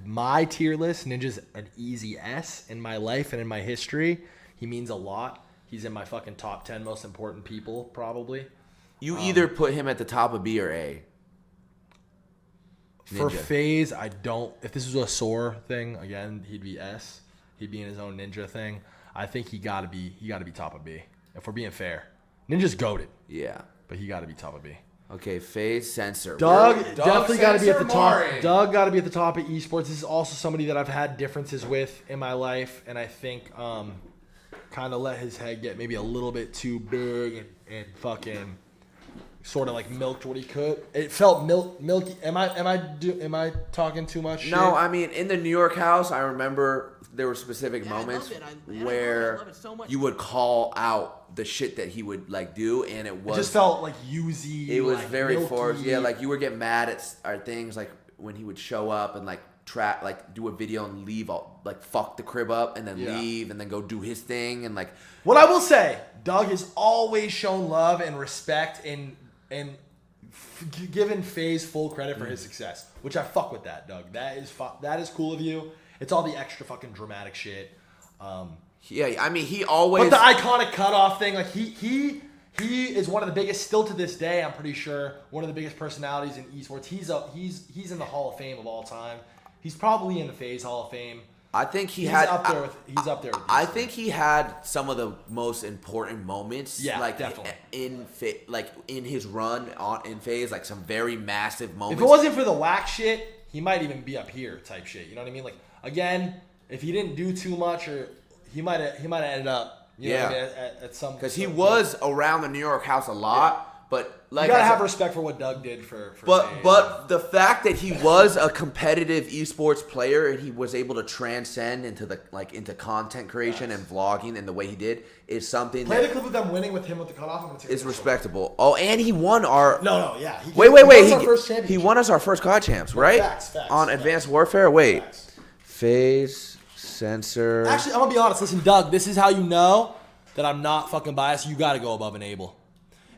A: my tier list, Ninja's an easy S in my life and in my history. He means a lot. He's in my fucking top 10 most important people, probably.
B: You either put him at the top of B or A.
A: Ninja. For FaZe, I don't. If this was a SOAR thing, again, he'd be S. He'd be in his own Ninja thing. I think he gotta be top of B. If we're being fair, Ninja's goated.
B: Yeah,
A: but he gotta be top of B.
B: Okay, FaZe Sensor.
A: Doug definitely got to be at the top. Doug got to be at the top of esports. This is also somebody that I've had differences with in my life, and I think kind of let his head get maybe a little bit too big and fucking sort of like milked what he could. It felt milky. Am I talking too much shit?
B: No, I mean in the New York House, I remember there were specific moments where you would call out the shit that he would like do, and it
A: just felt like usy.
B: It was
A: like
B: very
A: milky.
B: forced. Yeah, like you were getting mad at things like when he would show up and like do a video and leave, like fuck the crib up and then leave and then go do his thing and like.
A: What I will say, Doug has always shown love and respect and given FaZe full credit for his success, which I fuck with that, Doug. That is cool of you. It's all the extra fucking dramatic shit.
B: Yeah, I mean he always.
A: But the iconic cutoff thing, like he is one of the biggest still to this day. I'm pretty sure one of the biggest personalities in esports. He's in the Hall of Fame of all time. He's probably in the FaZe Hall of Fame.
B: I think he's up there with I think he had some of the most important moments. Yeah, like definitely in his run in FaZe, like some very massive moments.
A: If it wasn't for the whack shit, he might even be up here type shit. You know what I mean? Like again, if he didn't do too much, or he might have ended up. You know what I mean, at some
B: because he was around the New York house a lot. Yeah. But like
A: you gotta have respect for what Doug did for
B: but the fact that he was a competitive esports player and he was able to transcend into content creation and vlogging and the way he did is something.
A: Play the clip of them winning with him with the cutoff.
B: It's respectable. Oh, and he won our.
A: Yeah.
B: He won us our first COD champs, right?
A: Facts.
B: On Advanced Warfare. Wait, FaZe Censor.
A: Actually, I'm gonna be honest. Listen, Doug, this is how you know that I'm not fucking biased. You gotta go above Enable.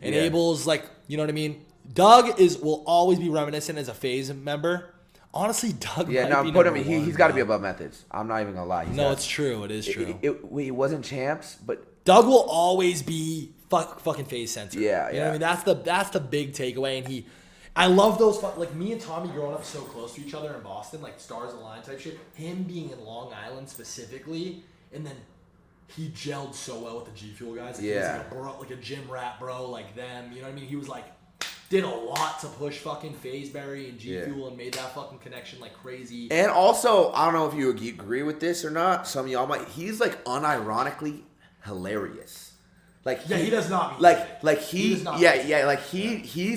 A: Enable's like, you know what I mean? Doug will always be reminiscent as a FaZe member. Honestly, Doug might be
B: put him. He's got to be above Methods. I'm not even gonna lie.
A: It's true. It is true.
B: It wasn't champs, but
A: Doug will always be fucking FaZe Censor.
B: Yeah,
A: you know what I mean? That's the big takeaway. And I love those. Like me and Tommy growing up so close to each other in Boston, like stars align type shit. Him being in Long Island specifically, and then. He gelled so well with the G Fuel guys. Like he was like a gym rat bro, like them. You know what I mean? He was like, did a lot to push fucking FaZeberry and G Fuel and made that fucking connection like crazy.
B: And also, I don't know if you agree with this or not. Some of y'all might. He's like unironically hilarious. Like
A: he does not.
B: He's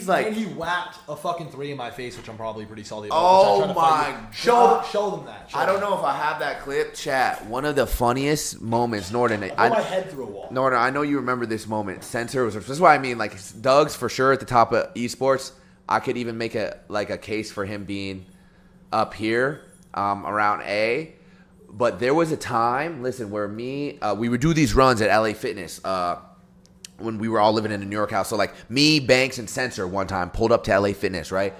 B: like
A: and he whacked a fucking 3 in my face, which I'm probably pretty salty about.
B: Oh my god!
A: Show them that.
B: I don't know if I have that clip. Chat. One of the funniest moments, Norton.
A: I put my head through a wall.
B: Norton, I know you remember this moment. Censor was. This is what I mean. Like Doug's for sure at the top of esports. I could even make a case for him being up here around A. But there was a time, listen, where we would do these runs at LA Fitness. When we were all living in a New York house. So like me, Banks, and Censor one time pulled up to LA Fitness, right?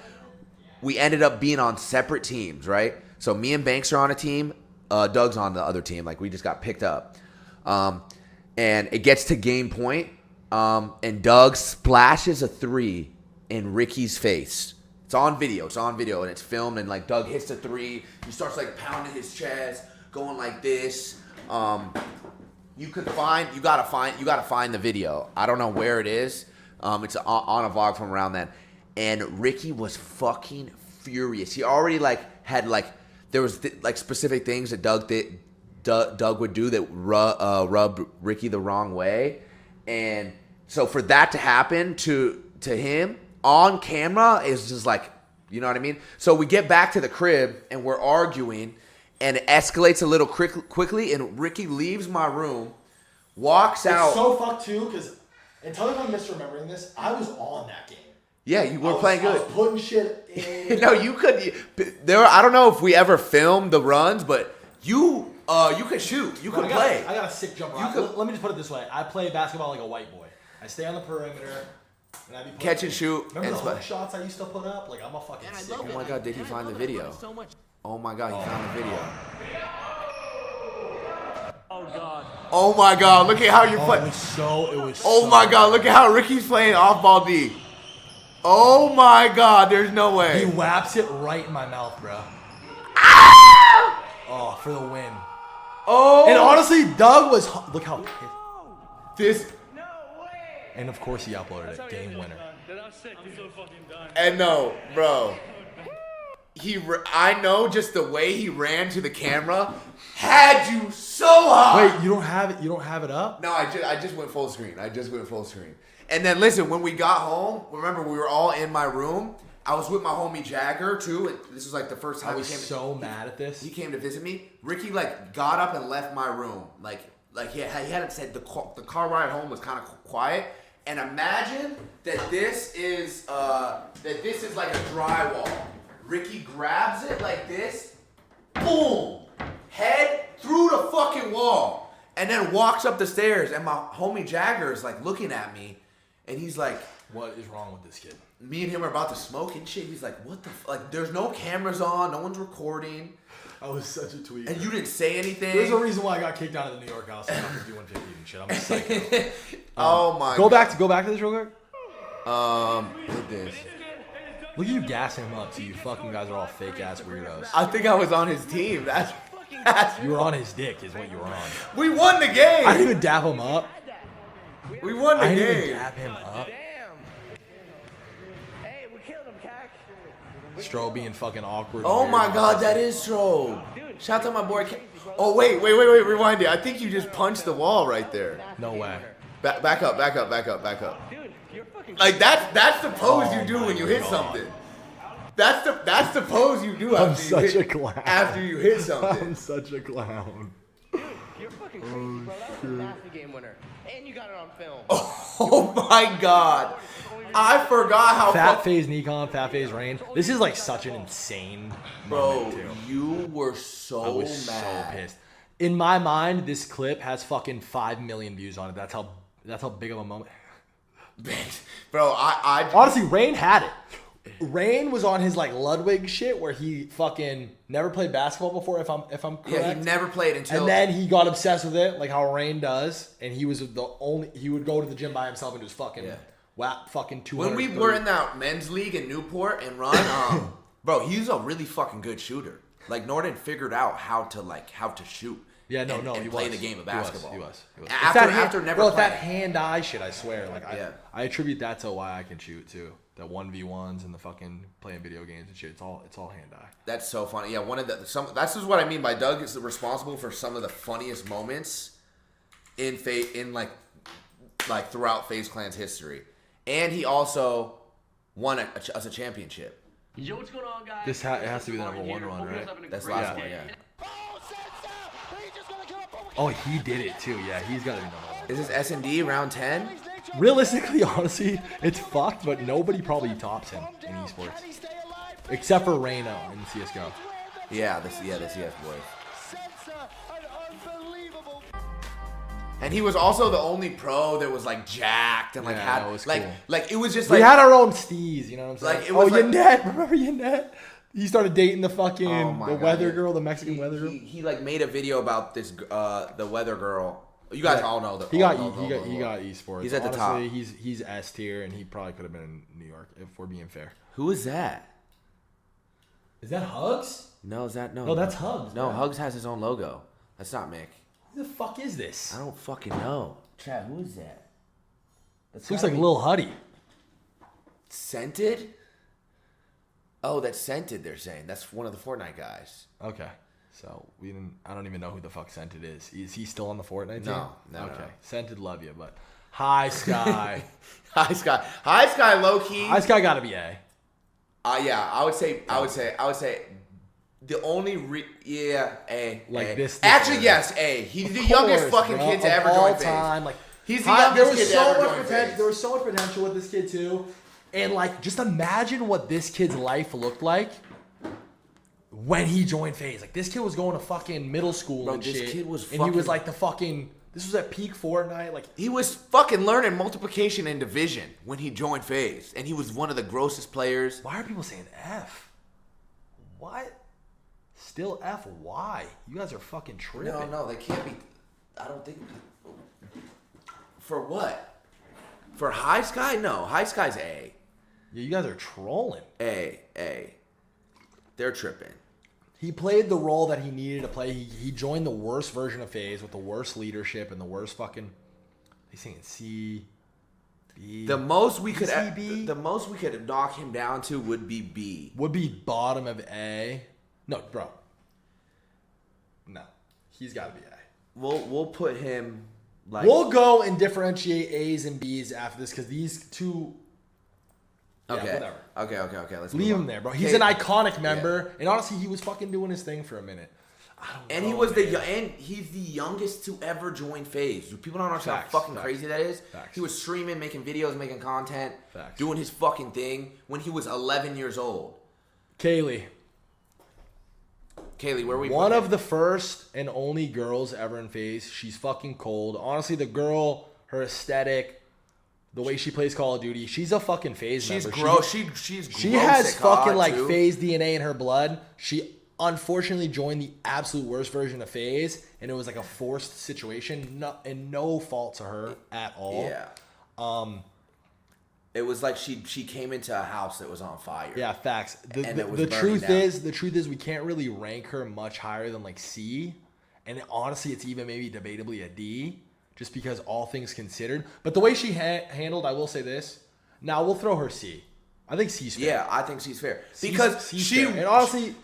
B: We ended up being on separate teams, right? So me and Banks are on a team. Doug's on the other team. Like we just got picked up. And it gets to game point. And Doug splashes a 3 in Ricky's face. It's on video. And it's filmed. And like Doug hits a 3. He starts like pounding his chest, going like this. You gotta find the video. I don't know where it is. It's on a vlog from around then. And Ricky was fucking furious. He already had there was specific things that Doug would do that rubbed Ricky the wrong way. And so for that to happen to him on camera is just like, you know what I mean? So we get back to the crib and we're arguing. And it escalates a little quickly, and Ricky leaves my room, walks out.
A: It's so fucked too, because, and tell me if I'm misremembering this, I was on that game.
B: Yeah, you were playing good.
A: I was putting shit in.
B: No, you could. I don't know if we ever filmed the runs, but you could shoot. You could play.
A: I got a sick jumper. Let me just put it this way. I play basketball like a white boy. I stay on the perimeter. And I be
B: catch and shoot.
A: Remember the hook shots I used to put up? Like, I'm a fucking sick.
B: Oh my god, did he find the video? Oh my god, he found the video.
O: Oh god.
B: Oh my god, look at how you're playing. Oh my god, look at how Ricky's playing off-ball D. Oh my god, there's no way.
A: He whaps it right in my mouth, bro. Oh, for the win.
B: Oh.
A: And honestly, Doug was. Look how
B: this.
A: And of course, he uploaded it. Game winner.
B: And no, bro. I know just the way he ran to the camera had you so hot.
A: Wait, you don't have it? You don't have it up?
B: No, I just went full screen. And then listen, when we got home, remember we were all in my room. I was with my homie Jagger too. And this was like the first time
A: I was so mad at this.
B: He came to visit me. Ricky got up and left my room. He hadn't said the car ride home was kind of quiet. And imagine that this is like a drywall. Ricky grabs it like this, boom, head through the fucking wall, and then walks up the stairs. And my homie Jagger is like looking at me, and he's like,
A: "What is wrong with this kid?"
B: Me and him are about to smoke and shit. He's like, "What the like?" There's no cameras on, no one's recording.
A: I was such a tweet.
B: And you didn't say anything.
A: There's a reason why I got kicked out of the New York house and I'm doing 50 and shit. I'm a psycho.
B: Oh my
A: God. Go back to this real quick.
B: Look at this.
A: Look at you gassing him up too. You fucking guys are all fake ass weirdos.
B: I think I was on his team. That's
A: you were on his dick is what you were on.
B: We won the game.
A: I didn't even dap him up.
B: We won the game.
A: I didn't even dap him up. Strobe being fucking awkward.
B: Oh my god, that is Strobe. Shout out to my boy. Oh wait, rewind it. I think you just punched the wall right there.
A: No way.
B: Back up. Like that's the pose you do when you hit something. That's the pose you do after you hit something.
A: I'm such a clown.
O: You're fucking crazy, bro. That was a basket game winner. And you got it on film.
B: Oh my god. I forgot how
A: Fat FaZe Nikon, Fat FaZe Rain. This is like such an insane moment, too.
B: You were so
A: I was
B: mad.
A: so pissed. In my mind, this clip has fucking 5 million views on it. That's how big of a moment.
B: Bro, I
A: honestly, Rain had it. Rain was on his like Ludwig shit where he fucking never played basketball before, if I'm correct.
B: Yeah, he never played until.
A: And then he got obsessed with it, like how Rain does, and he was he would go to the gym by himself and just fucking whap fucking 200.
B: When we were in that men's league in Newport and run, bro, he's a really fucking good shooter. Like Norton figured out how to shoot.
A: Yeah, no,
B: and
A: he
B: play
A: was.
B: the game of basketball.
A: He was.
B: After never
A: bro,
B: playing.
A: that hand-eye shit, I swear. Like I attribute that to why I can shoot too. The 1v1s and the fucking playing video games and shit. It's all hand-eye.
B: That's so funny. Yeah, that's just what I mean by Doug is responsible for some of the funniest moments in like throughout FaZe Clan's history. And he also won us a championship.
O: Yo, what's going on, guys?
A: This it has to be the number 1 run, right?
B: That's the last one, yeah.
A: Oh, he did it too. Yeah, he's got to be number 1.
B: Is this S&D round 10?
A: Realistically, honestly, it's fucked, but nobody probably tops him in esports. Except for Reyno in CSGO.
B: Yeah, the CS boys. And he was also the only pro that was like jacked and like had
A: was
B: like
A: cool.
B: like it was just
A: we
B: like
A: had our own steez, you know what I'm saying?
B: Like, it was
A: Yannette, remember Yannette? He started dating the fucking weather girl, the Mexican weather girl.
B: He like made a video about this the weather girl. You guys all know that.
A: He got esports.
B: He's at the top.
A: He's S tier, and he probably could have been in New York if we're being fair.
B: Who is that?
A: Is that Hugs?
B: No, is that no?
A: No, that's Hugs.
B: No, Hugs has his own logo. That's not Mick.
A: Who the fuck is this?
B: I don't fucking know. Chad, who is that?
A: This looks like Lil Huddy.
B: Scented? Oh, that's Scented. They're saying that's one of the Fortnite guys.
A: Okay, so I don't even know who the fuck Scented is. Is he still on the Fortnite team?
B: No.
A: Okay, no. Scented, love you, but High Sky.
B: High Sky, low key.
A: High Sky got to be A.
B: Yeah, I would say. The only A.
A: Like
B: A.
A: this
B: Actually,
A: year.
B: yes, A. He's the youngest fucking kid to ever join FaZe.
A: Like
B: he's the youngest kid to ever join FaZe.
A: There was so much potential with this kid too, and like just imagine what this kid's life looked like when he joined FaZe. Like this kid was going to fucking middle school and
B: this
A: shit,
B: kid was
A: and he was like the fucking. This was at peak Fortnite. Like
B: he was fucking learning multiplication and division when he joined FaZe, and he was one of the grossest players.
A: Why are people saying F? What? Still F? Why? You guys are fucking tripping.
B: No, they can't be. I don't think. For what? For High Sky? No, High Sky's A.
A: Yeah, you guys are trolling.
B: A. They're tripping.
A: He played the role that he needed to play. He joined the worst version of FaZe with the worst leadership and the worst fucking. He's saying C, B.
B: The most we could knock him down to would be B.
A: Would be bottom of A. No, bro. No, he's got to be A.
B: We'll put him. Like,
A: we'll go and differentiate A's and B's after this because these two.
B: Okay.
A: Yeah, whatever.
B: Okay. Let's
A: leave him there, bro. He's an iconic member, and honestly, he was fucking doing his thing for a minute.
B: And he's the youngest to ever join FaZe. People don't understand how fucking crazy that is. He was streaming, making videos, making content, doing his fucking thing when he was 11 years old.
A: Kaylee,
B: where we
A: one of the first and only girls ever in FaZe. She's fucking cold. Honestly, the girl, her aesthetic, the way she plays Call of Duty, she's a fucking FaZe member.
B: She's
A: she has fucking like FaZe DNA in her blood. She unfortunately joined the absolute worst version of FaZe, and it was like a forced situation, and no fault to her at all.
B: Yeah. It was like she came into a house that was on fire.
A: Yeah, facts. The truth is we can't really rank her much higher than like C, and honestly, it's even maybe debatably a D, just because all things considered. But the way she handled, I will say this. Now we'll throw her C. I think C's fair.
B: Yeah, I think C's fair because she
A: and honestly,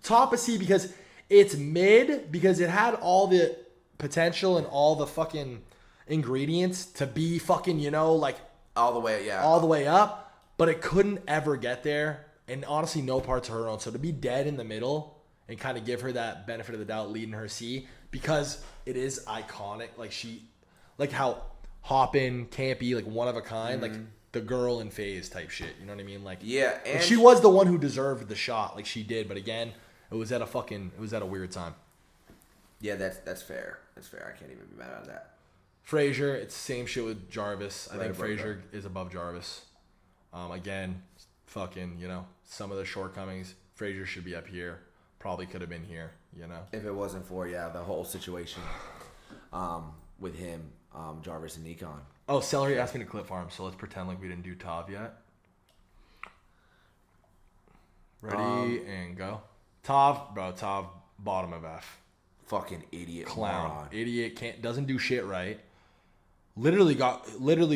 A: top of C because it's mid because it had all the potential and all the fucking ingredients to be fucking like.
B: All the way, yeah.
A: All the way up, but it couldn't ever get there. And honestly, no parts of her own. So to be dead in the middle and kind of give her that benefit of the doubt leading her C, because it is iconic. Like how hoppin', campy, like one of a kind, like the girl in FaZe type shit. You know what I mean? Like,
B: yeah. And
A: she was the one who deserved the shot. Like she did. But again, it was at a weird time.
B: Yeah, that's fair. That's fair. I can't even be mad at that.
A: Frazier, it's the same shit with Jarvis. I think Frazier is above Jarvis. Again, fucking, some of the shortcomings. Frazier should be up here. Probably could have been here,
B: If it wasn't for, the whole situation with him, Jarvis and Nikon.
A: Oh, Celery asked me to clip farm, so let's pretend like we didn't do Tav yet. Ready and go. Tav, bottom of F.
B: Fucking idiot.
A: Clown.
B: Moron.
A: Idiot, doesn't do shit right. Literally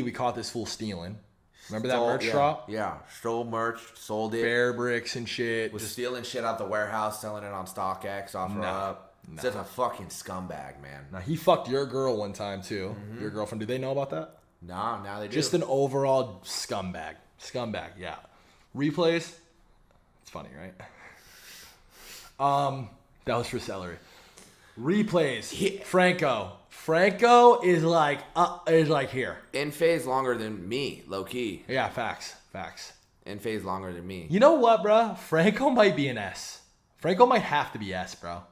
A: we caught this fool stealing. Remember that merch drop?
B: Yeah, stole merch, sold it.
A: Bear bricks and shit.
B: Was stealing shit out the warehouse, selling it on StockX, OfferUp. Such a fucking scumbag, man.
A: Now, he fucked your girl one time, too. Mm-hmm. Your girlfriend. Do they know about that?
B: Nah, now they do.
A: Just an overall scumbag. Scumbag, yeah. Replays? It's funny, right? That was for Celery. Replays. Franco is like here.
B: In FaZe longer than me, low key.
A: Yeah, facts.
B: In FaZe longer than me.
A: You know what, bro? Franco might be an S. Franco might have to be S, bro.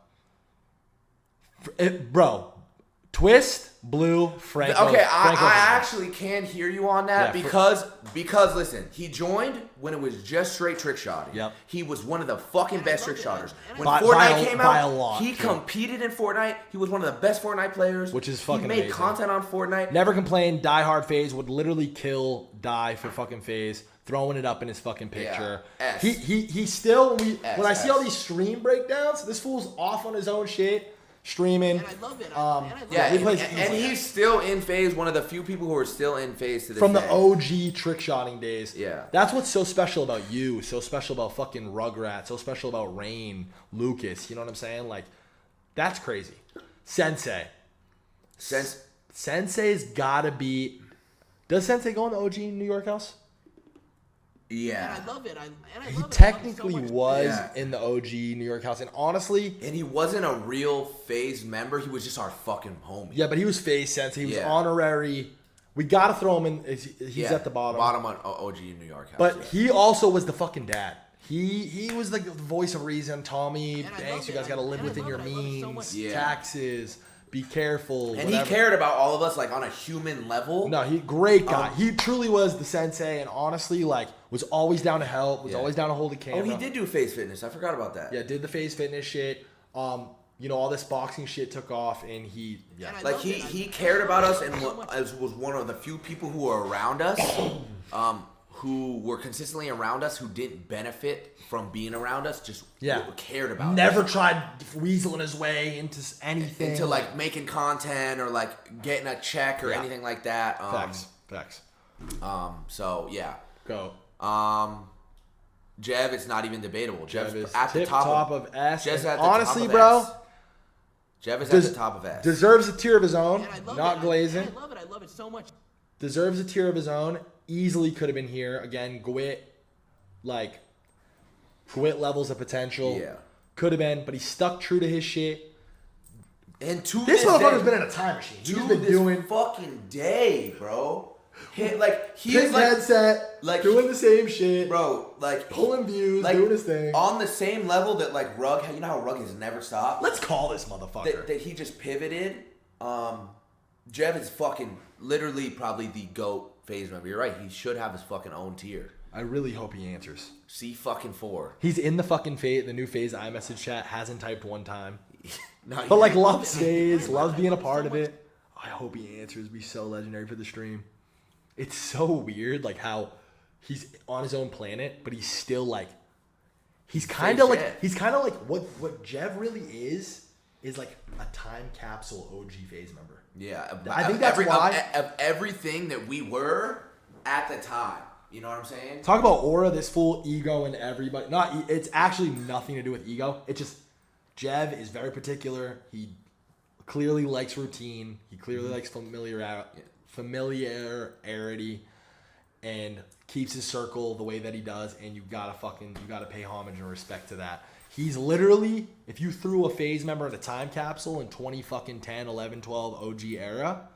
A: Bro, Twist, Blue, Franco.
B: Okay, I actually can hear you on that because listen, he joined when it was just straight trick shotting.
A: Yep.
B: He was one of the fucking best trick shotters. When Fortnite came out, he competed in Fortnite. He was one of the best Fortnite players.
A: Which is fucking
B: amazing. He made content on Fortnite.
A: Never complained. Die hard FaZe would literally kill Die for fucking FaZe. Throwing it up in his fucking picture.
B: Yeah.
A: He still when I see all these stream breakdowns, this fool's off on his own shit. Streaming.
J: And I love it.
B: And he's still in FaZe, one of the few people who are still in FaZe to this
A: day. From the OG trick shotting days.
B: Yeah.
A: That's what's so special about you, so special about fucking Rugrat, so special about Rain, Lucas, you know what I'm saying? Like, that's crazy. Sensei's gotta be... Does Sensei go in the OG New York house?
B: Yeah.
J: And I love it.
A: He technically was in the OG New York house. And honestly...
B: And he wasn't a real FaZe member. He was just our fucking homie.
A: Yeah, but he was FaZe Sensei. He was honorary. We got to throw him in. He's at the bottom.
B: Bottom on OG New York house.
A: But he also was the fucking dad. He was like the voice of reason. Tommy, thanks. You guys got to live within your means. Taxes. Be careful.
B: And
A: whatever.
B: he cared about all of us, like, on a human level.
A: No, great guy. He truly was the sensei, and honestly, like, was always down to help. Was always down to hold the camera.
B: Oh, he did do FaZe Fitness. I forgot about that.
A: Yeah, did the FaZe Fitness shit. All this boxing shit took off, and he
B: cared about us, and was one of the few people who were around us, who were consistently around us, who didn't benefit from being around us, just cared about
A: Never
B: us.
A: tried weaseling his way into anything.
B: Into, like, making content or, like, getting a check or anything like that.
A: Facts.
B: So, yeah.
A: Go.
B: Jev, it's not even debatable.
A: Jev is
B: at the
A: top of S.
B: Jev's at the
A: honestly,
B: top of
A: bro.
B: S. Jev is at the top of S.
A: Deserves a tier of his own. Not glazing.
J: I love it so much.
A: Deserves a tier of his own. Easily could have been here. Again, Gwit levels of potential.
B: Yeah.
A: Could have been, but he stuck true to his shit.
B: And to
A: this motherfucker's been in a time machine. He's been doing
B: fucking day, bro. He is like
A: headset, like doing the same shit,
B: bro. Like
A: pulling views, doing his thing
B: on the same level that like Rug. You know how Rug has never stopped.
A: Let's call this motherfucker
B: that he just pivoted. Jev is fucking literally probably the GOAT FaZe member. You're right. He should have his fucking own tier.
A: I really hope he answers.
B: C4.
A: He's in the fucking FaZe, the new FaZe iMessage chat. Hasn't typed one time, but like loves FaZe, loves being a part of it. I hope he answers. Be so legendary for the stream. It's so weird, like how he's on his own planet, but he's still like, he's kind of like what Jev really is like a time capsule OG FaZe member.
B: Yeah,
A: I think that's why
B: of everything that we were at the time. You know what I'm saying?
A: Talk about aura, this full ego and everybody. It's actually nothing to do with ego. It's just Jev is very particular. He clearly likes routine. He clearly likes familiarity and keeps his circle the way that he does, and you gotta pay homage and respect to that. He's literally, if you threw a FaZe member in a time capsule in 2010, 11, 12 OG era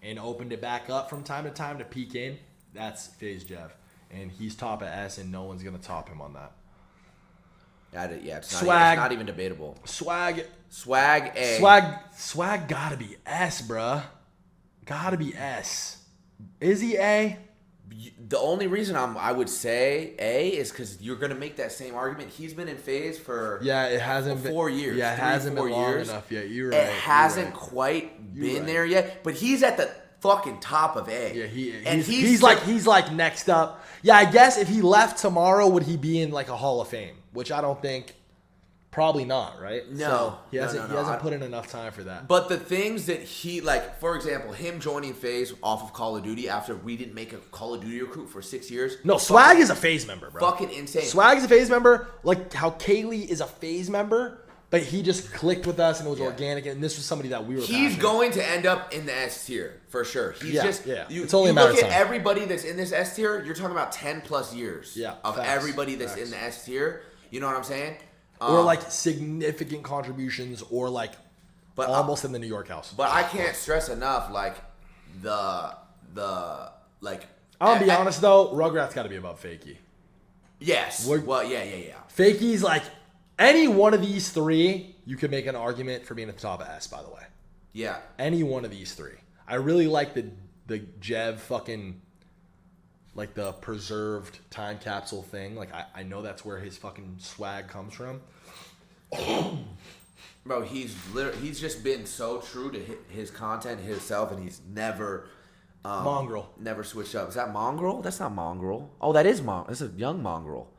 A: and opened it back up from time to time to peek in, that's FaZe Jev. And he's top of S, and no one's gonna top him on that.
B: It's not even debatable.
A: Swag
B: A.
A: Swag gotta be S, bruh. Gotta be S. Is he A?
B: The only reason I would say A is because you're gonna make that same argument. He's been in FaZe for
A: it hasn't been
B: 4 years.
A: Yeah, it hasn't been long enough yet. You're right.
B: It hasn't quite been there yet, but he's at the fucking top of A.
A: Yeah, he's like next up. Yeah, I guess if he left tomorrow, would he be in like a Hall of Fame? Which I don't think. Probably not, right?
B: No.
A: So he hasn't put in enough time for that.
B: But the things that he, like, for example, him joining FaZe off of Call of Duty after we didn't make a Call of Duty recruit for 6 years.
A: No, Swag is a FaZe member, bro.
B: Fucking insane.
A: Swag is a FaZe member, like how Kaylee is a FaZe member, but he just clicked with us and it was organic, and this was somebody that we were
B: He's going to end up in the S tier, for sure.
A: It's only a matter of
B: time.
A: Look
B: at everybody that's in this S tier, you're talking about 10 plus years of everybody that's in the S tier. You know what I'm saying?
A: Or like significant contributions, or like almost in the New York house.
B: But I can't stress enough, like the like.
A: I'll be honest though, Rugrats got to be above Fakey.
B: Yes. Well, yeah.
A: Fakey's like any one of these three, you could make an argument for being at the top of S. By the way.
B: Yeah.
A: Any one of these three, I really like the Jev fucking. Like the preserved time capsule thing. Like I know that's where his fucking swag comes from.
B: Bro, he's just been so true to his content himself, and he's never
A: Mongrel.
B: Never switched up. Is that Mongrel? That's not Mongrel. Oh, that is That's a young Mongrel.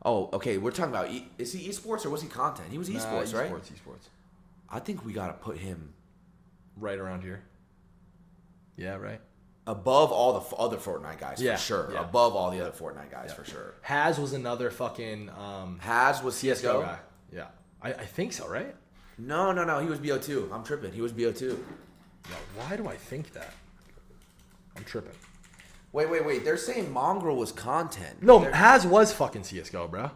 B: Oh, okay. We're talking about is he esports or was he content? He was esports, right?
A: Esports.
B: I think we gotta put him
A: right around here. Yeah, right.
B: Above all the other Fortnite guys, for sure.
A: Yeah.
B: Above all the other Fortnite guys, for sure.
A: Haz was another fucking...
B: Haz was CSGO
A: guy. Yeah. I think so, right?
B: No. He was BO2. I'm tripping. He was BO2.
A: No, why do I think that? I'm tripping.
B: Wait. They're saying Mongrel was content.
A: No, Haz was fucking CSGO, bro.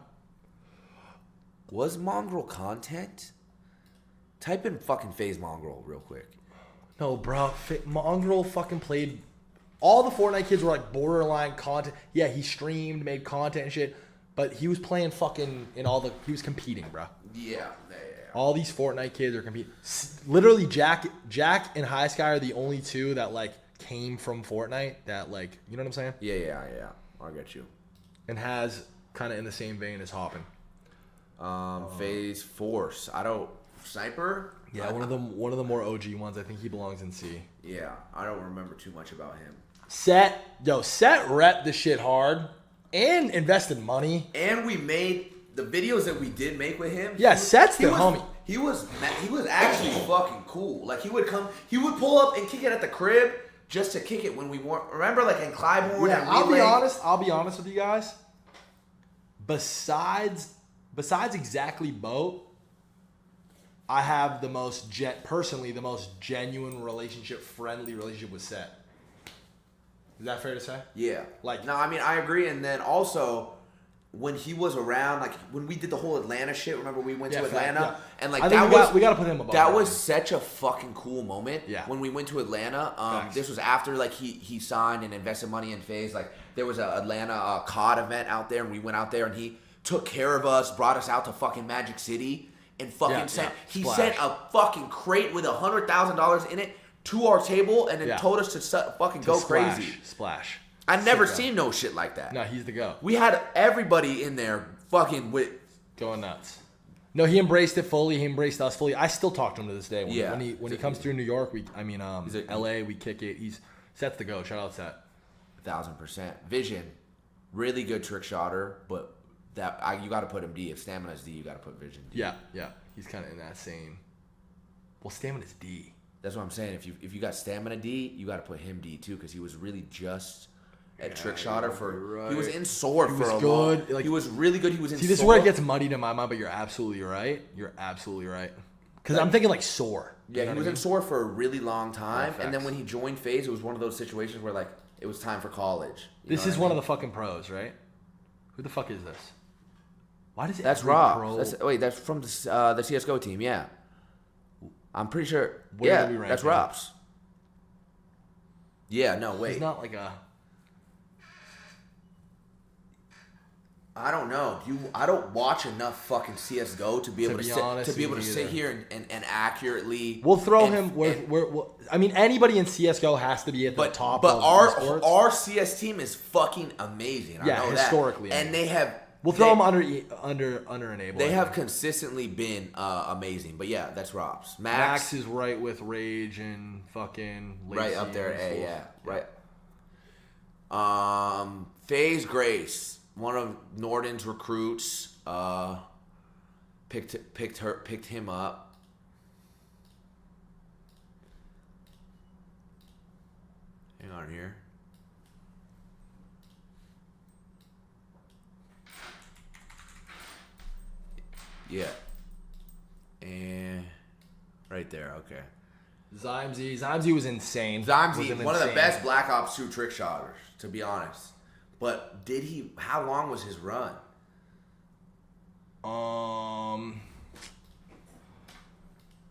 B: Was Mongrel content? Type in fucking FaZe Mongrel real quick.
A: No, bro. Mongrel fucking played. All the Fortnite kids were like borderline content. Yeah, he streamed, made content and shit. But he was playing fucking he was competing, bro.
B: Yeah.
A: All these Fortnite kids are competing. Literally, Jack and High Sky are the only two that like came from Fortnite. That like, you know what I'm saying?
B: Yeah. I get you.
A: And has kind of in the same vein as Hoppin.
B: FaZe Force. Sniper.
A: Yeah, one of the more OG ones. I think he belongs in C.
B: Yeah, I don't remember too much about him.
A: Set rep the shit hard and invested money.
B: And we made the videos that we did make with him.
A: Yeah, Set's the homie.
B: He was actually fucking cool. Like he would pull up and kick it at the crib just to kick it when we weren't. Remember, like in Clybourne.
A: Yeah, I'll be honest with you guys. Besides exactly Boat. I have the most genuine friendly relationship with Set. Is that fair to say?
B: Yeah.
A: Like,
B: no, I mean I agree. And then also, when he was around, like when we did the whole Atlanta shit. Remember we went to Atlanta and like
A: we gotta put him above.
B: That was such a fucking cool moment.
A: Yeah.
B: When we went to Atlanta, this was after like he signed and invested money in FaZe. Like there was a Atlanta COD event out there, and we went out there, and he took care of us, brought us out to fucking Magic City, and fucking sent a fucking crate with $100,000 in it to our table, and then told us to fucking go crazy.
A: Splash.
B: I never seen no shit like that.
A: No, he's the go.
B: We had everybody in there fucking with
A: going nuts. No, he embraced it fully. He embraced us fully. I still talk to him to this day. When he comes through New York, LA, we kick it. Seth's the go. Shout out Seth.
B: 1,000%. Vision, really good trick shotter, but you got to put him D. If Stamina's D, you got to put Vision D.
A: Yeah. He's kind of in that same. Well, Stamina's D.
B: That's what I'm saying. If you got Stamina D, you got to put him D too, because he was really just a trick shotter for. He was in Sword for a long. Like, he was really good. He was in.
A: See, this is where it gets muddied in my mind, but you're absolutely right. Because I'm thinking like Soar.
B: Yeah, he was in Soar for a really long time, and then when he joined FaZe, it was one of those situations where like it was time for college.
A: This is one of the fucking pros, right? Who the fuck is this? Why does it?
B: That's Rob. That's from the CS:GO team. Yeah, I'm pretty sure. That's Rob's. Yeah, no, wait.
A: He's not like a.
B: I don't know. I don't watch enough fucking CS:GO to be able to sit here and accurately.
A: We'll throw him. I mean, anybody in CS:GO has to be at the top.
B: But
A: of
B: our CS team is fucking amazing.
A: Yeah,
B: I know
A: historically,
B: that. And they have.
A: We'll throw them under enabled.
B: They have consistently been amazing. But yeah, that's Rob's.
A: Max is right with Rage and fucking Lacey
B: right up there. Right. FaZe Grace. One of Norton's recruits picked him up. Hang on here. Yeah. And right there, okay.
A: Zymesy was insane.
B: Zymesy, one of the best Black Ops 2 trick shotters, to be honest. But how long was his run?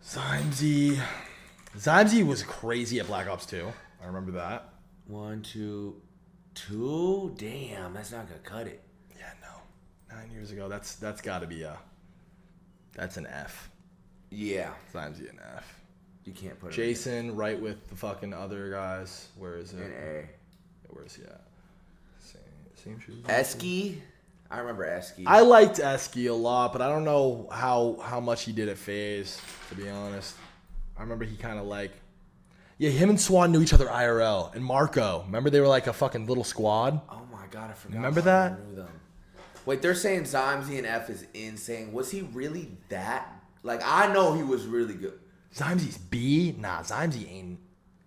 A: Zymesy was crazy at Black Ops 2. I remember that.
B: 1, 2, 2. Damn, that's not gonna cut it.
A: Yeah, no. 9 years ago. That's got to be that's an F.
B: Yeah,
A: Zymesy an F.
B: You can't put
A: Jason right with the fucking other guys. Where is it?
B: An A.
A: Where's he at? Same shoes.
B: Esky, I remember Esky.
A: I liked Esky a lot, but I don't know how much he did at FaZe, to be honest. I remember he kind of like, him and Swan knew each other IRL. And Marco, remember they were like a fucking little squad?
B: Oh my god, I forgot.
A: Remember that?
B: I knew them. Wait, they're saying Zymesy and F is insane. Was he really that? Like, I know he was really good.
A: Zymesy's B? Nah, Zymesy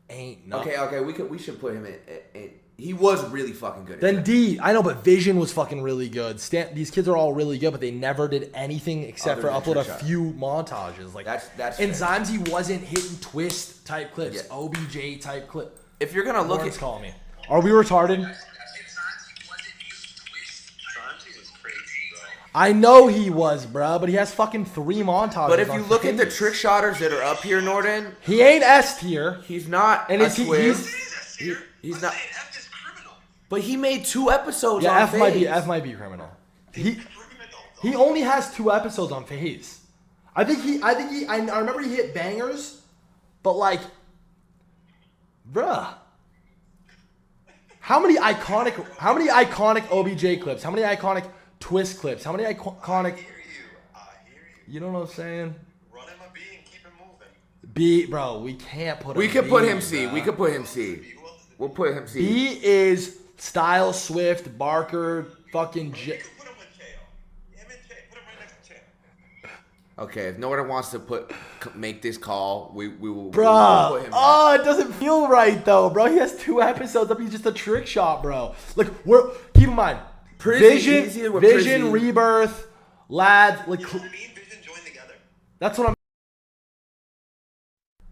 A: ain't no.
B: Okay, we should put him in. He was really fucking good.
A: Then D, I know, but Vision was fucking really good. These kids are all really good, but they never did anything except for upload a few montages. Like
B: that's
A: and Zymesy wasn't hitting twist type clips, OBJ type clip.
B: If you're gonna look
A: at, calling me. Are we retarded? I know he was, bro, but he has fucking 3 montages.
B: But if you look at the trick shotters that are up here, Norton,
A: he ain't S tier.
B: He's not. And he's not. But he made 2 episodes on FaZe.
A: F might be criminal. He only has 2 episodes on FaZe. I remember he hit bangers, but like, bruh. How many iconic OBJ clips? How many iconic twist clips? How many iconic? You know what I'm saying?
K: Run him a B and keep him moving.
A: B, bro, we can't put him.
B: We could put him C. We could put him C. We'll put him C.
A: B is Styles, Swift, Barker, fucking
K: Put him with KO. Him and K. Put him right next to K.
B: Okay, if no one wants to make this call, we will.
A: Bro,
B: we'll put him
A: it doesn't feel right though, bro. He has 2 episodes up. He's just a trick shot, bro. Like keep in mind, Vision, Rebirth, Lads. Like,
K: Vision joined together.
A: That's what I'm.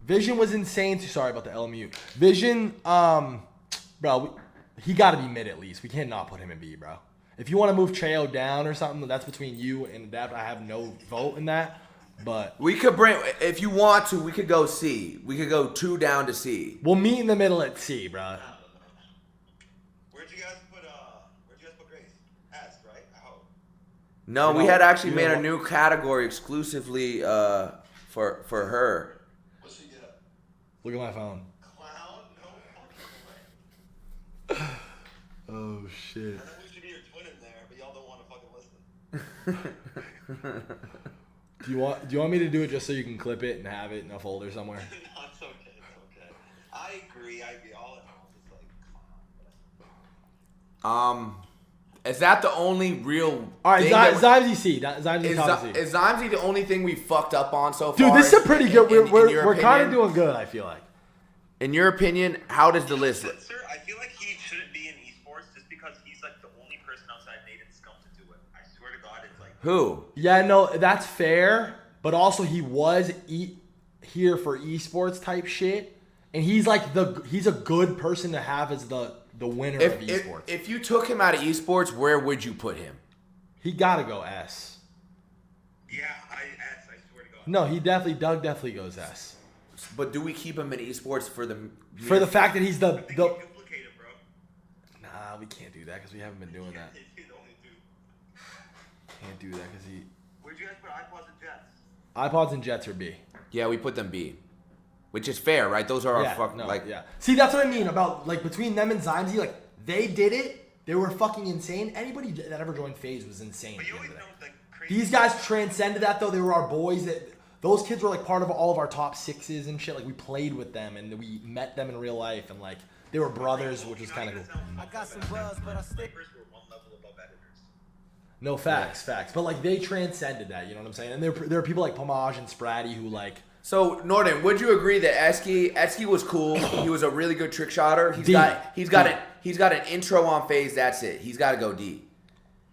A: Vision was insane. Sorry about the LMU. Vision, bro, he got to be mid at least. We cannot put him in B, bro. If you want to move Cheo down or something, that's between you and Adapt. I have no vote in that. But
B: we could bring, if you want to, we could go C. We could go 2 down to C.
A: We'll meet in the middle at C, bro.
K: Where'd you guys put Grace? S, right? I hope.
B: No, we had actually made a new category exclusively for her.
K: What's she get?
A: Look at my phone.
K: Clown? No fucking way.
A: Oh shit.
K: I know we should be your twin in there, but y'all don't want to fucking listen.
A: Do you want me to do it just so you can clip it and have it in a folder somewhere?
K: No, it's okay. It's okay. I agree. All in all, it's like,
B: Is that the only real?
A: All right, Zymesy C. Zymesy top C.
B: Is Zymesy the only thing we fucked up on so far?
A: Dude, this is a pretty good. We're kind of doing good. I feel like.
B: In your opinion, how does the list look?
K: Sir, I feel like he shouldn't be in esports just because he's like the only person outside Nate and Scum to do it. I swear to God, it's like.
B: Who?
A: Yeah, no, that's fair. But also, he was here for esports type shit, and he's like he's a good person to have as the winner of esports.
B: If you took him out of esports, where would you put him?
A: He gotta go S.
K: Yeah, S. I swear to God.
A: No, Doug definitely goes S.
B: But do we keep him in esports for the
A: fact that he's the
K: duplicate him, bro.
A: Nah, we can't do that because we haven't been doing that. Can't do that because he.
K: Where'd you guys put iPods and Jets?
A: iPods and Jets are B.
B: Yeah, we put them B, which is fair, right? Those are our fucking
A: yeah. See, that's what I mean about like between them and Zymesy. Like they did it. They were fucking insane. Anybody that ever joined FaZe was insane. At the end of the day. These guys transcended that though. They were our boys. Those kids were like part of all of our top 6s and shit. Like we played with them and we met them in real life and like they were brothers, which was kind of cool.
O: I got some buzz, but I stick.
A: No, facts. But like they transcended that, you know what I'm saying? And there are people like Pomage and Spratty who like.
B: So Norton, would you agree that Esky was cool? He was a really good trick shotter. He's got an intro on FaZe. That's it. He's got to go D.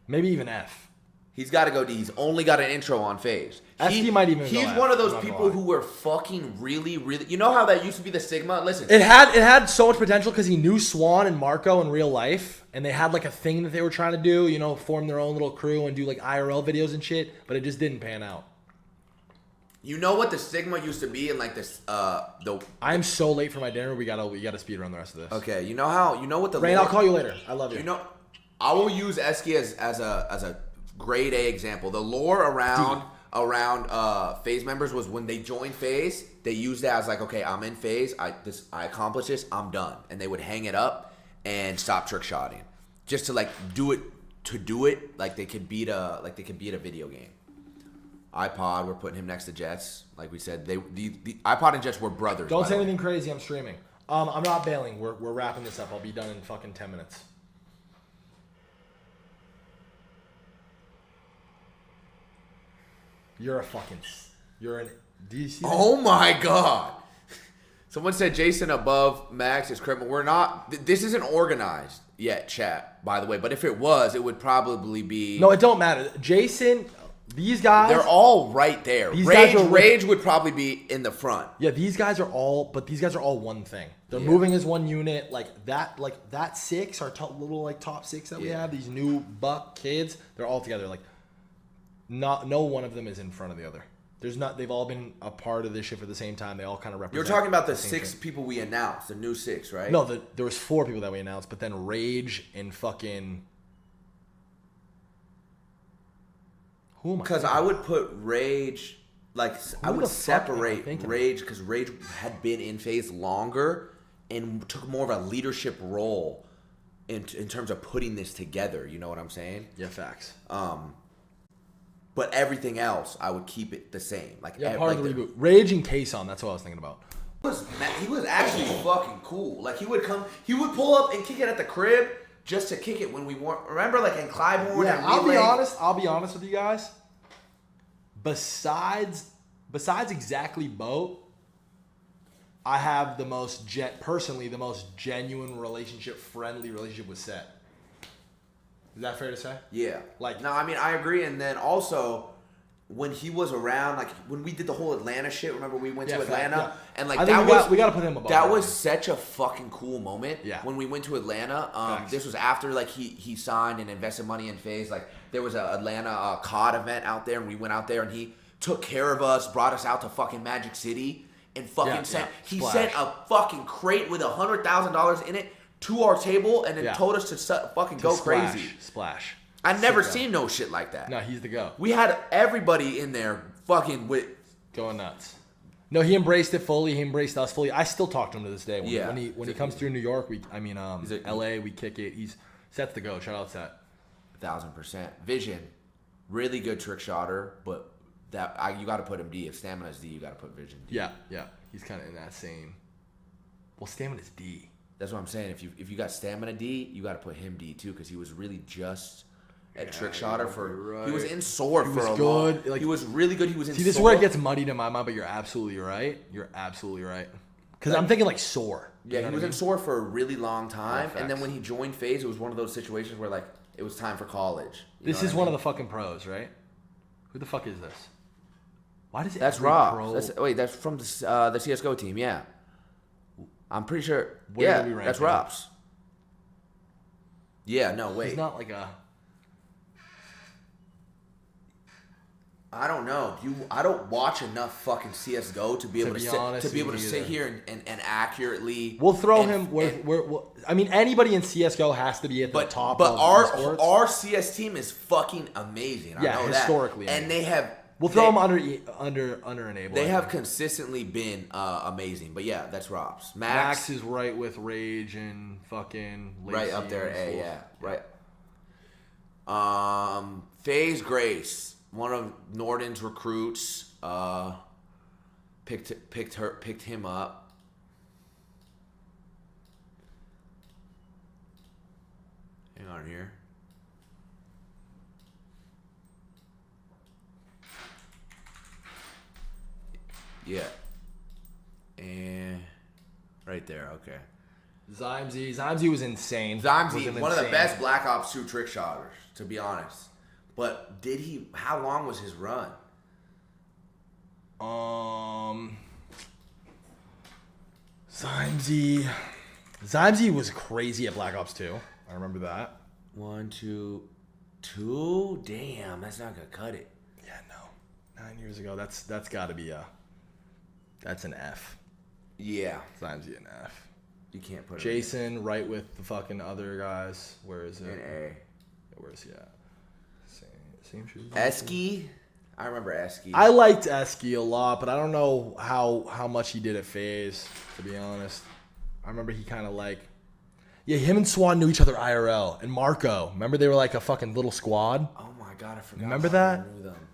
A: Maybe even F.
B: He's got to go D. He's only got an intro on FaZe.
A: He might even.
B: He's one of those people who were fucking really. You know how that used to be the stigma? Listen,
A: it had so much potential because he knew Swan and Marco in real life, and they had like a thing that they were trying to do. You know, form their own little crew and do like IRL videos and shit. But it just didn't pan out.
B: You know what the stigma used to be in like this.
A: I'm so late for my dinner. We gotta speed run the rest of this.
B: Okay, you know what the.
A: Rain, I'll call you later. I love you.
B: You know, I will use Esky as a grade A example. The lore around FaZe members was when they joined FaZe, they used that as like, okay, I'm in FaZe, I accomplished this, I'm done, and they would hang it up and stop trick shotting, just to like do it like they could beat a video game. iPod, we're putting him next to Jets, like we said. The iPod and Jets were brothers.
A: Don't say anything crazy. I'm streaming. I'm not bailing. We're wrapping this up. I'll be done in fucking 10 minutes. You're an. Do you see that?
B: Oh my God. Someone said Jason above Max is criminal. We're not. This isn't organized yet, chat, by the way. But if it was, it would probably be.
A: No, it don't matter. Jason, these guys.
B: They're all right there. Rage would probably be in the front.
A: Yeah, these guys are all one thing. They're moving as one unit. Like that 6, our little like top 6 that we have. These new buck kids, they're all together. Like. No one of them is in front of the other. They've all been a part of this shit for the same time. They all kind of represent.
B: You're talking about the 6 people we announced, the new 6, right?
A: No, there was 4 people that we announced, but then Rage and fucking. Who am I?
B: Because I would put Rage, I would separate Rage because Rage had been in FaZe longer and took more of a leadership role in terms of putting this together. You know what I'm saying?
A: Yeah, facts.
B: But everything else, I would keep it the same.
A: Part of the reboot. Rage and Kason, that's what I was thinking about.
B: He was actually fucking cool. Like, he would pull up and kick it at the crib just to kick it when we weren't. Remember, like, in Clybourne?
A: Yeah, I'll be honest with you guys. Besides exactly Boat, I have the most genuine friendly relationship with Set. Is that fair to say?
B: Yeah. No, I mean, I agree. And then also, when he was around, like when we did the whole Atlanta shit. Remember we went to Atlanta and like
A: we gotta put him above.
B: That was such a fucking cool moment.
A: Yeah.
B: When we went to Atlanta, this was after like he signed and invested money in FaZe. Like there was a Atlanta COD event out there, and we went out there, and he took care of us, brought us out to fucking Magic City, and fucking sent a fucking crate with $100,000 in it to our table, and then told us to fucking go crazy.
A: Splash.
B: I've never seen no shit like that.
A: No, he's the go.
B: We had everybody in there fucking with
A: going nuts. No, he embraced it fully. He embraced us fully. I still talk to him to this day. When he comes through New York, LA, we kick it. Seth's the go. Shout out Seth.
B: 1,000%. Vision, really good trick shotter, but you got to put him D. If Stamina's D, you got to put Vision D.
A: Yeah. He's kind of in that same. Well, Stamina's D.
B: That's what I'm saying. If you got Stamina D, you got to put him D too, because he was really just at trick shotter for. He was in Sword for a long. Like, he was really good. He was in.
A: See, this is where it gets muddied in my mind, but you're absolutely right. Because I'm thinking like Soar.
B: Yeah, he was in Sword for a really long time, and then when he joined FaZe, it was one of those situations where like it was time for college.
A: This is one of the fucking pros, right? Who the fuck is this? Why does it?
B: That's Rob. That's from the CS:GO team. Yeah, I'm pretty sure. That's Rob's. Yeah, no, wait.
A: He's not like a.
B: I don't know. I don't watch enough fucking CS:GO to be able to sit here and accurately.
A: We'll throw him. I mean, anybody in CS:GO has to be at the top.
B: But our CS team is fucking amazing. I know
A: historically,
B: and they have.
A: We'll throw them under enable.
B: They have consistently been amazing. But yeah, that's Rob's.
A: Max is right with Rage and fucking
B: right up there. Right. FaZe Grace. One of Norton's recruits picked him up. Hang on here. Yeah. And right there, okay.
A: Zymesy was insane.
B: Zymesy, one of the best Black Ops 2 trick shotters, to be honest. But how long was his run?
A: Zymesy was crazy at Black Ops 2. I remember that.
B: 1, 2, 2. Damn, that's not gonna cut it.
A: Yeah, no. 9 years ago. That's got to be that's an F.
B: Yeah,
A: Zymesy an F.
B: You can't put
A: Jason right with the fucking other guys. Where is it?
B: An A.
A: Where's he at? Same shoes.
B: Esky? I remember Esky.
A: I liked Esky a lot, but I don't know how much he did at FaZe, to be honest. I remember he kind of like... Yeah, him and Swan knew each other IRL. And Marco. Remember they were like a fucking little squad?
B: Oh my god, I forgot.
A: Remember that?
B: I knew them.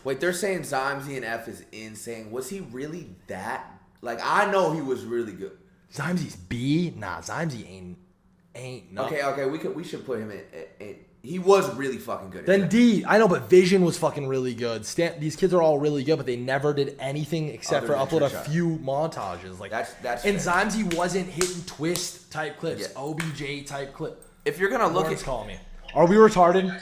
B: Wait, they're saying Zymesy and F is insane. Was he really that? Like, I know he was really good.
A: Zymesy's B? Nah, Zymesy ain't no.
B: Okay, we should put him in. He was really fucking good.
A: Then D, I know, but Vision was fucking really good. These kids are all really good, but they never did anything except for upload a few montages. Like
B: that's
A: and Zymesy wasn't hitting twist type clips, OBJ type clip.
B: If you're gonna look at,
A: call me. Are we retarded?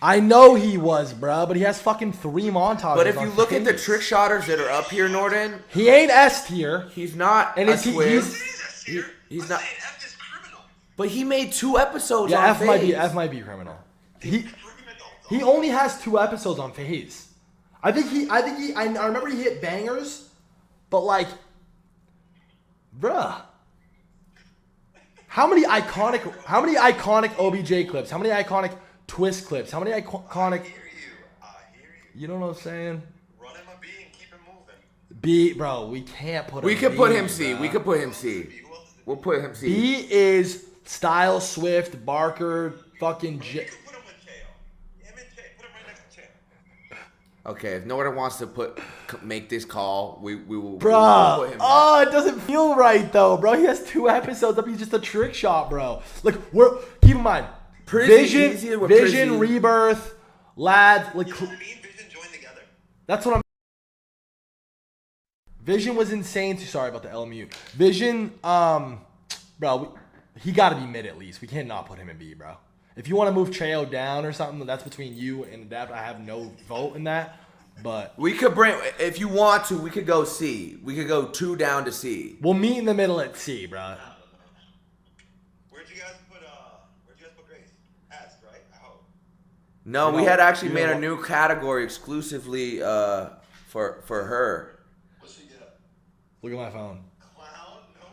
A: I know he was, bro, but he has fucking 3 montages.
B: But if you look at the trick shotters that are up here, Norton,
A: he ain't S tier.
B: He's not. And he's not. But he made 2 episodes on FaZe.
A: F might be criminal. He only has 2 episodes on FaZe. I remember he hit bangers, but like, bruh. How many iconic OBJ clips? How many iconic twist clips? How many iconic? You know what I'm saying?
K: Run him a B and keep him moving.
A: B, bro, we can't put him.
B: We could put him C. We could put him C. We'll put him C.
A: B is Style, Swift, Barker, fucking J.
K: Put him with Chael. Him and Chael. Put him right next to Chael.
B: Okay, if no one wants to make this call, we will.
A: Bro,
B: we'll put him
A: it doesn't feel right though, bro. He has 2 episodes up. He's just a trick shot, bro. Like keep in mind, Vision, Rebirth, Lads. Like,
K: Vision joined together.
A: That's what I'm. Vision was insane. Sorry about the LMU. Vision, bro, he got to be mid at least. We cannot put him in B, bro. If you want to move Cheo down or something, that's between you and Adapt. I have no vote in that. But
B: we could bring, if you want to, we could go C. We could go 2 down to C.
A: We'll meet in the middle at C, bro.
K: Where'd you guys put Grace? S, right? I hope.
B: No, we had actually made a new category exclusively for her.
K: What's she get?
A: Look at my phone.
K: Clown? No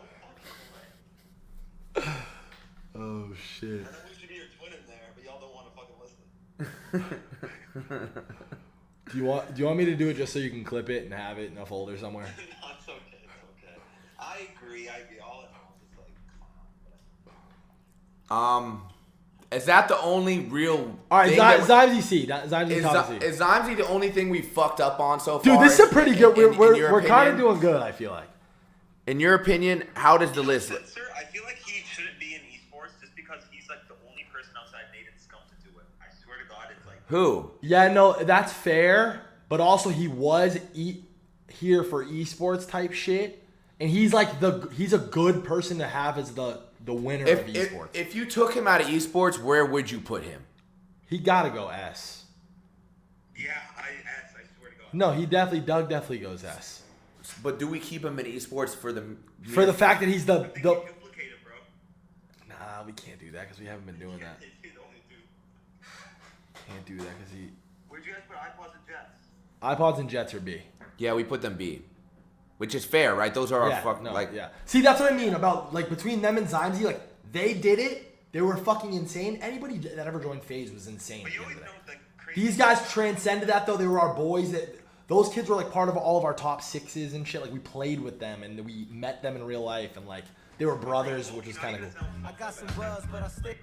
K: fucking way.
A: Oh shit.
K: I think we should be your twin in there, but y'all don't want to fucking listen.
A: Do you want me to do it just so you can clip it and have it in a folder somewhere?
K: No, it's okay. It's okay. I agree. All in all, it's like,
B: Is that the only real?
A: All right, Zymesy C. Zymesy top C.
B: Is Zymesy the only thing we fucked up on so far?
A: Dude, this is a pretty good. We're kind of doing good. I feel like.
B: In your opinion, how does the list look?
K: Sir, I feel like he shouldn't be in esports just because he's like the only person outside Nate and Scum to do it. I swear to God, it's like.
B: Who?
A: Yeah, no, that's fair. But also, he was here for esports type shit, and he's like he's a good person to have as the winner of esports.
B: If you took him out of esports, where would you put him?
A: He gotta go S.
K: Yeah, S. I swear to God.
A: No, Doug definitely goes S.
B: But do we keep him in esports for the
A: fact that he's the
K: duplicated, bro?
A: Nah, we can't do that because we haven't been doing that. Can't do that because he.
K: Where'd you guys put iPods and Jets?
A: iPods and Jets are B.
B: Yeah, we put them B, which is fair, right? Those are our fucking
A: yeah. See, that's what I mean about like between them and Zymesy. Like they did it. They were fucking insane. Anybody that ever joined FaZe was insane. At the end of the day. These guys transcended that though. They were our boys. Those kids were like part of all of our top sixes and shit. Like we played with them and we met them in real life and like they were brothers, which was kind of cool.
J: I got some buzz, but I stick.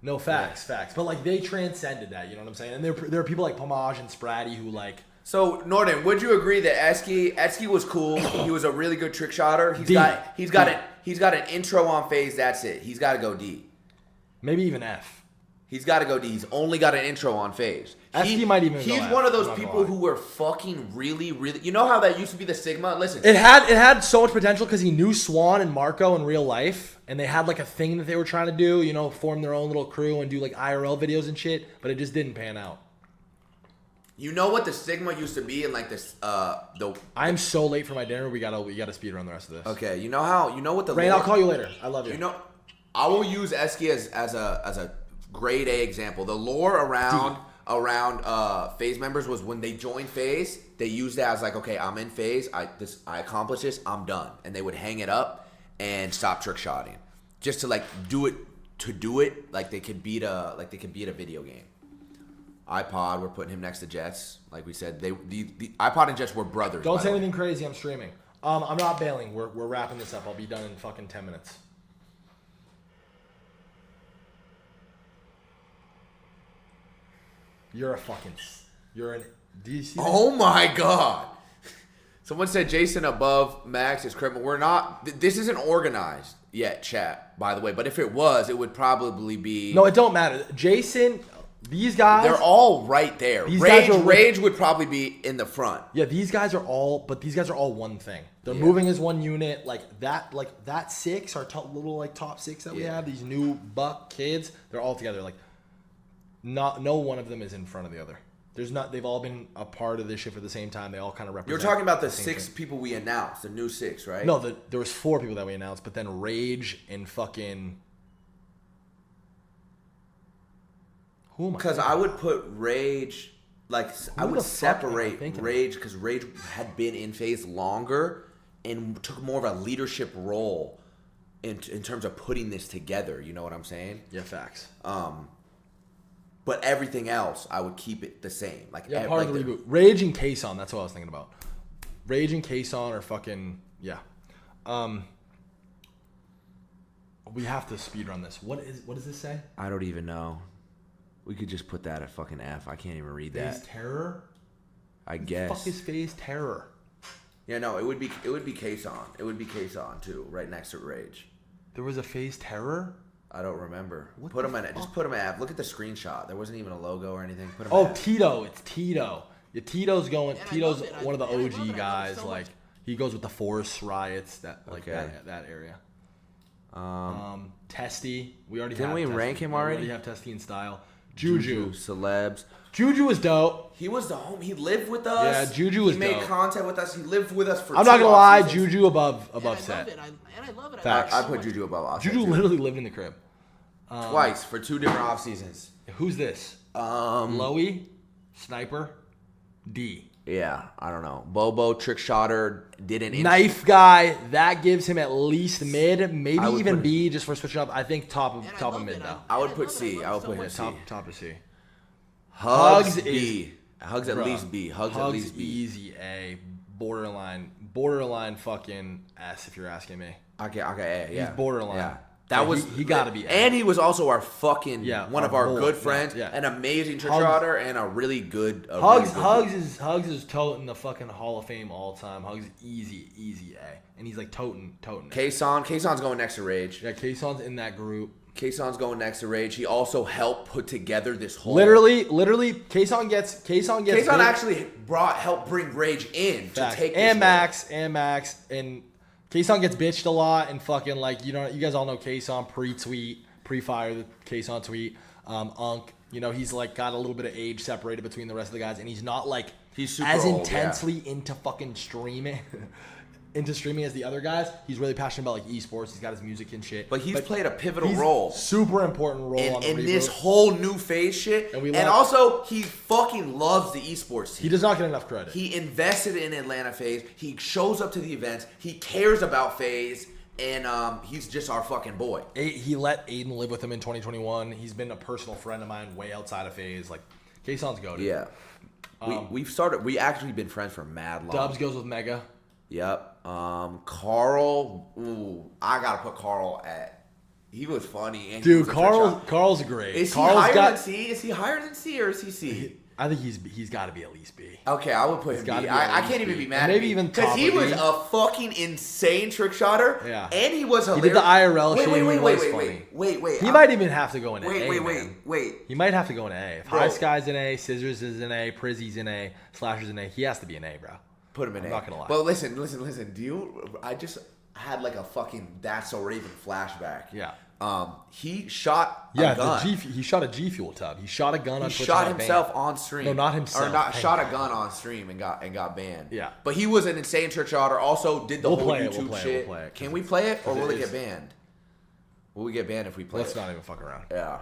A: No, facts. But like they transcended that, you know what I'm saying? And there are people like Pomage and Spratty who like.
B: So Norton, would you agree that Esky was cool? He was a really good trick shotter. He's got an intro on FaZe. That's it. He's got to go D.
A: Maybe even F.
B: He's got to go D. He's only got an intro on FaZe.
A: He might even.
B: He's one of those people who were fucking really. You know how that used to be the Sigma? Listen,
A: it had so much potential because he knew Swan and Marco in real life, and they had like a thing that they were trying to do. You know, form their own little crew and do like IRL videos and shit. But it just didn't pan out.
B: You know what the Sigma used to be in like this.
A: I'm so late for my dinner. We gotta speed run the rest of this.
B: Okay, you know what the.
A: Rain, I'll call you later. I love you.
B: You know, I will use Esky as a grade A example. The lore around FaZe members was when they joined FaZe, they used it as like, okay, I'm in FaZe, I accomplished this, I'm done, and they would hang it up and stop trick shotting, just to like do it like they could beat a video game. iPod, we're putting him next to Jets, like we said. The iPod and Jets were brothers.
A: Don't say anything crazy. I'm streaming. I'm not bailing. We're wrapping this up. I'll be done in fucking 10 minutes. You're an. Do you see that?
B: Oh my God. Someone said Jason above Max is criminal. We're not. This isn't organized yet, chat, by the way. But if it was, it would probably be.
A: No, it don't matter. Jason, these guys.
B: They're all right there. Rage would probably be in the front.
A: Yeah, these guys are all one thing. They're moving as one unit. Like that six, our little like top six that we have, these new buck kids, they're all together. Like, no one of them is in front of the other. They've all been a part of this shit for the same time. They all kind of represent.
B: You're talking about the 6 people we announced, the new 6, right?
A: No, there was 4 people that we announced, but then Rage and fucking. Who am I?
B: Because I would put Rage, I would separate Rage because Rage had been in FaZe longer and took more of a leadership role in terms of putting this together. You know what I'm saying?
A: Yeah, facts.
B: But everything else, I would keep it the same. Like,
A: part of the reboot. Rage and Kason, that's what I was thinking about. Rage and Kason are fucking, yeah. We have to speedrun this. What does this say?
B: I don't even know. We could just put that at fucking F. I can't even read that.
A: FaZe Terror?
B: I guess.
A: What the fuck is FaZe Terror?
B: Yeah, no, it would be Kason. It would be Kason too, right next to Rage.
A: There was a FaZe Terror?
B: I don't remember. Put him in it. Just put him in F. Look at the screenshot. There wasn't even a logo or anything. Put him in F.
A: Tito. It's Tito. Yeah, Tito's one of the OG guys. So like he goes with the Force riots, that area. Testy. We already
B: Didn't
A: have
B: we
A: Testy.
B: rank him
A: We
B: already?
A: already have Testy in style. Juju.
B: Celebs.
A: Juju was dope.
B: He was the home. He lived with us.
A: Yeah, Juju was
B: He made
A: dope.
B: content with us. He lived with us for
A: I'm not
B: two
A: gonna lie,
B: off-seasons.
A: Juju above Set.
J: And I love it.
A: Facts.
B: I put Juju above Offset.
A: Juju literally lived in the crib.
B: Twice for 2 different off seasons.
A: Who's this? Loey, Sniper, D.
B: Yeah, I don't know. Bobo, trick shotter, didn't
A: Knife guy. That gives him at least mid, maybe
B: I would
A: even
B: put
A: B, just for switching up. I think top of mid though.
B: I would put C. I would put him C.
A: Top of C.
B: Hugs B. Hugs at least B. Hugs at least B.
A: Easy A. Borderline fucking S if you're asking me.
B: Okay, A. Yeah.
A: He's borderline.
B: Yeah. That was
A: he got to be. A.
B: And he was also our fucking one of our
A: boy.
B: good friends,
A: Yeah.
B: an amazing trick shotter, and a really good.
A: Hugs is toting the fucking Hall of Fame all time. Hugs easy A, and he's like toting.
B: Kayson's going next to Rage.
A: Yeah, Kayson's in that group.
B: Kayson's going next to Rage. He also helped put together this whole.
A: Literally, Kayson
B: actually helped bring Rage in to take.
A: And Max, and Kayson gets bitched a lot, and fucking like you guys all know Kayson pre-fire the Kayson tweet. Unk, he's like got a little bit of age separated between the rest of the guys, and he's not like
B: he's super
A: as
B: old,
A: intensely into fucking streaming. Into streaming as the other guys. He's really passionate about like esports. He's got his music and shit.
B: But he's played a pivotal role.
A: Super important role
B: in this whole new phase shit. And also he fucking loves the esports team.
A: He does not get enough credit.
B: He invested in Atlanta FaZe. He shows up to the events. He cares about FaZe. And he's just our fucking boy.
A: He let Aiden live with him in 2021. He's been a personal friend of mine way outside of FaZe. Like Kayson's goated.
B: Yeah. We actually been friends for mad long.
A: Dubs goes with Mega.
B: Yep. Carl. Ooh, I gotta put Carl at. He was funny. And
A: dude, Carl's great.
B: Is he higher than C? Is he higher than C or is he C?
A: I think he's got to be at least B.
B: Okay, I would put him B. I can't even be mad at
A: maybe even
B: because he was a fucking insane trick shotter.
A: Yeah.
B: And he was hilarious.
A: He did the IRL shit.
B: Wait.
A: He might even have to go in A.
B: Wait.
A: He might have to go in A. If High Sky's in A, Scissors is in A, Prizzy's in A, Slasher's in A, he has to be in A, bro.
B: Put him in
A: I'm
B: A.
A: not gonna lie.
B: But listen. I just had like a fucking That's So Raven flashback.
A: Yeah.
B: He shot a gun.
A: He shot a G Fuel tub. He shot a gun on Twitch.
B: He shot himself on stream.
A: No, not himself.
B: Shot a gun on stream and got banned.
A: Yeah.
B: But he was an insane trick shotter. Also did the whole YouTube shit.
A: We'll play it.
B: Can we play it or will it get banned? Will we get banned if we play
A: Let's
B: it?
A: not even fuck around.
B: Yeah.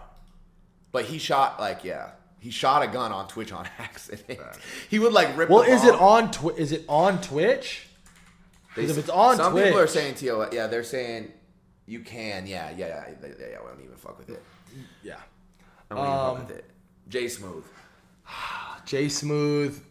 B: But he shot he shot a gun on Twitch on accident. He would like rip.
A: Well, is it on Twitch? Because if it's on Twitch,
B: some people are saying TOS. Yeah, they're saying you can. Yeah. We don't even fuck with it.
A: Yeah.
B: I don't even fuck with it.
A: J Smooth,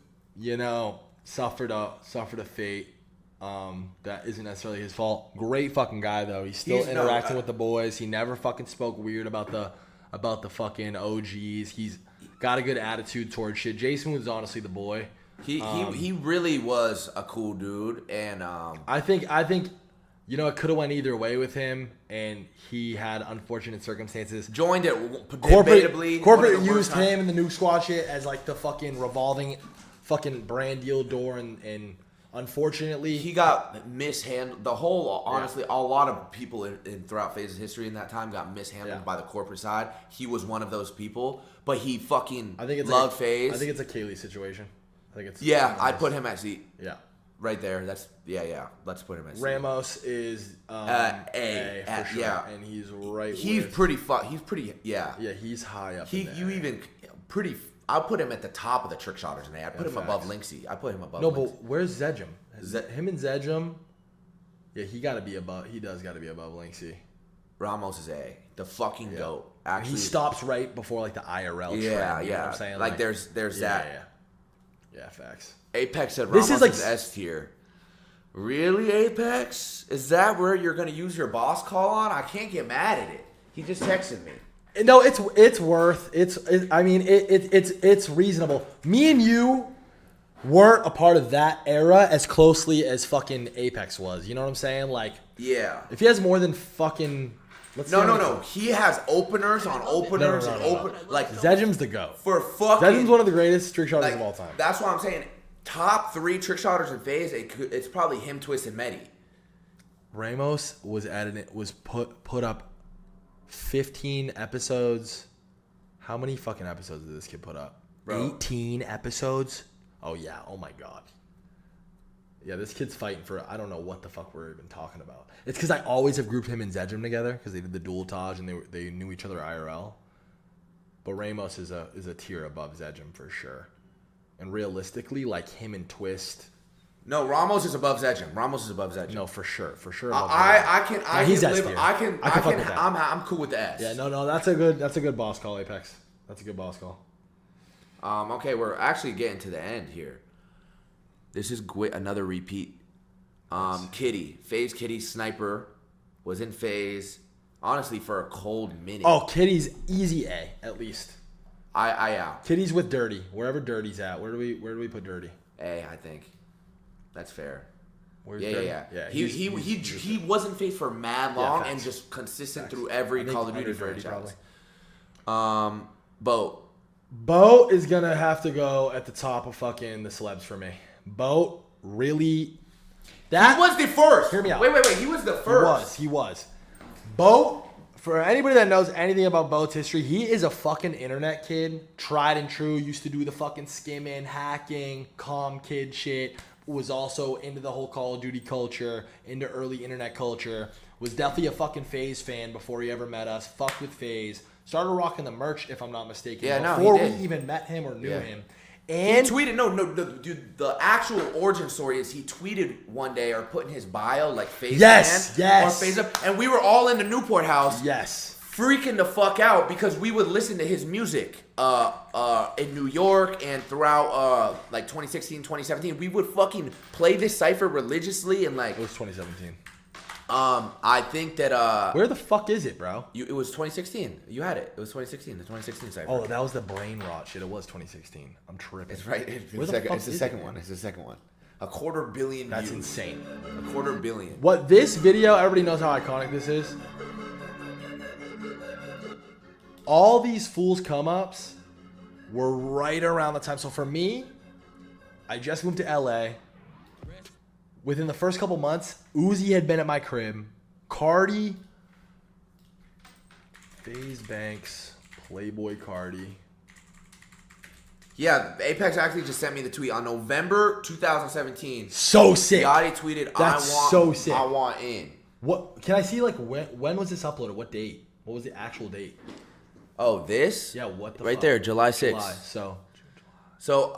A: suffered a fate. That isn't necessarily his fault. Great fucking guy though. He's still interacting with the boys. He never fucking spoke weird about the fucking OGs. He's got a good attitude towards shit. J Smooth is honestly the boy.
B: He really was a cool dude, and
A: I think it could have went either way with him, and he had unfortunate circumstances.
B: Joined it corporate
A: used him and the Nuke Squad shit as like the fucking revolving fucking brand deal door, and unfortunately
B: he got mishandled. The whole honestly, a lot of people in throughout FaZe's history in that time got mishandled by the corporate side. He was one of those people, but he fucking loved FaZe.
A: I think it's a Kaylee situation.
B: I'd put him at C.
A: Yeah.
B: Right there. That's Let's put him at C.
A: Ramos is A for sure.
B: Yeah.
A: And he's right.
B: He's pretty. Yeah.
A: Yeah, he's high up.
B: I'll put him at the top of the trick shotters in A. I put him above Linksy. I put him above.
A: No, but where's Zedjum? Him and Zedjum. Yeah, he got to be above. He does got to be above Linksy.
B: Ramos is A. The fucking goat. Actually,
A: he stops right before like the IRL.
B: Yeah,
A: trend, you know what I'm saying?
B: Like there's that.
A: Yeah, facts.
B: Apex said Ramos is S tier. Really, Apex? Is that where you're going to use your boss call on? I can't get mad at it. He just texted me.
A: No, it's reasonable. Me and you weren't a part of that era as closely as fucking Apex was. You know what I'm saying? Like,
B: yeah.
A: If he has more than fucking...
B: No. He has openers on openers and open. Like
A: Zedjum's the GOAT.
B: For fucking.
A: Zedjum's one of the greatest trick shotters of all time.
B: That's what I'm saying. Top 3 trick shotters in FaZe. It's probably him, Twist, and Medi.
A: Ramos was put up 15 episodes. How many fucking episodes did this kid put up? Bro. 18 episodes? Oh, yeah. Oh, my God. Yeah, this kid's fighting for... I don't know what the fuck we're even talking about. It's because I always have grouped him and Zedrum together because they did the dual Taj and they knew each other IRL. But Ramos is a tier above Zedrum for sure. And realistically, like him and Twist...
B: No, Ramos is above Zedrum. Ramos is above Zedrum.
A: No, for sure.
B: I'm cool with the S.
A: Yeah, no, that's a good boss call, Apex. That's a good boss call.
B: Okay, we're actually getting to the end here. This is another repeat. Kitty, FaZe Kitty Sniper was in FaZe, honestly, for a cold minute.
A: Oh, Kitty's easy A, at least.
B: Yeah.
A: Kitty's with Dirty. Wherever Dirty's at. Where do we put Dirty?
B: A, I think. That's fair.
A: Where's
B: Dirty? Yeah. He wasn't FaZe for mad long and just consistent through every Call of Duty franchise.
A: Boat is gonna have to go at the top of fucking the celebs for me. Boat really.
B: He was the first.
A: Hear me out.
B: Wait. He was the first.
A: He was. Boat. For anybody that knows anything about Boat's history, he is a fucking internet kid, tried and true. Used to do the fucking skimming, hacking, calm kid shit. Was also into the whole Call of Duty culture, into early internet culture. Was definitely a fucking FaZe fan before he ever met us. Fucked with FaZe. Started rocking the merch, if I'm not mistaken. Before we even met him or knew him. And
B: he tweeted, dude, the actual origin story is he tweeted one day or put in his bio like FaZe fan or FaZe up, and we were all in the Newport house. Freaking the fuck out because we would listen to his music in New York and throughout like 2016, 2017. We would fucking play this cipher religiously and like...
A: It was 2017.
B: I think that...
A: Where the fuck is it, bro?
B: It was 2016. You had it. It was 2016. The 2016 cipher.
A: Oh, that was the brain rot shit. It was 2016. I'm tripping.
B: It's right. It's the second one. It's the second one. 250 million
A: That's
B: views.
A: insane.
B: 250 million.
A: What this video, everybody knows how iconic this is. All these fools come-ups were right around the time. So for me, I just moved to LA. Within the first couple months, Uzi had been at my crib. Cardi, FaZe Banks, Playboy Cardi.
B: Yeah, Apex actually just sent me the tweet on November 2017.
A: So sick.
B: Yachty tweeted, I want in.
A: What can I see? Like when was this uploaded? What date? What was the actual date?
B: Oh, this?
A: Yeah, what the
B: right
A: fuck?
B: there, July 6th.
A: July,
B: so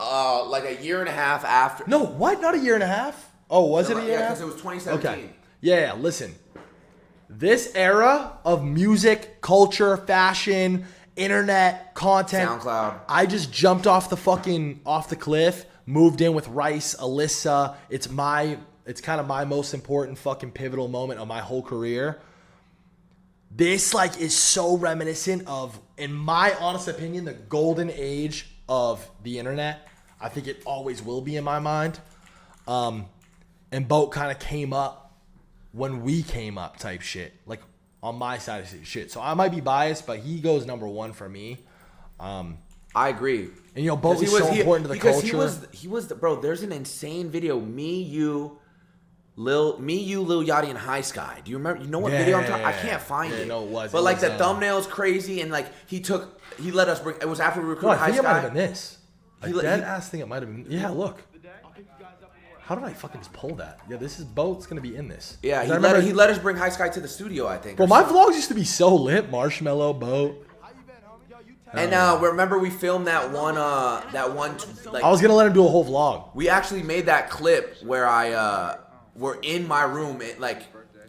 B: like a year and a half after.
A: No, what? Not a year and a half? Oh, was it a year and a half?
B: because it was 2017.
A: Okay. Yeah, listen. This era of music, culture, fashion, internet, content.
B: SoundCloud.
A: I just jumped off the cliff, moved in with Rice, Alyssa. It's kind of my most important fucking pivotal moment of my whole career. This like is so reminiscent of, in my honest opinion, the golden age of the internet. I think it always will be in my mind. And Boat kind of came up when we came up type shit. Like on my side of shit. So I might be biased, but he goes number one for me.
B: I agree.
A: And Boat was so important to the culture.
B: He was bro, there's an insane video. Me, you, Lil Yachty, and High Sky. Do you remember? You know what video I'm talking? I can't find it.
A: No, it was.
B: But like the thumbnail's crazy, and like he let us bring. It was after we recorded High Sky.
A: I think it might have been this. Dead ass thing. It might have been. Yeah, look. How did I fucking just pull that? Yeah, this is Boat's gonna be in this.
B: Yeah, he let us bring High Sky to the studio, I think.
A: Bro, my vlogs used to be so lit. Marshmallow, Boat.
B: And remember we filmed that one like
A: I was gonna let him do a whole vlog.
B: We actually made that clip where we're in my room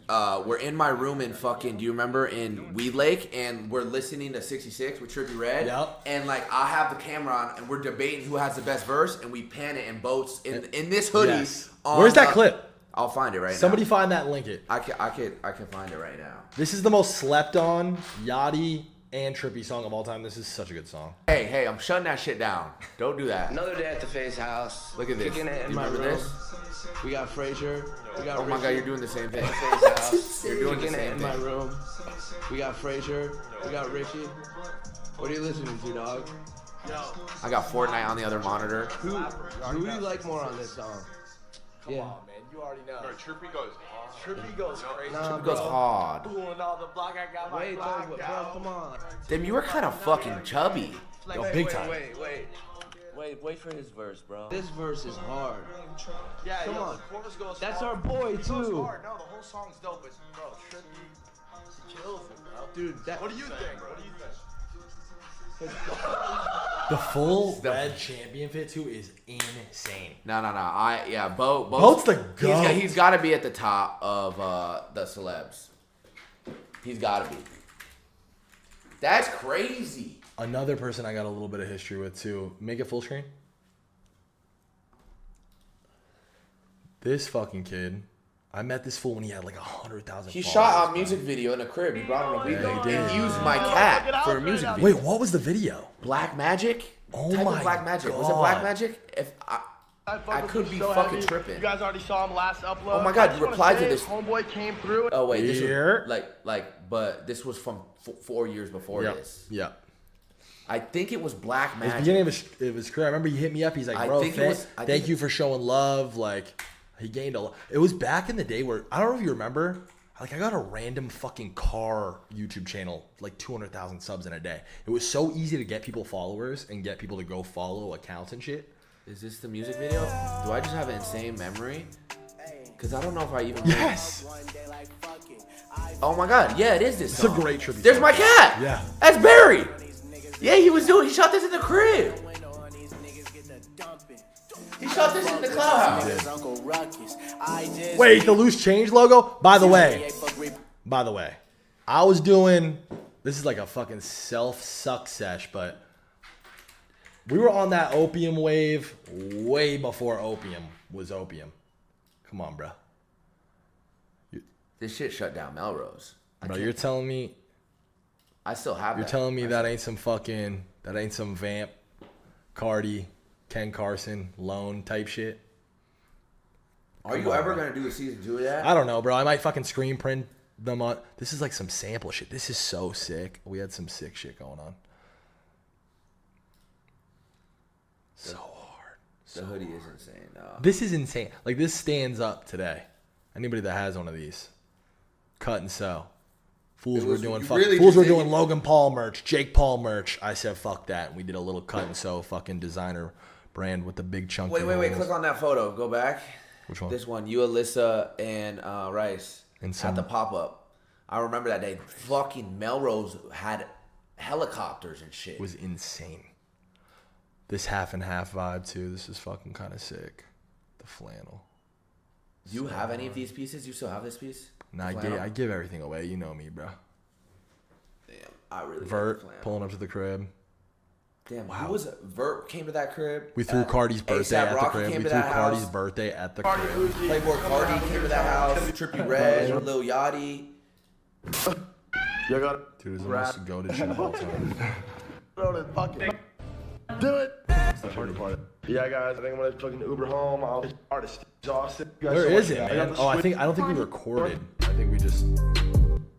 B: we're in my room in fucking, do you remember, in Weed Lake, and we're listening to 66 with Trippie Redd.
A: Yep.
B: And like I have the camera on and we're debating who has the best verse, and we pan it in Boats in this hoodie.
A: Yes. Where's that clip?
B: I'll find it right now.
A: Somebody find that and link it.
B: I can find it right now.
A: This is the most slept on Yachty and Trippie song of all time. This is such a good song.
B: Hey, I'm shutting that shit down. Don't do that.
O: Another day at the FaZe house.
B: Look at this.
O: Kicking it in my room.
B: This?
O: We got Frazier. We got
B: oh my god, you're doing the same thing.
O: You're doing the same thing. In my room. We got Frazier. We got Richie. What are you listening to, dog?
B: I got Fortnite on the other monitor.
O: Who do you like more on this song?
A: Come on, man. You already know.
P: Trippie goes
A: Trippy goes crazy.
B: Trippy goes hard.
A: Ooh, no, the block I got
O: Wait, bro, come on.
B: Damn, you were kind of fucking chubby.
A: Yo, big time.
O: Wait for his verse, bro. This verse is hard. Yeah, come on.
A: The chorus goes
O: That's
A: hard.
O: our boy,
A: It goes
O: too.
A: hard. No, the whole song's dope, but bro, Trippy kills it, bro.
O: Dude,
A: what do you think? The full red champion fit too is insane.
B: No. Boat's
A: the goat.
B: He's got to be at the top of the celebs. He's got to be. That's crazy.
A: Another person I got a little bit of history with too. Make it full screen. This fucking kid. I met this fool when he had like 100,000.
B: He shot a music video in a crib. He brought him a weekend.
A: Yeah,
B: he used my cat for a music video.
A: Wait, what was the video?
B: Black Magic?
A: Oh
B: Type
A: my
B: of Black Magic.
A: God.
B: Was it Black Magic? If I could be fucking tripping.
P: You guys already saw him last upload.
B: Oh my God, you replied to this.
P: Homeboy came through.
B: Oh wait, this was but this was from 4 years before this.
A: Yeah.
B: I think it was Black Magic.
A: At the beginning of his career, I remember he hit me up. He's like, bro, thank you for showing love. Like, he gained a lot. It was back in the day where, I don't know if you remember, like, I got a random fucking car YouTube channel, like 200,000 subs in a day. It was so easy to get people followers and get people to go follow accounts and shit.
B: Is this the music video? Do I just have an insane memory? Because I don't know if I even...
A: Yes!
B: Oh my God, yeah, it is this song.
A: It's a great tribute.
B: There's my cat!
A: Yeah.
B: That's Barry! Yeah, he shot this in the crib. He shot this in the cloud house.
A: Wait, the Loose Change logo? By the way, I was doing, this is like a fucking self-suck sesh, but we were on that opium wave way before opium was opium. Come on, bro.
B: This shit shut down Melrose.
A: Bro, you're telling me...
B: I still have
A: You're telling me that ain't some Vamp, Cardi, Ken Carson, Lone type shit?
B: Are you ever going to do a season 2 of that?
A: I don't know, bro. I might fucking screen print them on. This is like some sample shit. This is so sick. We had some sick shit going on. So hard.
B: The hoodie is insane.
A: This is insane. Like, this stands up today. Anybody that has one of these. Cut and sew. Fools were doing Logan Paul merch, Jake Paul merch. I said fuck that, and we did a little cut and sew fucking designer brand with the big chunk.
B: Wait. Click on that photo. Go back.
A: Which one?
B: This one. You, Alyssa, and Rice at the pop up. I remember that day. Fucking Melrose had helicopters and shit.
A: It was insane. This half and half vibe too. This is fucking kind of sick. The flannel.
B: Do you have any of these pieces? You still have this piece?
A: Nah, I give everything away. You know me, bro.
B: Damn, I really.
A: Vert pulling up to the crib.
B: Damn, wow. Who was it? Vert came to that crib.
A: We threw Cardi's birthday at the crib. We threw Cardi's birthday at the crib.
B: Playboy Cardi came to that house. Trippy Red, Lil Yachty.
L: You got
A: dude, it's the most goated shit of all time.
L: Throw it fucking. Do it. Yeah, guys, I think I'm gonna fucking Uber home. I'll artist exhausted.
A: Where is it, man? Oh, I don't think we recorded. I think we just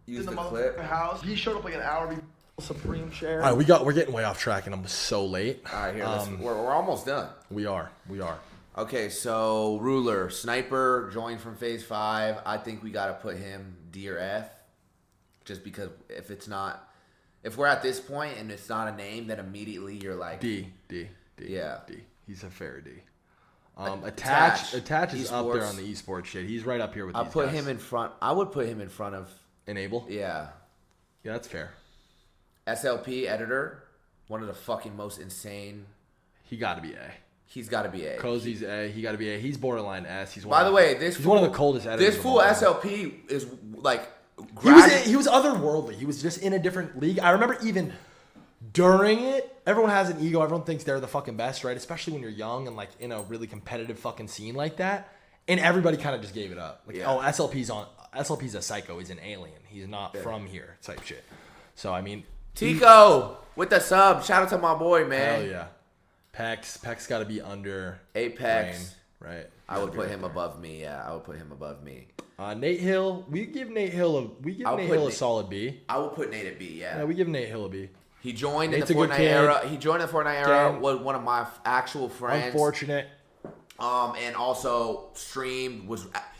B: used the clip.
L: House. He showed up like an hour before Supreme Share.
A: All right, we're getting way off track, and I'm so late.
B: All right, here, we're almost done.
A: We are.
B: Okay, so Ruler, Sniper joined from FaZe 5. I think we gotta put him D or F, just because if we're at this point and it's not a name, then immediately you're like
A: D.
B: Yeah.
A: D. He's a fair D. Attach is up there
B: esports.
A: on the esports shit. He's right up here with
B: I
A: these
B: would put him in front of
A: Enable.
B: Yeah.
A: Yeah, that's fair.
B: SLP editor, one of the fucking most insane.
A: He got to be A.
B: He's got to be A.
A: Cozy's A. He got to be A. He's borderline S. He's
B: one of
A: the coldest editors.
B: This fool SLP is like.
A: He was otherworldly. He was just in a different league. I remember even during it, everyone has an ego. Everyone thinks they're the fucking best, right? Especially when you're young and like in a really competitive fucking scene like that. And everybody kind of just gave it up. Like, oh, SLP's a psycho. He's an alien. He's not from here type shit. So, I mean.
B: Tico with the sub. Shout out to my boy, man.
A: Hell yeah. Peck's got to be under
B: Apex.
A: Rain, right?
B: I would put him above me. Yeah, I would put him above me.
A: Nate Hill, we give Nate Hill a solid B.
B: I would put Nate at B. Yeah,
A: we give Nate Hill a B.
B: He joined in the Fortnite era. Was one of my actual friends.
A: Unfortunate.
B: And also streamed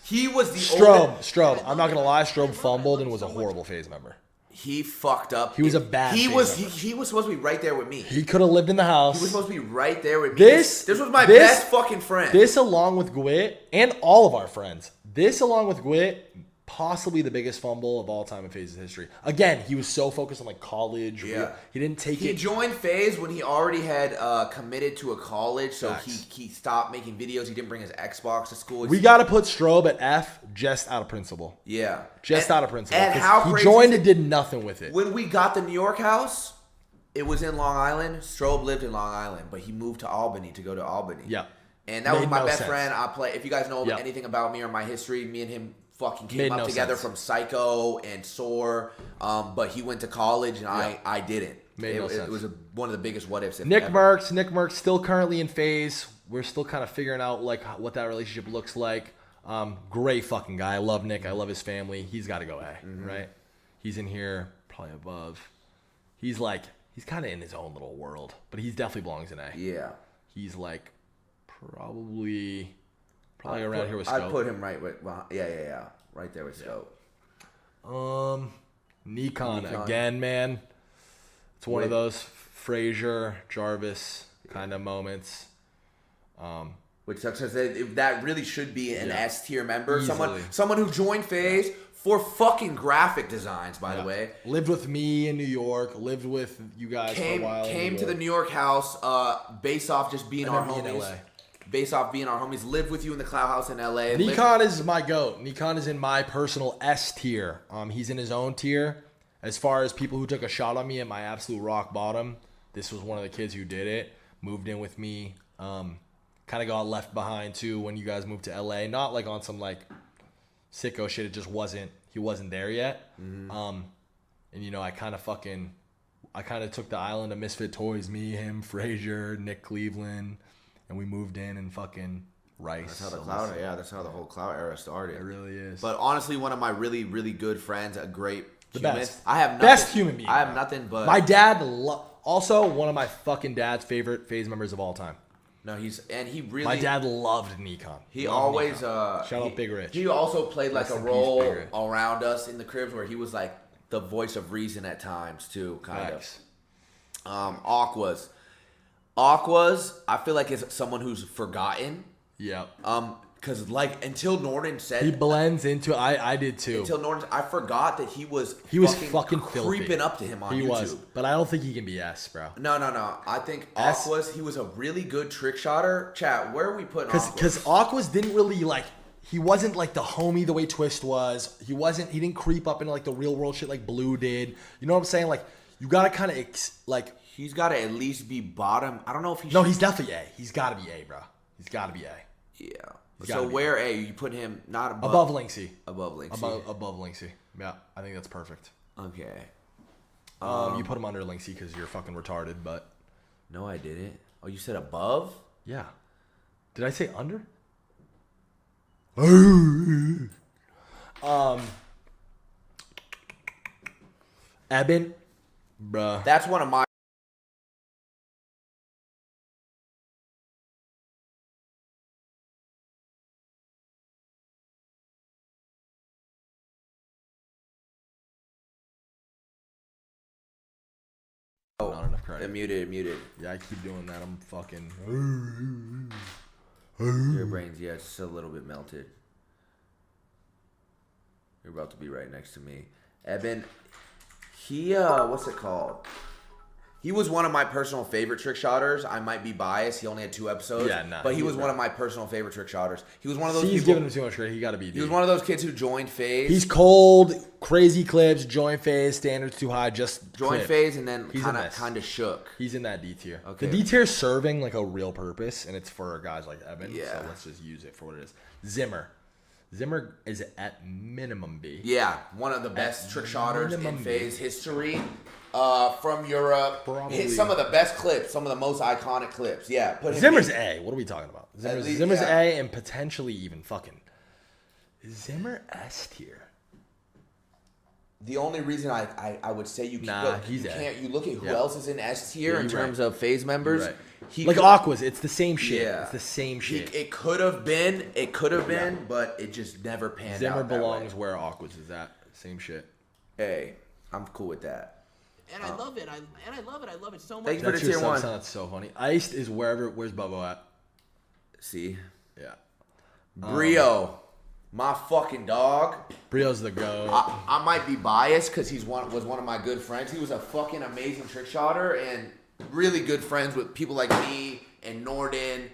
B: he was the
A: Strobe. I'm not gonna lie, Strobe fumbled and was a horrible FaZe member.
B: He fucked up.
A: He was a bad.
B: He was supposed to be right there with me.
A: He could have lived in the house.
B: He was supposed to be right there with me.
A: This
B: was my best fucking friend.
A: This along with Gwit and all of our friends. This along with Gwit, possibly the biggest fumble of all time in FaZe's history. Again, he was so focused on like college.
B: Yeah.
A: He didn't take it.
B: He joined FaZe when he already had committed to a college, so he stopped making videos. He didn't bring his Xbox to school.
A: We got to put Strobe at F just out of principle.
B: Yeah.
A: Out of principle.
B: And how
A: he
B: crazy
A: joined and did nothing with it.
B: When we got the New York house, it was in Long Island. Strobe lived in Long Island, but he moved to Albany to go to Albany.
A: Yeah.
B: And that was my best friend. If you guys know anything about me or my history, me and him fucking came up together from Psycho and Soar. But he went to college and I didn't. It was one of the biggest what ifs.
A: Nick Merckx still currently in FaZe. We're still kind of figuring out like what that relationship looks like. Great fucking guy. I love Nick. I love his family. He's got to go A, right? He's in here, probably above. He's kind of in his own little world, but he definitely belongs in A.
B: Yeah.
A: He's like probably around here with Scope.
B: I'd put him right with, right there with Scope.
A: Nikon again, man. It's one of those Frazier, Jarvis kind of moments.
B: Which sucks because that really should be an S tier member.
A: Easily.
B: Someone who joined FaZe for fucking graphic designs, by the way.
A: Lived with me in New York. Lived with you guys for a while.
B: Came to the New York house based off just being our homies. Based off being our homies. Lived with you in the Cloud House in LA.
A: Nikon is my GOAT. Nikon is in my personal S tier. He's in his own tier. As far as people who took a shot on me at my absolute rock bottom, this was one of the kids who did it. Moved in with me. Kind of got left behind too when you guys moved to LA. Not like on some like sicko shit. It just wasn't. He wasn't there yet. And I kind of took the island of misfit toys. Me, him, Frazier, Nick Cleveland, and we moved in and fucking Rice.
B: That's how that's how the whole Cloud era started.
A: It really is.
B: But honestly, one of my really, really good friends, a great
A: human.
B: Best. I have nothing,
A: best human being.
B: I have nothing but
A: my dad. Also, one of my fucking dad's favorite FaZe members of all time.
B: No, he really.
A: My dad loved Nikon.
B: He always
A: shout out Big Rich.
B: He also played like a role around us in the cribs where he was like the voice of reason at times too, kind of. Aquas, I feel like is someone who's forgotten.
A: Yeah.
B: Because like until Norton said
A: he blends into. I did too.
B: Until Norton, I forgot that he was
A: fucking
B: creeping
A: filthy.
B: up to him on YouTube.
A: He was, but I don't think he can be S, bro.
B: No. I think Aquas. He was a really good trick shotter. Chat, where are we putting Aquas?
A: Because Aquas didn't really like. He wasn't like the homie the way Twist was. He didn't creep up into like the real world shit like Blue did. You know what I'm saying? Like you gotta kind of like.
B: He's got to at least be bottom. I don't know if he.
A: No, he's definitely A. He's got to be A, bro. He's got to be A.
B: Yeah. So where A? You put him not
A: above Linksy.
B: Above Linksy.
A: Above Linksy. Yeah, I think that's perfect.
B: Okay.
A: You put him under Linksy because you're fucking retarded, but.
B: No, I didn't. Oh, you said above?
A: Yeah. Did I say under? Eben, bruh.
B: That's one of my.
A: Not enough credit.
B: Muted.
A: Yeah, I keep doing that. I'm fucking.
B: Your brain's just a little bit melted. You're about to be right next to me, Eben. He what's it called? He was one of my personal favorite trick shotters. I might be biased. He only had 2 episodes.
A: Yeah, nah,
B: but he was one of my personal favorite trick shotters. He was one of those.
A: He's giving him too much credit. He got to be.
B: He was one of those kids who joined FaZe.
A: He's cold, crazy clips. Join FaZe, standards too high. Just
B: join FaZe and then kind of shook.
A: He's in that D tier.
B: Okay.
A: The D tier is serving like a real purpose, and it's for guys like Eben.
B: Yeah.
A: So let's just use it for what it is. Zimmer is at minimum B.
B: Yeah, one of the best trick shotters in FaZe history. From Europe, hit some of the best clips, some of the most iconic clips. Yeah, put him
A: Zimmer's A. What are we talking about? Zimmer's A, and potentially even fucking Zimmer S tier.
B: The only reason I would say you can't, you look at who
A: Yeah.
B: else is in S tier in terms
A: right.
B: of FaZe members.
A: You're right. Like Aqua's, it's the same shit.
B: Yeah.
A: It's the same shit.
B: It could have been, but it just never panned
A: Zimmer
B: out. Zimmer
A: belongs where Aqua's is at. Same shit.
B: Hey, I'm cool with that.
J: And I love it. I love it so much.
B: Thank you for the tier 1.
A: That's so funny. Iced is where's Bubbo at?
B: See?
A: Yeah.
B: Brio. My fucking dog.
A: Brio's the GOAT.
B: I might be biased because was one of my good friends. He was a fucking amazing trick shotter and really good friends with people like me and Norden.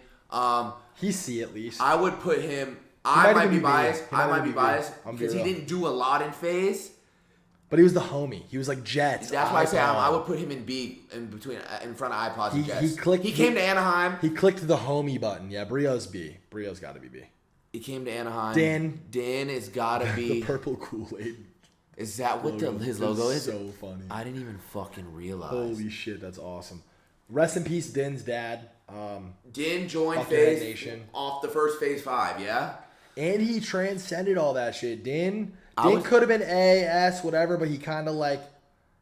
A: He's C at least.
B: I would put him. I might be biased. Because he didn't do a lot in FaZe.
A: But he was the homie. He was like Jets.
B: That's why I say I would put him in B in front of iPods and Jets. He came to Anaheim.
A: He clicked the homie button. Yeah, Brio's B. Brio's got to be B.
B: He came to Anaheim. Dan has got to be
A: the purple Kool-Aid.
B: Is that what his logo is?
A: So funny.
B: I didn't even fucking realize.
A: Holy shit, that's awesome. Rest in peace, Din's dad.
B: Din joined FaZe off the first FaZe 5, yeah?
A: And he transcended all that shit. Din could have been A, S, whatever, but he kind of like,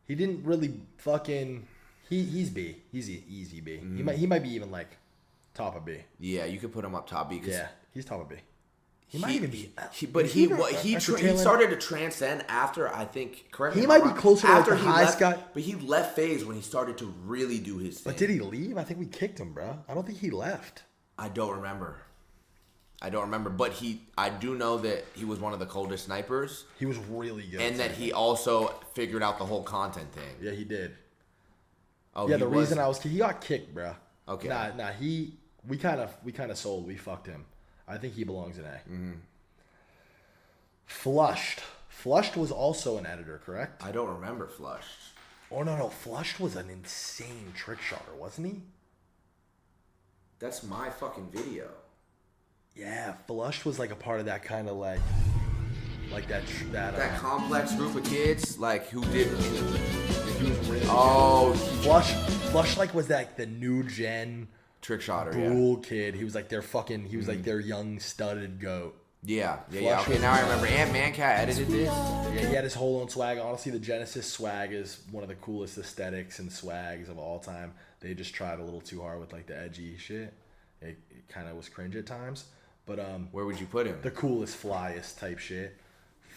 A: he didn't really fucking, he's B. He's easy B. He might be even like top of B.
B: Yeah, you could put him up top B.
A: Yeah, he's top of B. He might even be.
B: He started to transcend after, I think, correct me
A: he
B: if I'm
A: might
B: wrong,
A: be closer to like
B: after
A: the highest guy.
B: But he left FaZe when he started to really do his thing.
A: But did he leave? I think we kicked him, bro. I don't think he left.
B: I don't remember. But I do know that he was one of the coldest snipers.
A: He was really good.
B: And that he also figured out the whole content thing.
A: Yeah, he did.
B: Oh,
A: yeah, reason he got kicked, bro.
B: Okay.
A: Nah, we kind of sold. We fucked him. I think he belongs in A.
B: Mm-hmm.
A: Flushed was also an editor, correct?
B: I don't remember Flushed.
A: Oh, no. Flushed was an insane trick shotter, wasn't he?
B: That's my fucking video.
A: Yeah, Flushed was like a part of that kind of like
B: that complex group of kids, like who did.
A: He was really Flush like was like the new gen
B: trick shotter,
A: Brule kid. He was like their fucking. He was like their young studded goat.
B: Yeah. Okay, now I remember. And Mancat edited this.
A: Yeah, he had his whole own swag. Honestly, the Genesis swag is one of the coolest aesthetics and swags of all time. They just tried a little too hard with like the edgy shit. It kind of was cringe at times. But
B: where would you put him?
A: The coolest, flyest type shit.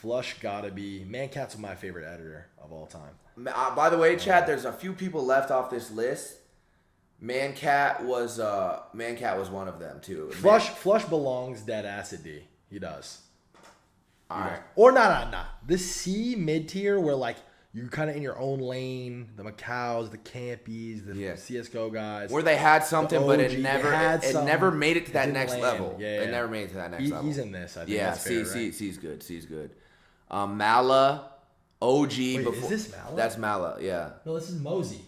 A: Flush gotta be. Mancat's my favorite editor of all time.
B: By the way, Chad, there's a few people left off this list. Mancat was one of them too.
A: Flush belongs dead ass at D. He does.
B: All right.
A: Or not. This C mid tier where like you kind of in your own lane. The Macaws, the Campies, the CS:GO guys.
B: Where they had something, but it never made it to that next level.
A: Yeah.
B: It never made it to that next level.
A: He's in this. I think.
B: Yeah.
A: That's fair, right?
B: C's good. C's good. Mala, OG.
A: Wait,
B: before,
A: is this Mala?
B: That's Mala. Yeah.
A: No, this is Mosey.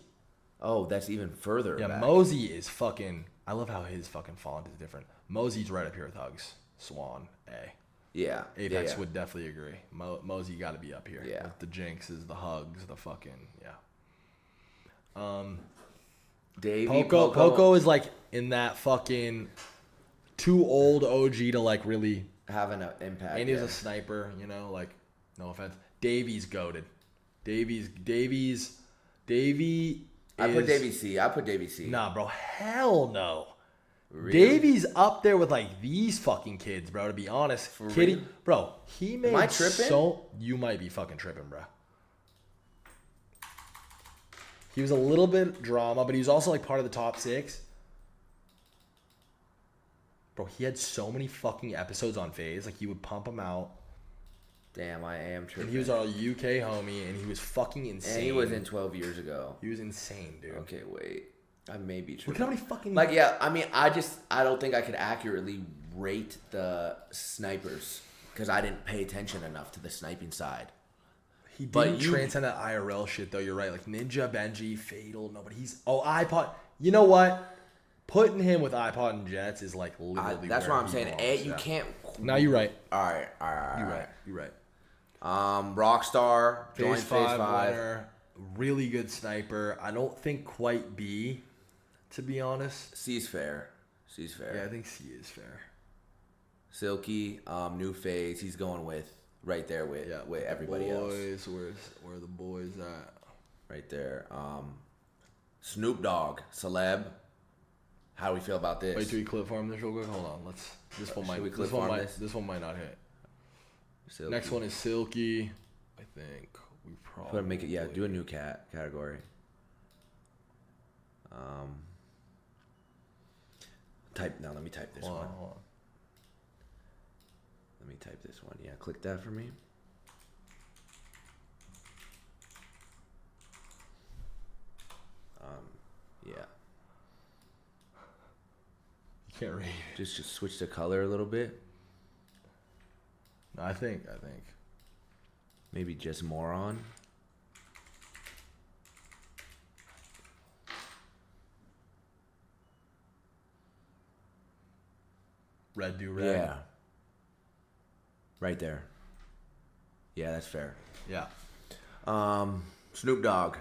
B: Oh, that's even further.
A: Yeah,
B: back.
A: Mosey is fucking. I love how his fucking font is different. Mosey's right up here with Hugs. Swan, A.
B: Yeah.
A: Apex would definitely agree. Mosey got to be up here.
B: Yeah.
A: With the Jinxes, the Hugs, the fucking
B: Davey
A: Poco is like in that fucking too old OG to like really
B: have an impact.
A: And he's a sniper, you know. Like, no offense. Davy's goated. Davey.
B: I put Davey C.
A: Nah, bro. Hell no.
B: Really?
A: Davy's up there with like these fucking kids, bro. To be honest, Kitty, bro, he made.
B: Am I tripping?
A: You might be fucking tripping, bro. He was a little bit drama, but he was also like part of the top 6. Bro, he had so many fucking episodes on FaZe. Like he would pump them out.
B: Damn, I am tripping.
A: And he was our UK homie, and he was fucking insane.
B: And he was in 12 years ago.
A: He was insane, dude.
B: Okay, wait. I may be tripping.
A: Look at how many fucking...
B: Like, yeah, I mean, I don't think I could accurately rate the snipers because I didn't pay attention enough to the sniping side.
A: He didn't transcend that IRL shit, though. You're right. Like, Ninja, Benji, Fatal, nobody. iPod. You know what? Putting him with iPod and Jets is, like, literally
B: that's what I'm saying. You can't...
A: No, you're right.
B: All right.
A: You're right.
B: Rockstar, joined FaZe 5.
A: Winner, really good sniper. I don't think quite B, to be honest.
B: C's fair.
A: Yeah, I think C is fair.
B: Silky, new FaZe. He's going with right there with everybody else.
A: Where are the boys at?
B: Right there. Snoop Dogg, celeb. How do we feel about this?
A: Wait, do we clip farm this real quick? Hold on. This one might not hit.
B: Silky.
A: Next one is Silky. I think we probably
B: make it. Yeah, do a new category. Let me type this one.
A: Hold on.
B: Let me type this one. Yeah, click that for me. Yeah.
A: You can't read.
B: Just switch the color a little bit.
A: No, I think.
B: Maybe just moron.
A: Red do red.
B: Yeah. Right there. Yeah, that's fair.
A: Yeah.
B: Snoop Dogg.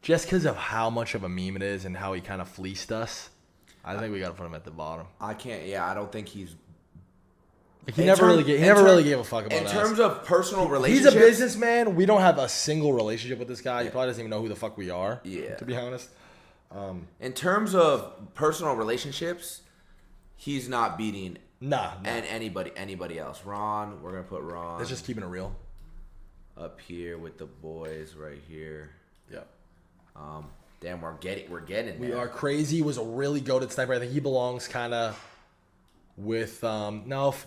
A: Just because of how much of a meme it is and how he kind of fleeced us, I think we got to put him at the bottom.
B: I can't. Yeah, I don't think he's.
A: He never really gave a fuck about us.
B: In terms of personal relationships,
A: he's a businessman. We don't have a single relationship with this guy. He probably doesn't even know who the fuck we are.
B: Yeah.
A: To be honest.
B: In terms of personal relationships, he's not beating and anybody else. Ron, we're gonna put Ron.
A: Let's just keeping it real.
B: Up here with the boys, right here.
A: Yep.
B: Damn, we're getting there.
A: We are. Crazy was a really goated sniper. I think he belongs kind of with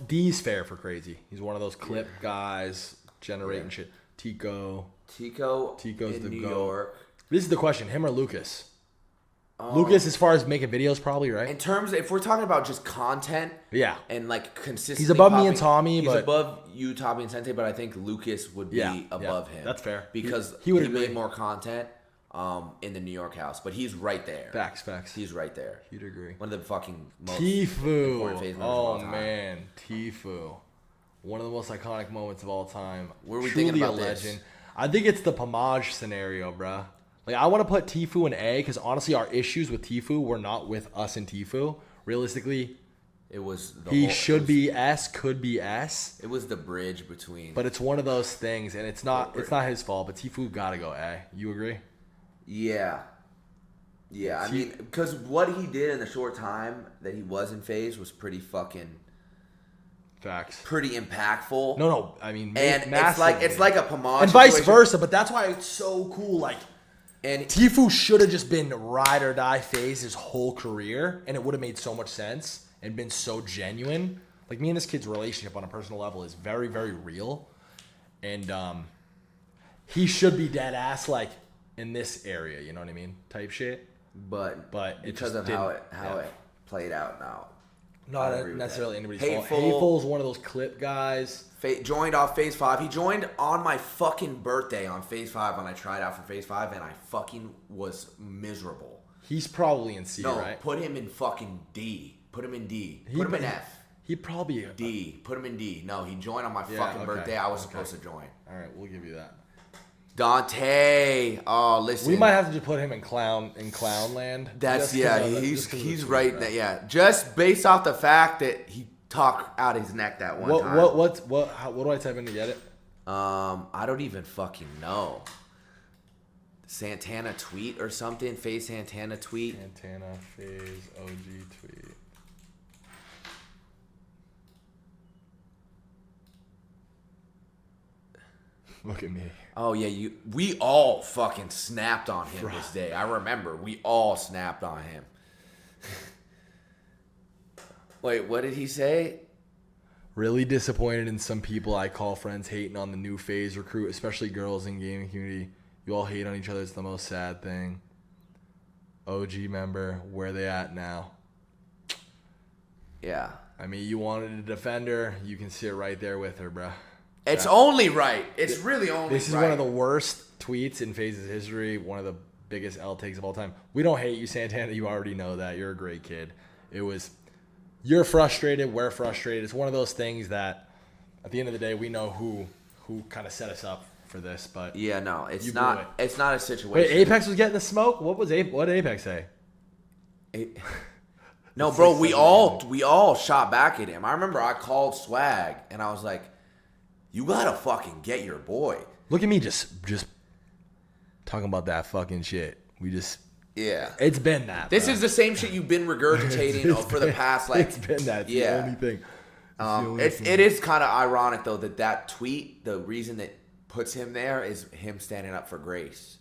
A: D's fair for Crazy. He's one of those clip guys generating shit. Tico's
B: in New York.
A: This is the question: him or Lucas? Lucas, as far as making videos, probably, right?
B: In terms, if we're talking about just content,
A: yeah,
B: and like consistently,
A: he's above me and Tommy.
B: He's above you, Tommy, and Sente, but I think Lucas would be above him.
A: That's fair
B: because
A: he
B: made more content in the New York house, but he's right there.
A: Facts.
B: He's right there.
A: You'd agree.
B: One of the fucking most
A: Tfue.
B: important FaZe members of all time.
A: Man, Tfue, one of the most iconic moments of all time.
B: What are we thinking about
A: a legend. I think it's the Pomage scenario, bruh. Like, I want to put Tfue in A because honestly, our issues with Tfue were not with us and Tfue. Realistically,
B: it was
A: be S, could be S.
B: It was the bridge between.
A: But it's one of those things, and it's not his fault. But Tfue gotta go A. You agree?
B: Yeah. I mean, because what he did in the short time that he was in FaZe was pretty fucking.
A: Facts.
B: Pretty impactful.
A: No. I mean,
B: and it's like a Pomage
A: and vice versa. But that's why it's so cool. Like.
B: And
A: Tfue should have just been ride or die FaZe his whole career, and it would have made so much sense and been so genuine. Like, me and this kid's relationship on a personal level is very, very real, and he should be dead ass like in this area. You know what I mean? Type shit.
B: But because of how it played out now.
A: Not necessarily anybody's fault. Hateful is one of those clip guys.
B: Joined off FaZe 5. He joined on my fucking birthday on FaZe 5 when I tried out for FaZe 5, and I fucking was miserable.
A: He's probably in C, right?
B: Put him in fucking D. Put him in D. Put him in F.
A: He probably
B: D. Put him in D. No, he joined on my fucking birthday. I was supposed to join.
A: All right, we'll give you that.
B: Dante. Oh, listen.
A: We might have to just put him in clown land.
B: He's right there. Yeah, just based off the fact that he talked out his neck that one time.
A: What do I type in to get it?
B: I don't even fucking know. Santana tweet or something. FaZe Santana tweet.
A: Santana FaZe OG tweet. Look at me.
B: Oh yeah, we all fucking snapped on him this day. I remember we all snapped on him. Wait, what did he say?
A: Really disappointed in some people I call friends hating on the new FaZe recruit, especially girls in gaming community. You all hate on each other. It's the most sad thing. OG member, where they at now?
B: Yeah.
A: I mean, you wanted a defender. You can sit right there with her, bruh.
B: It's only right. It's really only right.
A: This is one of the worst tweets in FaZe's history. One of the biggest L takes of all time. We don't hate you, Santana. You already know that. You're a great kid. You're frustrated. We're frustrated. It's one of those things that, at the end of the day, we know who kind of set us up for this. But
B: yeah, no, it's not. It's not a situation.
A: Wait, Apex was getting the smoke. What did Apex say?
B: No, bro, we all shot back at him. I remember I called Swag and I was like, "You gotta fucking get your boy."
A: Look at me just talking about that fucking shit.
B: Yeah.
A: It's been that.
B: This is the same shit you've been regurgitating for the past like.
A: It's been that. It's the only thing.
B: It is kind of ironic though that tweet, the reason that puts him there is him standing up for Grace,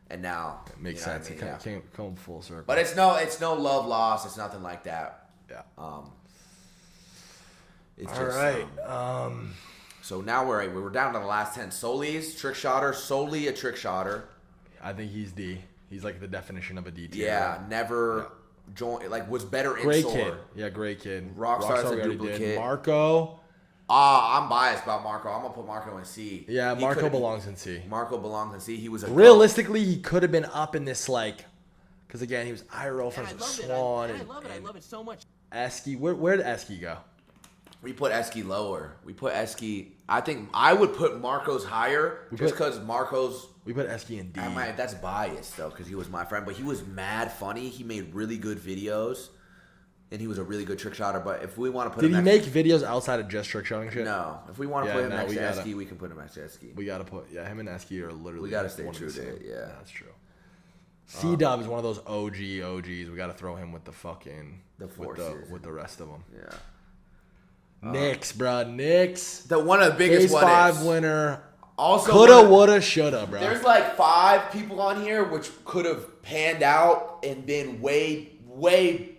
B: and now
A: it makes sense. It came full circle.
B: But it's no love lost. It's nothing like that.
A: Yeah.
B: It's
A: all
B: just,
A: right.
B: So now we're down to the last 10. Soli's trick shotter, solely a trick shotter.
A: I think he's D. He's like the definition of a D tier.
B: Yeah, never joined. Like was better in
A: great
B: Solar.
A: kid. Yeah, great kid.
B: Rockstar's a duplicate.
A: Marco.
B: I'm biased about Marco. I'm gonna put Marco in C.
A: Yeah, Marco belongs in C.
B: Marco belongs in C. He was
A: realistically he could have been up in this like, because again he was IRL from Swan.
J: I love it so much.
A: Esky, where did Esky go?
B: We put Esky lower. We put Esky. I think I would put Marco's higher just because Marco's.
A: We put Esky in D.
B: That's biased though because he was my friend, but he was mad funny. He made really good videos, and he was a really good trick shotter. But if we want to put
A: did he make videos outside of just trick shotting shit?
B: No. If we want to put him next to Esky, we can put him next to Esky.
A: We gotta put him and Esky are literally.
B: We gotta stay true to it. Yeah,
A: that's true. C-Dub is one of those OGs. We gotta throw him with the fucking with the rest of them.
B: Yeah.
A: Knicks, bro. Knicks.
B: One of the biggest
A: FaZe 5 winner.
B: Also,
A: coulda, woulda, shoulda, bro.
B: There's like 5 people on here which could have panned out and been way.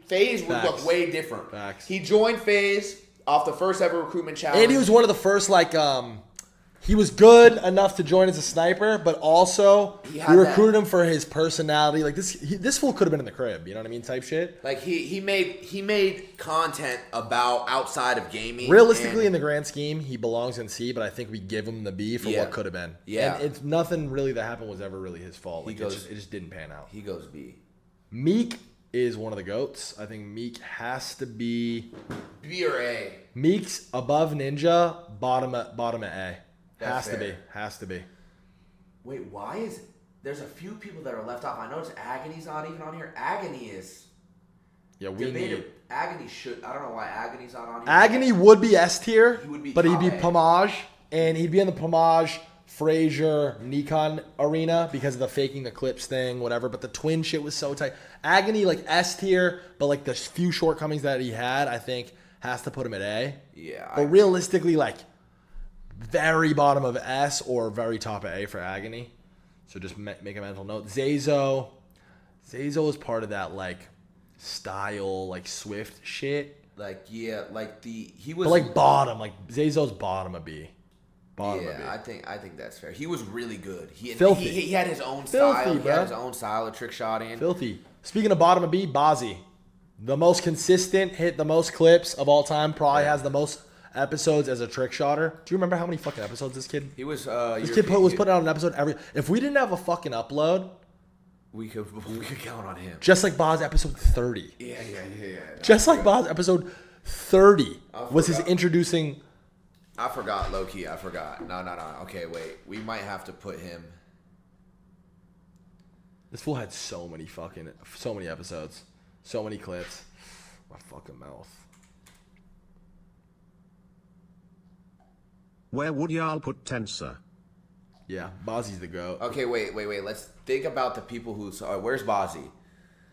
B: FaZe would look way different.
A: Facts.
B: He joined FaZe off the first ever recruitment challenge,
A: and he was one of the first like he was good enough to join as a sniper, but also we recruited him for his personality. Like this fool could have been in the crib, you know what I mean? Type shit.
B: Like he made content about outside of gaming.
A: Realistically, in the grand scheme, he belongs in C, but I think we give him the B for what could have been.
B: Yeah,
A: and it's nothing really that happened was ever really his fault. Like it just didn't pan out.
B: He goes B.
A: Meek is one of the GOATs. I think Meek has to be
B: B or A.
A: Meek's above Ninja, bottom at A. Has to be.
B: Wait, why is there's a few people that are left off? I noticed Agony's not even on here. Agony is.
A: Yeah, we need.
B: Agony should. I don't know why Agony's not on here.
A: Agony would be S tier, but he'd be
B: A.
A: Pomage, and he'd be in the Pomage, Frazier, Nikon arena because of the faking the clips thing, whatever. But the twin shit was so tight. Agony like S tier, but like the few shortcomings that he had, I think has to put him at A.
B: Yeah.
A: But realistically, like. Very bottom of S or very top of A for Agony. So just make a mental note. Zazo is part of that like style like Swift shit.
B: Like he was
A: but like bottom like Zazo's bottom of B. Bottom of B.
B: I think that's fair. He was really good. He had his own
A: style.
B: He had his own style of trick shotting.
A: Filthy. Speaking of bottom of B, Bazzi, the most consistent, hit the most clips of all time. Probably has the most episodes as a trick shotter. Do you remember how many fucking episodes this kid?
B: He was.
A: This kid was putting out an episode every. If we didn't have a fucking upload,
B: we could count on him.
A: Just like Boz episode 30.
B: Yeah.
A: Just like Boz episode 30 was his introducing.
B: I forgot, low key. I forgot. No. Okay, wait. We might have to put him.
A: This fool had so many episodes, so many clips. My fucking mouth.
E: Where would y'all put Tensor?
A: Yeah, Bozzy's the GOAT.
B: Okay, wait. Let's think about the people who. Where's Bozzy?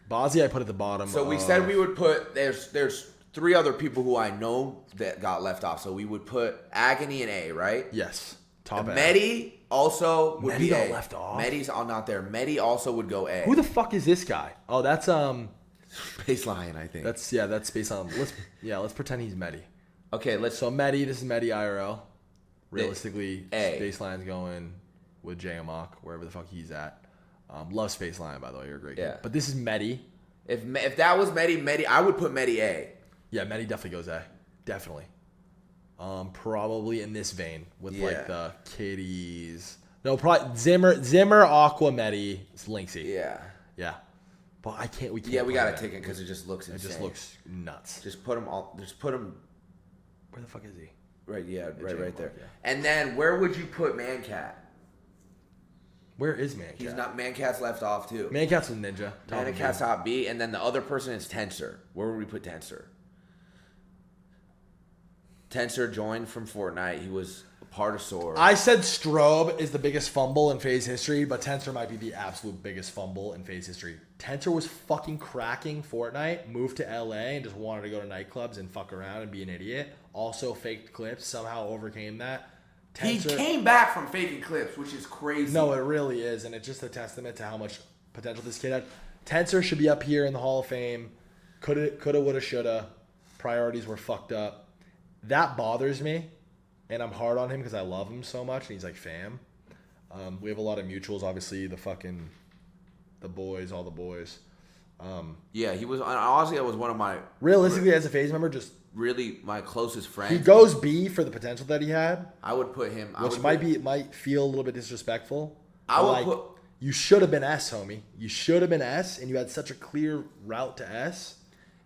A: Bozzy, I put at the bottom.
B: So we said we would put. There's 3 other people who I know that got left off. So we would put Agony in A, right?
A: Yes. Top A.
B: Medi also would be A.
A: Left off.
B: Medi's not there. Medi also would go A.
A: Who the fuck is this guy? Oh, that's
B: Baseline, I think.
A: That's Baseline. Let's pretend he's Medi.
B: Okay,
A: So Medi, this is Medi IRL. Realistically,
B: A.
A: Baseline's going with Jay Amok, wherever the fuck he's at. Love Spaceline, by the way. You're a great kid. But this is Medi.
B: If that was Medi, I would put Medi A.
A: Yeah, Medi definitely goes A. Definitely. Probably in this vein with like the kitties. No, probably Zimmer, Aqua, Medi, Lynxy. Yeah. But we can't.
B: Yeah, we gotta take it because it just looks insane.
A: It just looks nuts.
B: Just put him all. Just put him.
A: Where the fuck is he?
B: Right, right there. Yeah. And then where would you put Mancat?
A: Where is Mancat?
B: He's not. Mancat's left off too.
A: Mancat's with Ninja.
B: Mancat's top B, and then the other person is Tensor. Where would we put Tensor? Tensor joined from Fortnite. He was a part of Sword.
A: I said Strobe is the biggest fumble in FaZe history, but Tensor might be the absolute biggest fumble in FaZe history. Tensor was fucking cracking Fortnite, moved to LA, and just wanted to go to nightclubs and fuck around and be an idiot. Also faked clips, somehow overcame that.
B: Tensor, he came back from faking clips, which is crazy.
A: No, it really is, and it's just a testament to how much potential this kid had. Tensor should be up here in the Hall of Fame. Coulda, woulda, shoulda. Priorities were fucked up. That bothers me, and I'm hard on him because I love him so much, and he's like fam. We have a lot of mutuals, obviously, the boys, all the boys.
B: Yeah, he was, honestly, that was one of my...
A: Realistically, as a FaZe member, just...
B: Really, my closest friend.
A: He goes B for the potential that he had.
B: I would put him...
A: might feel a little bit disrespectful. You should have been S, homie. You should have been S, and you had such a clear route to S.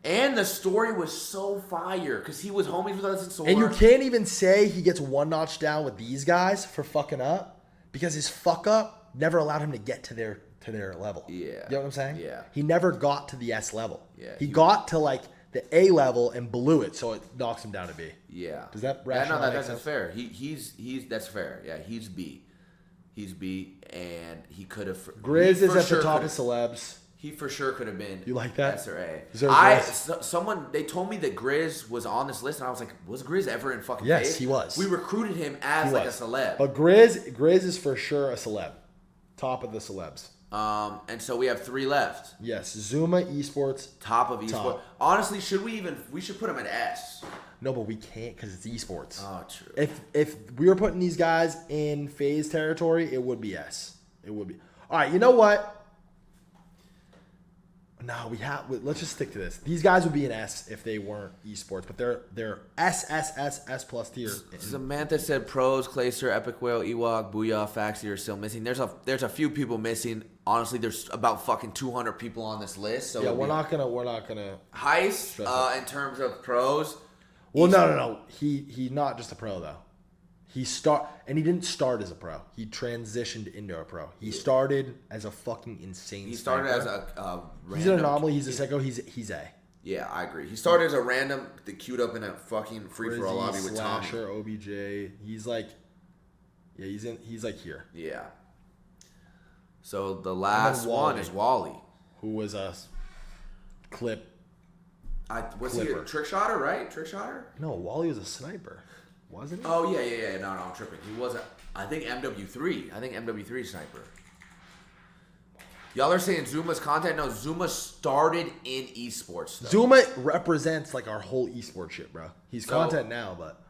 B: And the story was so fire because he was homies with us in Sword.
A: And you can't even say he gets one notch down with these guys for fucking up because his fuck up never allowed him to get to their level.
B: Yeah.
A: You know what I'm saying?
B: Yeah.
A: He never got to the S level.
B: Yeah.
A: He got to like the A level and blew it, so it knocks him down to B.
B: Yeah.
A: Does that
B: that's fair. He's that's fair. Yeah, he's B. He's B, and he could have.
A: Grizz is at the top of celebs.
B: He for sure could have been.
A: You like that?
B: S or A. They told me that Grizz was on this list, and I was like, was Grizz ever in fucking
A: Yes,
B: FaZe?
A: he was.
B: We recruited him as like a celeb.
A: But Grizz is for sure a celeb. Top of the celebs.
B: And so we have 3 left.
A: Yes, Zuma Esports.
B: Top of Esports. Honestly, we should put him at S.
A: No, but we can't because it's esports.
B: Oh, true.
A: If we were putting these guys in FaZe territory, it would be S. It would be. All right, you know what? No, let's just stick to this. These guys would be an S if they weren't esports, but they're S plus tier.
B: Samantha said pros, Clayster, Epic Whale, Ewok, Booyah, Faxi are still missing. There's a few people missing. Honestly, there's about fucking 200 people on this list. So
A: yeah, we're not gonna
B: Heist in terms of pros.
A: Well, no. He's not just a pro though. He didn't start as a pro. He transitioned into a pro. He started as a fucking insane.
B: He started as a random.
A: He's an anomaly. He's a psycho. He's A.
B: Yeah, I agree. He started as a random that queued up in a fucking free for all lobby with Tommy.
A: Slasher, OBJ. He's like here.
B: Yeah. So the last one is Wally,
A: who was a clip.
B: Was he a trick shotter? Right, trick shotter?
A: No, Wally was a sniper. Wasn't he?
B: Oh, yeah. No, I'm tripping. He wasn't. I think MW3. MW3 sniper. Y'all are saying Zuma's content? No, Zuma started in esports, though.
A: Zuma represents, like, our whole esports shit, bro. He's content now, but...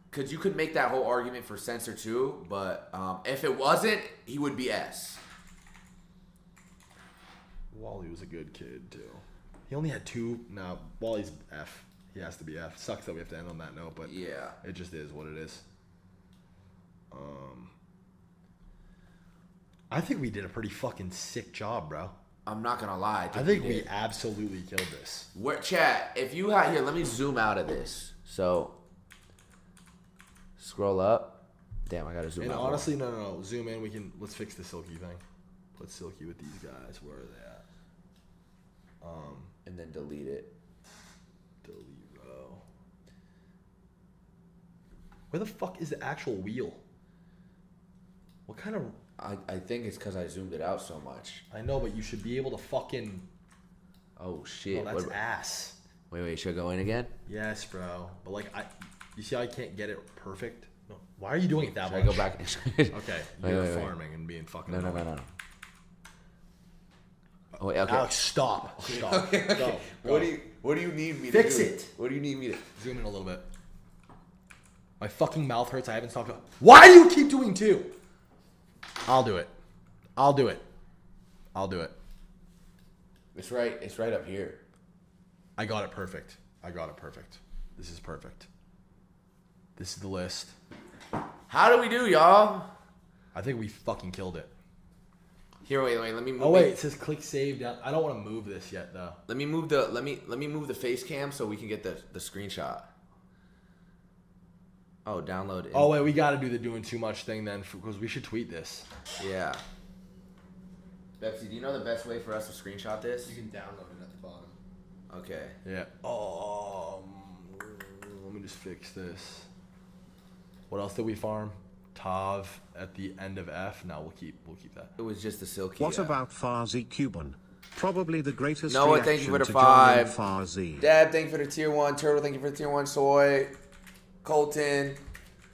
B: Because you could make that whole argument for Censor, too, but if it wasn't, he would be S.
A: Wally was a good kid, too. He only had 2... No, Wally's F. He has to be F. Sucks that we have to end on that note, but
B: yeah,
A: it just is what it is. I think we did a pretty fucking sick job, bro.
B: I'm not gonna lie.
A: I think we absolutely killed this.
B: Chat, if you have here, let me zoom out of this. So scroll up. Damn, I gotta zoom out.
A: And honestly, no. Zoom in. Let's fix the Silky thing. Let's Silky with these guys. Where are they at?
B: And then delete it.
A: Where the fuck is the actual wheel? What kind of...
B: I think it's because I zoomed it out so much.
A: I know, but you should be able to fucking...
B: Oh, shit.
A: Oh, that's ass.
B: Wait, should I go in again?
A: Yes, bro. But, like, you see how I can't get it perfect? No. Why are you doing it that much?
B: I go back?
A: Okay, you're farming and being fucking...
B: No. Oh, wait, okay.
A: Alex, stop.
B: Okay.
A: Go.
B: What do you need me to
A: fix
B: do?
A: it?
B: What do you need me to...
A: Zoom in a little bit. My fucking mouth hurts. I haven't stopped. Why do you keep doing 2? I'll do it.
B: It's right up here.
A: I got it perfect. This is perfect. This is the list.
B: How do we do, y'all?
A: I think we fucking killed it.
B: Here, wait. Let me move.
A: Oh wait, it says click save down. I don't want to move this yet though.
B: Let me move the face cam so we can get the screenshot. Oh, download.
A: Oh wait, we got to do the doing too much thing then because we should tweet this.
B: Yeah. Betsy, do you know the best way for us to screenshot this?
L: You can download it at the bottom.
B: Okay.
A: Yeah. Let me just fix this. What else did we farm? Tav at the end of F. No, we'll keep that.
B: It was just the silky.
E: What about FaZe Cuban? Probably the greatest
B: Noah,
E: reaction
B: thank you for the
E: to
B: 5.
E: joining FaZe.
B: Dad, thank you for the tier 1. Turtle, thank you for the tier 1. Soy, Colton,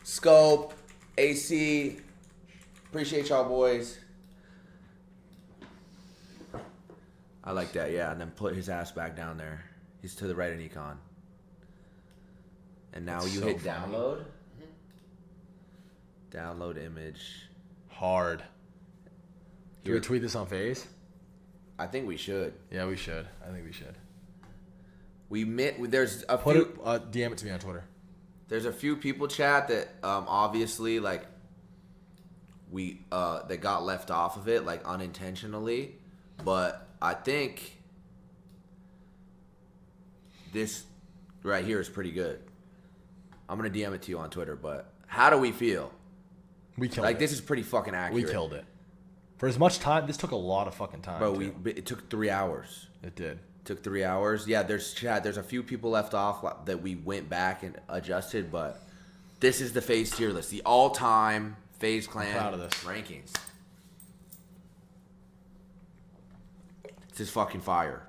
B: Scope, AC. Appreciate y'all, boys. I like that, yeah. And then put his ass back down there. He's to the right of Econ. And now you hit download. Download image.
A: Hard. Do we tweet this on FaZe?
B: I think we should.
A: Yeah, we should. I think we should.
B: There's a few.
A: DM it to me on Twitter.
B: There's a few people, chat, that obviously like that got left off of it, like unintentionally. But I think this right here is pretty good. I'm gonna DM it to you on Twitter. But how do we feel?
A: We killed
B: it.
A: This
B: is pretty fucking accurate.
A: We killed it. For as much time, this took a lot of fucking time.
B: Bro, it took 3 hours.
A: It did.
B: Took 3 hours. Yeah, there's a few people left off that we went back and adjusted, but this is the FaZe tier list, the all-time FaZe Clan rankings. This is fucking fire.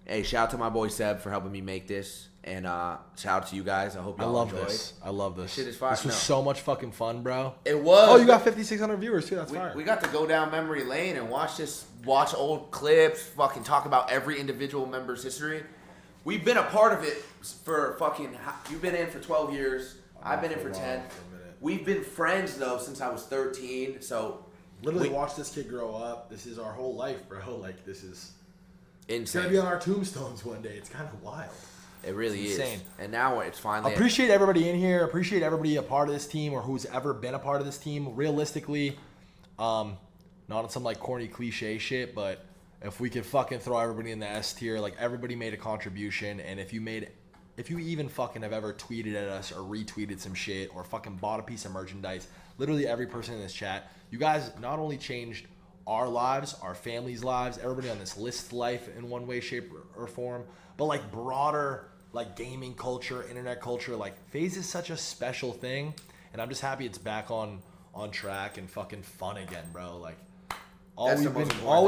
B: Hey, shout out to my boy Seb for helping me make this. And shout out to you guys. I hope y'all enjoyed.
A: I love this.
B: This shit is fire.
A: This was so much fucking fun, bro.
B: It was.
A: Oh, you got 5,600 viewers too. That's fire.
B: We got to go down memory lane and watch old clips, fucking talk about every individual member's history. We've been a part of it for fucking. You've been in for 12 years. I've been in for 10. We've been friends though since I was 13. So
A: literally watch this kid grow up. This is our whole life, bro. Like this is
B: insane.
A: It's gonna be on our tombstones one day. It's kind of wild.
B: It really is.
A: Insane.
B: And now it's finally.
A: Appreciate everybody in here. Appreciate everybody a part of this team or who's ever been a part of this team. Realistically, not on some like corny cliche shit, but if we could fucking throw everybody in the S tier, like everybody made a contribution, and if you even fucking have ever tweeted at us or retweeted some shit or fucking bought a piece of merchandise, literally every person in this chat, you guys not only changed our lives, our families' lives, everybody on this list's life in one way, shape, or form, but like broader like gaming culture, internet culture, like FaZe is such a special thing, and I'm just happy it's back on track and fucking fun again, bro. Like all we've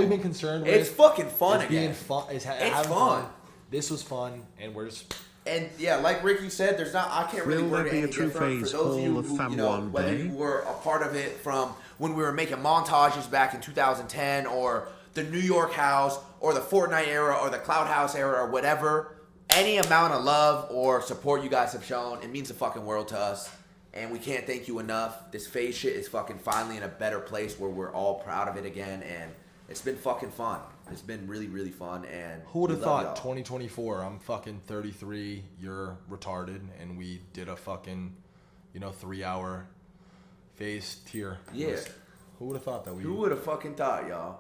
A: been concerned with.
B: It's fucking fun again.
A: Being fun. It's having fun. This was fun, and we're just.
B: And yeah, like Ricky said, I can't really word it any different. For those of you who, whether you were a part of it from when we were making montages back in 2010, or the New York house, or the Fortnite era, or the Cloud House era, or whatever, any amount of love or support you guys have shown, it means the fucking world to us. And we can't thank you enough. This FaZe shit is fucking finally in a better place where we're all proud of it again, and it's been fucking fun. It's been really, really fun, and
A: who would have thought 2024? I'm fucking 33. You're retarded, and we did a fucking, 3-hour FaZe tier.
B: Yeah.
A: List. Who would have thought that we?
B: Who would have fucking thought, y'all?